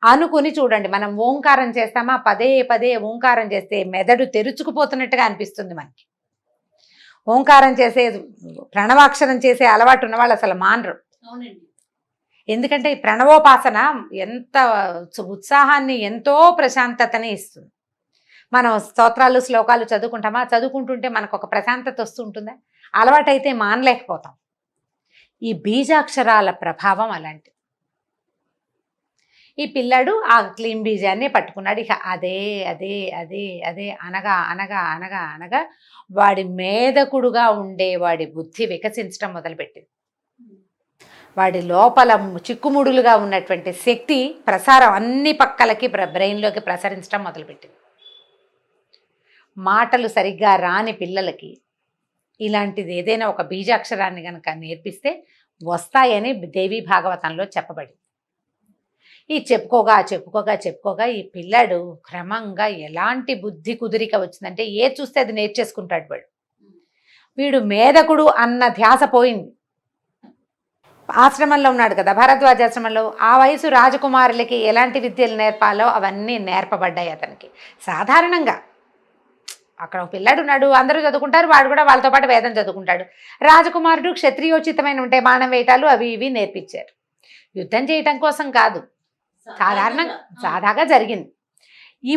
అనుకుని చూడండి, మనం ఓంకారం చేస్తామా, పదే పదే ఓంకారం చేస్తే మెదడు తెరుచుకుపోతున్నట్టుగా అనిపిస్తుంది మనకి. ఓంకారం చేసే ప్రణవాక్షరం చేసే అలవాటు ఉన్న వాళ్ళు అసలు మానరు. ఎందుకంటే ఈ ప్రణవోపాసన ఎంత ఉత్సాహాన్ని, ఎంతో ప్రశాంతతని ఇస్తుంది. మనం స్తోత్రాలు శ్లోకాలు చదువుకుంటామా, చదువుకుంటుంటే మనకు ఒక ప్రశాంతత వస్తుంటుందా? అలవాటైతే మానలేకపోతాం. ఈ బీజాక్షరాల ప్రభావం అలాంటిది. ఈ పిల్లాడు ఆ క్లీం బీజాన్ని పట్టుకున్నాడు. ఇక అదే అదే అదే అదే అనగా అనగా అనగా అనగా వాడి మేధకుడుగా ఉండే వాడి బుద్ధి వికసించడం మొదలుపెట్టింది. వాడి లోపల చిక్కుముడులుగా ఉన్నటువంటి శక్తి ప్రసారం అన్ని పక్కలకి బ్రెయిన్లోకి ప్రసరించడం మొదలుపెట్టింది. మాటలు సరిగ్గా రాని పిల్లలకి ఇలాంటిది ఏదైనా ఒక బీజాక్షరాన్ని కనుక నేర్పిస్తే వస్తాయని దేవి భాగవతంలో చెప్పబడింది. ఈ చెప్పుకోగా ఈ పిల్లాడు క్రమంగా ఎలాంటి బుద్ధి కుదిరిక వచ్చిందంటే చూస్తే అది నేర్చేసుకుంటాడు. వీడు మేధకుడు అన్న ధ్యాస పోయింది. ఆశ్రమంలో ఉన్నాడు కదా, భరద్వాజాశ్రమంలో. ఆ వయసు రాజకుమారులకి ఎలాంటి విద్యలు నేర్పాలో అవన్నీ నేర్పబడ్డాయి అతనికి. సాధారణంగా అక్కడ ఒక పిల్లాడు ఉన్నాడు, అందరూ చదువుకుంటారు, వాడు కూడా వాళ్ళతో పాటు వేదం చదువుకుంటాడు. రాజకుమారుడు క్షత్రియోచితమైన ఉంటే బాణం వేయటాలు అవి ఇవి నేర్పించారు. యుద్ధం చేయటం కోసం కాదు, సాదాగా జరిగింది. ఈ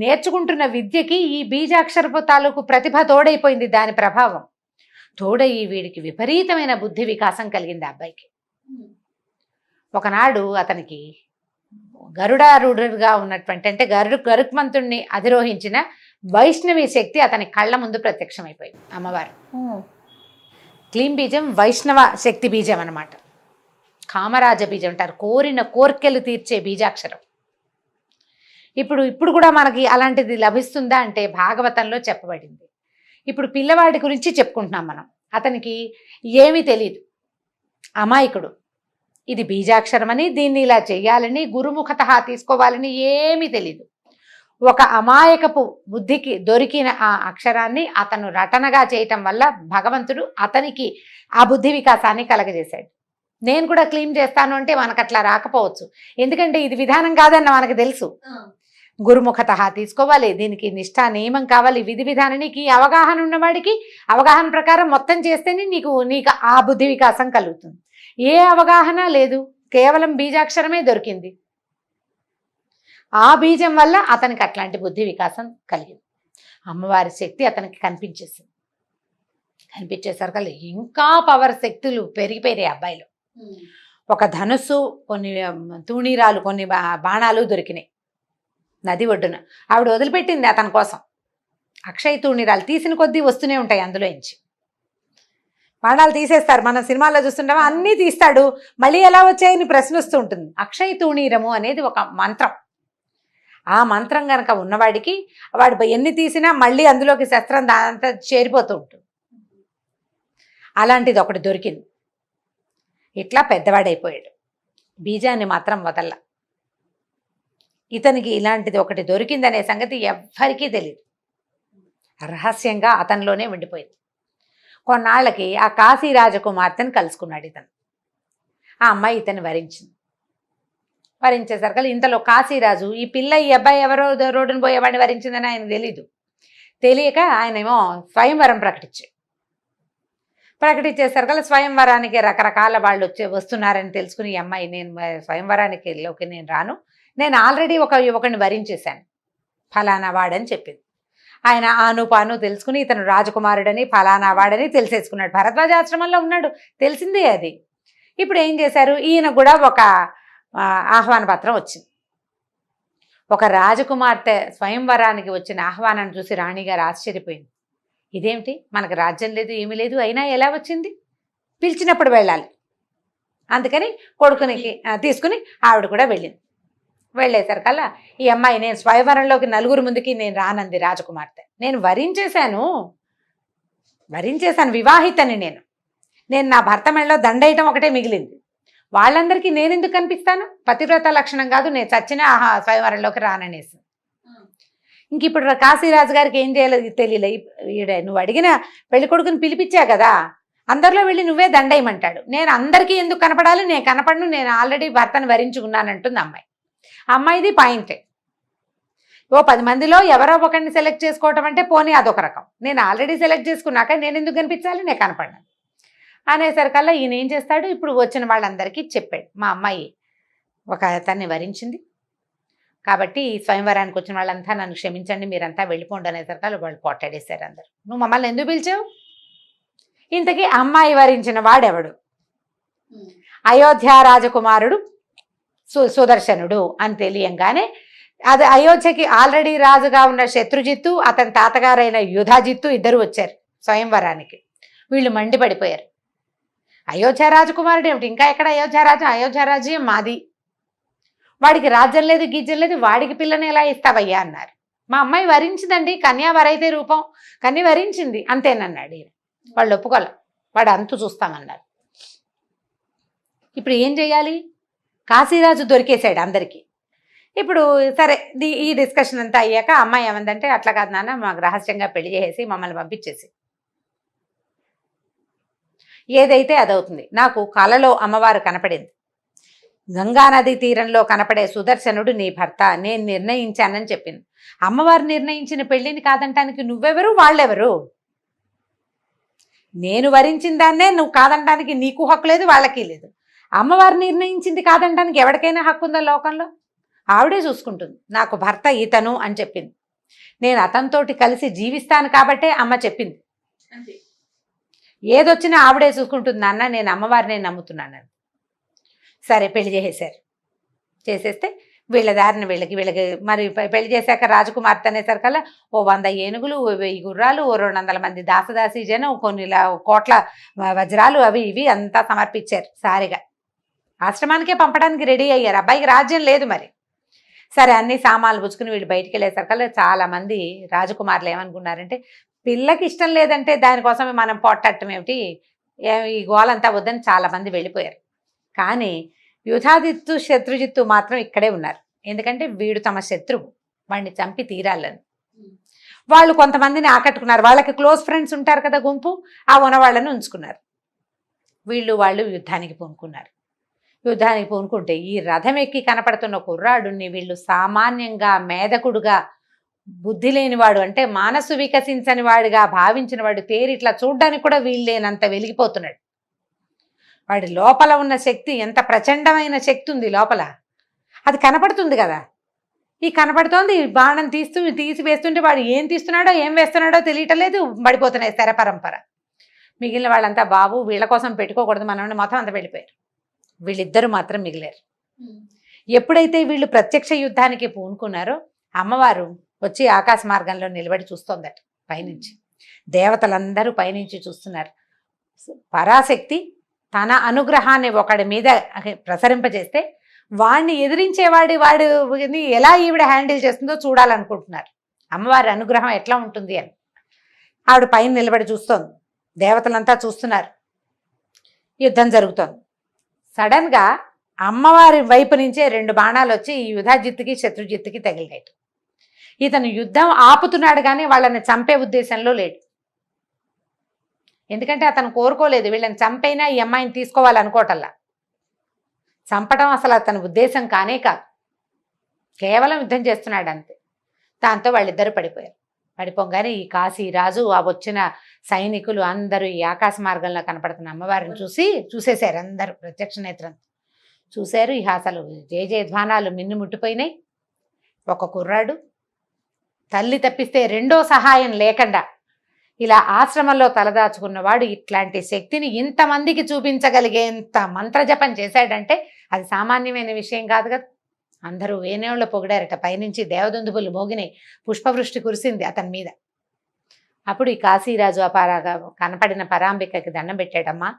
నేర్చుకుంటున్న విద్యకి ఈ బీజాక్షరపు తాలూకు ప్రతిభ తోడైపోయింది. దాని ప్రభావం తోడయి వీడికి విపరీతమైన బుద్ధి వికాసం కలిగింది ఆ అబ్బాయికి. ఒకనాడు అతనికి గరుడారూఢుడుగా ఉన్నటువంటి అంటే గరుత్మంతుణ్ణి అధిరోహించిన వైష్ణవి శక్తి అతని కళ్ళ ముందు ప్రత్యక్షమైపోయింది. అమ్మవారు క్లీం బీజం వైష్ణవ శక్తి బీజం అన్నమాట. కామరాజ బీజం అంటారు, కోరిన కోర్కెలు తీర్చే బీజాక్షరం. ఇప్పుడు కూడా మనకి అలాంటిది లభిస్తుందా అంటే భాగవతంలో చెప్పబడింది. ఇప్పుడు పిల్లవాడి గురించి చెప్పుకుంటున్నాం మనం. అతనికి ఏమీ తెలియదు, అమాయకుడు. ఇది బీజాక్షరం అని, దీన్ని ఇలా చెయ్యాలని, గురుముఖత తీసుకోవాలని ఏమీ తెలీదు. ఒక అమాయకపు బుద్ధికి దొరికిన ఆ అక్షరాన్ని అతను రటనగా చేయటం వల్ల భగవంతుడు అతనికి ఆ బుద్ధి వికాసాన్ని కలగజేశాడు. నేను కూడా క్లీన్ చేస్తాను అంటే మనకు అట్లా రాకపోవచ్చు, ఎందుకంటే ఇది విధానం కాదన్న మనకు తెలుసు. గురుముఖత తీసుకోవాలి, దీనికి నిష్ఠా నియమం కావాలి, విధి విధానానికి అవగాహన ఉన్నవాడికి అవగాహన ప్రకారం మొత్తం చేస్తేనే నీకు ఆ బుద్ధి వికాసం కలుగుతుంది. ఏ అవగాహన లేదు, కేవలం బీజాక్షరమే దొరికింది. ఆ బీజం వల్ల అతనికి అట్లాంటి బుద్ధి వికాసం కలిగింది. అమ్మవారి శక్తి అతనికి కనిపించేసింది. కనిపించేసరికి ఇంకా పవర్ శక్తులు పెరిగిపోయాయి అబ్బాయిలో. ఒక ధనుస్సు, కొన్ని తూణీరాలు, కొన్ని బాణాలు దొరికినాయి నది ఒడ్డున. ఆవిడ వదిలిపెట్టింది అతని కోసం. అక్షయ తూణీరాలు తీసిన కొద్దీ వస్తూనే ఉంటాయి అందులో నుంచి. బాణాలు తీసేస్తారు, మనం సినిమాల్లో చూస్తుంటామా, అన్నీ తీస్తాడు, మళ్ళీ ఎలా వచ్చాయని ప్రశ్న వస్తూ ఉంటుంది. అక్షయ తూణీరము అనేది ఒక మంత్రం. ఆ మంత్రం కనుక ఉన్నవాడికి వాడు ఎన్ని తీసినా మళ్ళీ అందులోకి శస్త్రం దానంతా చేరిపోతూ ఉంటుంది. అలాంటిది ఒకటి దొరికింది. ఇట్లా పెద్దవాడైపోయాడు, బీజాన్ని మాత్రం వదల్ల. ఇతనికి ఇలాంటిది ఒకటి దొరికిందనే సంగతి ఎవ్వరికీ తెలియదు, రహస్యంగా అతనిలోనే ఉండిపోయింది. కొన్నాళ్ళకి ఆ కాశీ రాజకుమార్తెను కలుసుకున్నాడు ఇతను. ఆ అమ్మాయి ఇతన్ని వరించేసరికి ఇంతలో కాశీరాజు ఈ అబ్బాయి ఎవరో రోడ్డును పోయేవాడిని వరించిందని ఆయన తెలియక ఆయనేమో స్వయంవరం ప్రకటించేసరికి స్వయంవరానికి రకరకాల వాళ్ళు వస్తున్నారని తెలుసుకుని ఈ అమ్మాయి, నేను స్వయంవరానికి నేను రాను, నేను ఆల్రెడీ ఒకరిని వరించేశాను, ఫలానా వాడని చెప్పింది. ఆయన ఆనుపాను తెలుసుకుని ఇతను రాజకుమారుడని ఫలానా వాడని తెలిసేసుకున్నాడు. భరద్వాజాశ్రమంలో ఉన్నాడు, తెలిసిందే అది. ఇప్పుడు ఏం చేశారు, ఈయన కూడా ఒక ఆహ్వాన పత్రం వచ్చింది. ఒక రాజకుమార్తె స్వయంవరానికి వచ్చిన ఆహ్వానాన్ని చూసి రాణిగారు ఆశ్చర్యపోయింది. ఇదేమిటి, మనకు రాజ్యం లేదు, ఏమీ లేదు, అయినా ఎలా వచ్చింది, పిలిచినప్పుడు వెళ్ళాలి. అందుకని కొడుకునికి తీసుకుని ఆవిడ కూడా వెళ్ళింది. వెళ్ళేసరికల్లా ఈ అమ్మాయి, నేను స్వయంవరంలోకి నలుగురు ముందుకి నేను రానంది రాజకుమార్తె. నేను వరించేశాను, వివాహితని నేను నా భర్త మెడలో దండేయటం ఒకటే మిగిలింది. వాళ్ళందరికీ నేను ఎందుకు కనిపిస్తాను, పతివ్రత లక్షణం కాదు, నేను చచ్చిన స్వయంవరంలోకి రాననేసి. ఇంక ఇప్పుడు కాశీరాజు గారికి ఏం చేయాలో తెలియలే. నువ్వు అడిగిన పెళ్లి కొడుకుని పిలిపించా కదా, అందరిలో వెళ్ళి నువ్వే దండేయమంటాడు. నేను అందరికీ ఎందుకు కనపడాలి, నేను కనపడను, నేను ఆల్రెడీ భర్తను వరించుకున్నానంటుంది అమ్మాయి. అమ్మాయిది పాయింటే. 10 మందిలో ఎవరో ఒకరిని సెలెక్ట్ చేసుకోవటం అంటే పోనీ అదొక రకం, నేను ఆల్రెడీ సెలెక్ట్ చేసుకున్నాక నేను ఎందుకు కనిపించాలి, నేను కనపడ్డాను అనేసరికల్లా ఈయన ఏం చేస్తాడు, ఇప్పుడు వచ్చిన వాళ్ళందరికీ చెప్పాడు, మా అమ్మాయి ఒక అతన్ని వరించింది కాబట్టి స్వయంవరానికి వచ్చిన వాళ్ళంతా నన్ను క్షమించండి, మీరంతా వెళ్ళిపోండి అనేసరికల్లా వాళ్ళు కొట్టాడేశారు అందరు. నువ్వు మమ్మల్ని ఎందుకు పిలిచావు, ఇంతకీ అమ్మాయి వరించిన వాడెవడు, అయోధ్య రాజకుమారుడు సుదర్శనుడు అని తెలియంగానే అది అయోధ్యకి ఆల్రెడీ రాజుగా ఉన్న శత్రుజిత్తు, అతని తాతగారైన యుధాజిత్తు ఇద్దరు వచ్చారు స్వయంవరానికి. వీళ్ళు మండిపడిపోయారు, అయోధ్య రాజకుమారుడు ఏమిటి, ఇంకా ఎక్కడ అయోధ్యరాజు, అయోధ్యరాజ్యం మాది, వాడికి రాజ్యం లేదు గీజ్యం లేదు, వాడికి పిల్లని ఎలా ఇస్తావయ్యా అన్నారు. మా అమ్మాయి వరించిందండి, కన్యా వరైతే రూపం, కన్య వరించింది అంతేనన్నాడు ఈయన. వాళ్ళు ఒప్పుకోలే, వాడు అంతు చూస్తామన్నారు. ఇప్పుడు ఏం చేయాలి? కాశీరాజు దొరికేశాడు అందరికీ. ఇప్పుడు సరే ఈ డిస్కషన్ అంతా అయ్యాక అమ్మాయి ఏమందంటే, అట్లా కాదు నాన్న, మాకు రహస్యంగా పెళ్లి చేసేసి మమ్మల్ని పంపించేసి, ఏదైతే అదవుతుంది. నాకు కలలో అమ్మవారు కనపడింది, గంగానది తీరంలో కనపడే సుదర్శనుడు నీ భర్త, నేను నిర్ణయించానని చెప్పింది. అమ్మవారు నిర్ణయించిన పెళ్లిని కాదంటానికి నువ్వెవరు, వాళ్ళెవరు? నేను వరించిన దాన్నే నువ్వు కాదంటానికి నీకు హక్కు లేదు, వాళ్ళకి లేదు. అమ్మవారు నిర్ణయించింది కాదంటానికి ఎవరికైనా హక్కు ఉందా లోకంలో? ఆవిడే చూసుకుంటుంది. నాకు భర్త ఇతను అని చెప్పింది. నేను అతనితోటి కలిసి జీవిస్తాను కాబట్టే అమ్మ చెప్పింది. ఏదొచ్చినా ఆవిడే చూసుకుంటుంది నాన్న, నేను అమ్మవారినే నమ్ముతున్నాను. సరే పెళ్లి చేసేశారు. చేసేస్తే వీళ్ళ దారిని వీళ్ళకి మరి పెళ్లి చేశాక రాజకుమార్తె అనేసరికల్లా 100 ఏనుగులు, 1000 గుర్రాలు, 200 మంది దాసదాసి జనం, కొన్ని కోట్ల వజ్రాలు అవి ఇవి అంతా సమర్పించారు. సారిగా ఆశ్రమానికే పంపడానికి రెడీ అయ్యారు. అబ్బాయికి రాజ్యం లేదు మరి. సరే అన్ని సామాన్లు పుచ్చుకుని వీళ్ళు బయటికి వెళ్ళేసరికల్లా చాలా మంది రాజకుమారులు ఏమనుకున్నారంటే, పిల్లకి ఇష్టం లేదంటే దానికోసమే మనం పోట్టడం ఏమిటి, ఈ గోలంతా వద్దని చాలా మంది వెళ్ళిపోయారు. కానీ యుధాజిత్తు శత్రుజిత్తు మాత్రం ఇక్కడే ఉన్నారు. ఎందుకంటే వీడు తమ శత్రువు, వాడిని చంపి తీరాలని. వాళ్ళు కొంతమందిని ఆకట్టుకున్నారు. వాళ్ళకి క్లోజ్ ఫ్రెండ్స్ ఉంటారు కదా, గుంపు, ఆ ఉన్నవాళ్ళని ఉంచుకున్నారు. వాళ్ళు యుద్ధానికి పూనుకున్నారు. యుద్ధానికి పూనుకుంటే ఈ రథం ఎక్కి కనపడుతున్న కుర్రాడుని వీళ్ళు సామాన్యంగా మేధకుడుగా, బుద్ధి లేనివాడు అంటే మనసు వికసించని వాడిగా భావించిన వాడు తేరిట్లా చూడ్డానికి కూడా వీళ్ళేనంత వెలిగిపోతున్నాడు. వాడి లోపల ఉన్న శక్తి ఎంత ప్రచండమైన శక్తి ఉంది లోపల, అది కనపడుతుంది కదా. ఈ కనపడుతోంది, బాణం తీసి వేస్తుంటే వాడు ఏం తీస్తున్నాడో ఏం వేస్తున్నాడో తెలియటలేదు, పడిపోతున్నాయి శర పరంపర. మిగిలిన వాళ్ళంతా బాబు వీళ్ళ కోసం పెట్టుకోకూడదు మనం మొత్తం అంతా వెళ్ళిపోయారు. వీళ్ళిద్దరూ మాత్రం మిగిలారు. ఎప్పుడైతే వీళ్ళు ప్రత్యక్ష యుద్ధానికి పూనుకున్నారో అమ్మవారు వచ్చి ఆకాశ మార్గంలో నిలబడి చూస్తోందట పైనుంచి. దేవతలందరూ పైనుంచి చూస్తున్నారు. పరాశక్తి తన అనుగ్రహాన్ని ఒకడి మీద ప్రసరింపజేస్తే వాడిని వాడిని ఎలా ఈవిడ హ్యాండిల్ చేస్తుందో చూడాలనుకుంటున్నారు. అమ్మవారి అనుగ్రహం ఎట్లా ఉంటుంది అని ఆవిడ పైన నిలబడి చూస్తోంది. దేవతలంతా చూస్తున్నారు. యుద్ధం జరుగుతోంది. సడన్గా అమ్మవారి వైపు నుంచే 2 బాణాలు వచ్చి ఈ యుధాజిత్తుకి శత్రుజిత్తుకి తగిలినాయి. ఇతను యుద్ధం ఆపుతున్నాడు కానీ వాళ్ళని చంపే ఉద్దేశంలో లేడు. ఎందుకంటే అతను కోరుకోలేదు వీళ్ళని చంపైనా ఈ అమ్మాయిని తీసుకోవాలనుకోవటల్లా. చంపడం అసలు అతని ఉద్దేశం కానే కాదు, కేవలం యుద్ధం చేస్తున్నాడు అంతే. దాంతో వాళ్ళిద్దరూ పడిపోయారు. పడిపోగానే ఈ కాశీరాజు, ఆ వచ్చిన సైనికులు అందరూ ఈ ఆకాశ మార్గంలో కనపడుతున్న అమ్మవారిని చూసేశారు. అందరూ ప్రత్యక్ష నేత్రంతో చూశారు. ఇక అసలు జయధ్వానాలు మిన్ను ముట్టిపోయినాయి. ఒక కుర్రాడు తల్లి తప్పిస్తే రెండో సహాయం లేకుండా ఇలా ఆశ్రమంలో తలదాచుకున్నవాడు ఇట్లాంటి శక్తిని ఇంతమందికి చూపించగలిగేంత మంత్రజపం చేశాడంటే అది సామాన్యమైన విషయం కాదు కదా. అందరూ వేనేళ్ళు పొగిడారట. పైనుంచి దేవదుందుబులు మోగినాయి, పుష్పవృష్టి కురిసింది అతని మీద. అప్పుడు ఈ కాశీరాజు అపారాగా కనపడిన పరాంబికకి దండం పెట్టాడమ్మా,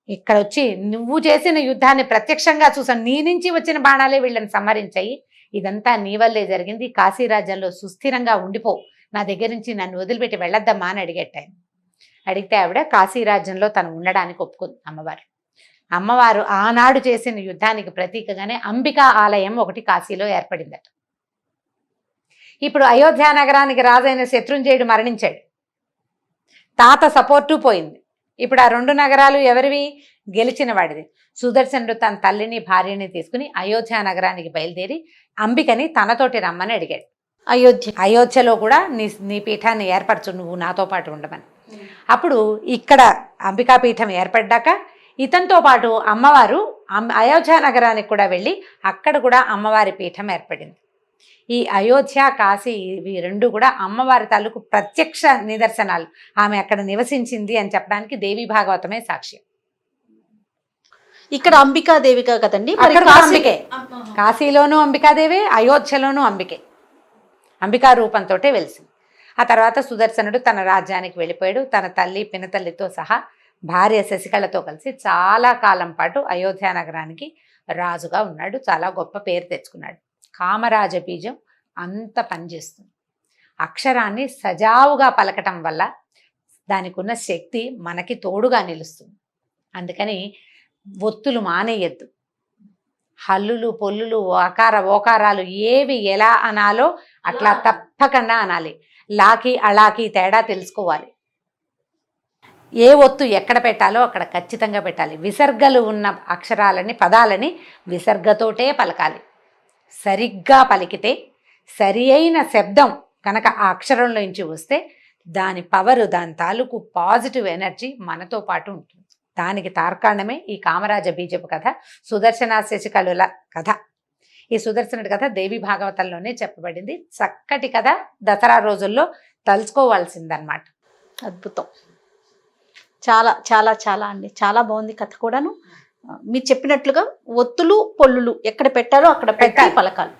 ఇక్కడ వచ్చి నువ్వు చేసిన యుద్ధాన్ని ప్రత్యక్షంగా చూసాను, నీ నుంచి వచ్చిన బాణాలే వీళ్ళని సంహరించాయి, ఇదంతా నీ వల్లే జరిగింది, కాశీరాజ్యంలో సుస్థిరంగా ఉండిపో, నా దగ్గర నుంచి నన్ను వదిలిపెట్టి వెళ్ళొద్దమ్మా అని అడిగట్టాను. అడిగితే ఆవిడ కాశీరాజ్యంలో తను ఉండడానికి ఒప్పుకుంది. అమ్మవారు ఆనాడు చేసిన యుద్ధానికి ప్రతీకగానే అంబికా ఆలయం ఒకటి కాశీలో ఏర్పడిందట. ఇప్పుడు అయోధ్య నగరానికి రాజైన శత్రుంజయుడు మరణించాడు. తాత సపోర్టు పోయింది. ఇప్పుడు ఆ 2 నగరాలు ఎవరివి? గెలిచిన వాడిది. సుదర్శనుడు తన తల్లిని భార్యని తీసుకుని అయోధ్య నగరానికి బయలుదేరి అంబికని తనతోటి రమ్మని అడిగాడు. అయోధ్యలో కూడా నీ పీఠాన్ని ఏర్పరచు, నువ్వు నాతో పాటు ఉండమని. అప్పుడు ఇక్కడ అంబికా పీఠం ఏర్పడ్డాక ఇతనితో పాటు అమ్మవారు అయోధ్య నగరానికి కూడా వెళ్ళి అక్కడ కూడా అమ్మవారి పీఠం ఏర్పడింది. ఈ అయోధ్య, కాశీ ఇవి 2 కూడా అమ్మవారి తాలూకు ప్రత్యక్ష నిదర్శనాలు. ఆమె అక్కడ నివసించింది అని చెప్పడానికి దేవి భాగవతమే సాక్ష్యం. ఇక్కడ అంబికాదేవిగా కదండి, అంబికే. కాశీలోనూ అంబికాదేవి, అయోధ్యలోనూ అంబికే. అంబికా రూపంతో వెలిసింది. ఆ తర్వాత సుదర్శనుడు తన రాజ్యానికి వెళ్ళిపోయాడు. తన తల్లి పినతల్లితో సహా భార్య శశికళతో కలిసి చాలా కాలం పాటు అయోధ్య నగరానికి రాజుగా ఉన్నాడు. చాలా గొప్ప పేరు తెచ్చుకున్నాడు. కామరాజ బీజం అంత పనిచేస్తుంది. అక్షరాన్ని సజావుగా పలకటం వల్ల దానికి ఉన్న శక్తి మనకి తోడుగా నిలుస్తుంది. అందుకని ఒత్తులు మానేయద్దు. హల్లులు పొల్లులు ఓకారాలు ఏవి ఎలా అనాలో అట్లా తప్పకుండా అనాలి. లాకి అలాకి తేడా తెలుసుకోవాలి. ఏ ఒత్తు ఎక్కడ పెట్టాలో అక్కడ ఖచ్చితంగా పెట్టాలి. విసర్గలు ఉన్న అక్షరాలని పదాలని విసర్గతోటే పలకాలి. సరిగ్గా పలికితే సరి అయిన శబ్దం కనుక ఆ అక్షరంలో నుంచి వస్తే దాని పవరు, దాని తాలూకు పాజిటివ్ ఎనర్జీ మనతో పాటు ఉంటుంది. దానికి తార్కాణమే ఈ కామరాజ బీజపు కథ, సుదర్శన శశికళుల కథ. ఈ సుదర్శనుడి కథ దేవి భాగవతంలోనే చెప్పబడింది. చక్కటి కథ, దసరా రోజుల్లో తలుచుకోవాల్సిందన్నమాట. అద్భుతం. చాలా చాలా చాలా అండి, చాలా బాగుంది కథ కూడాను. మీరు చెప్పినట్లుగా ఒత్తులు పొల్లులు ఎక్కడ పెట్టాలో అక్కడ పెట్టి పలకాలి.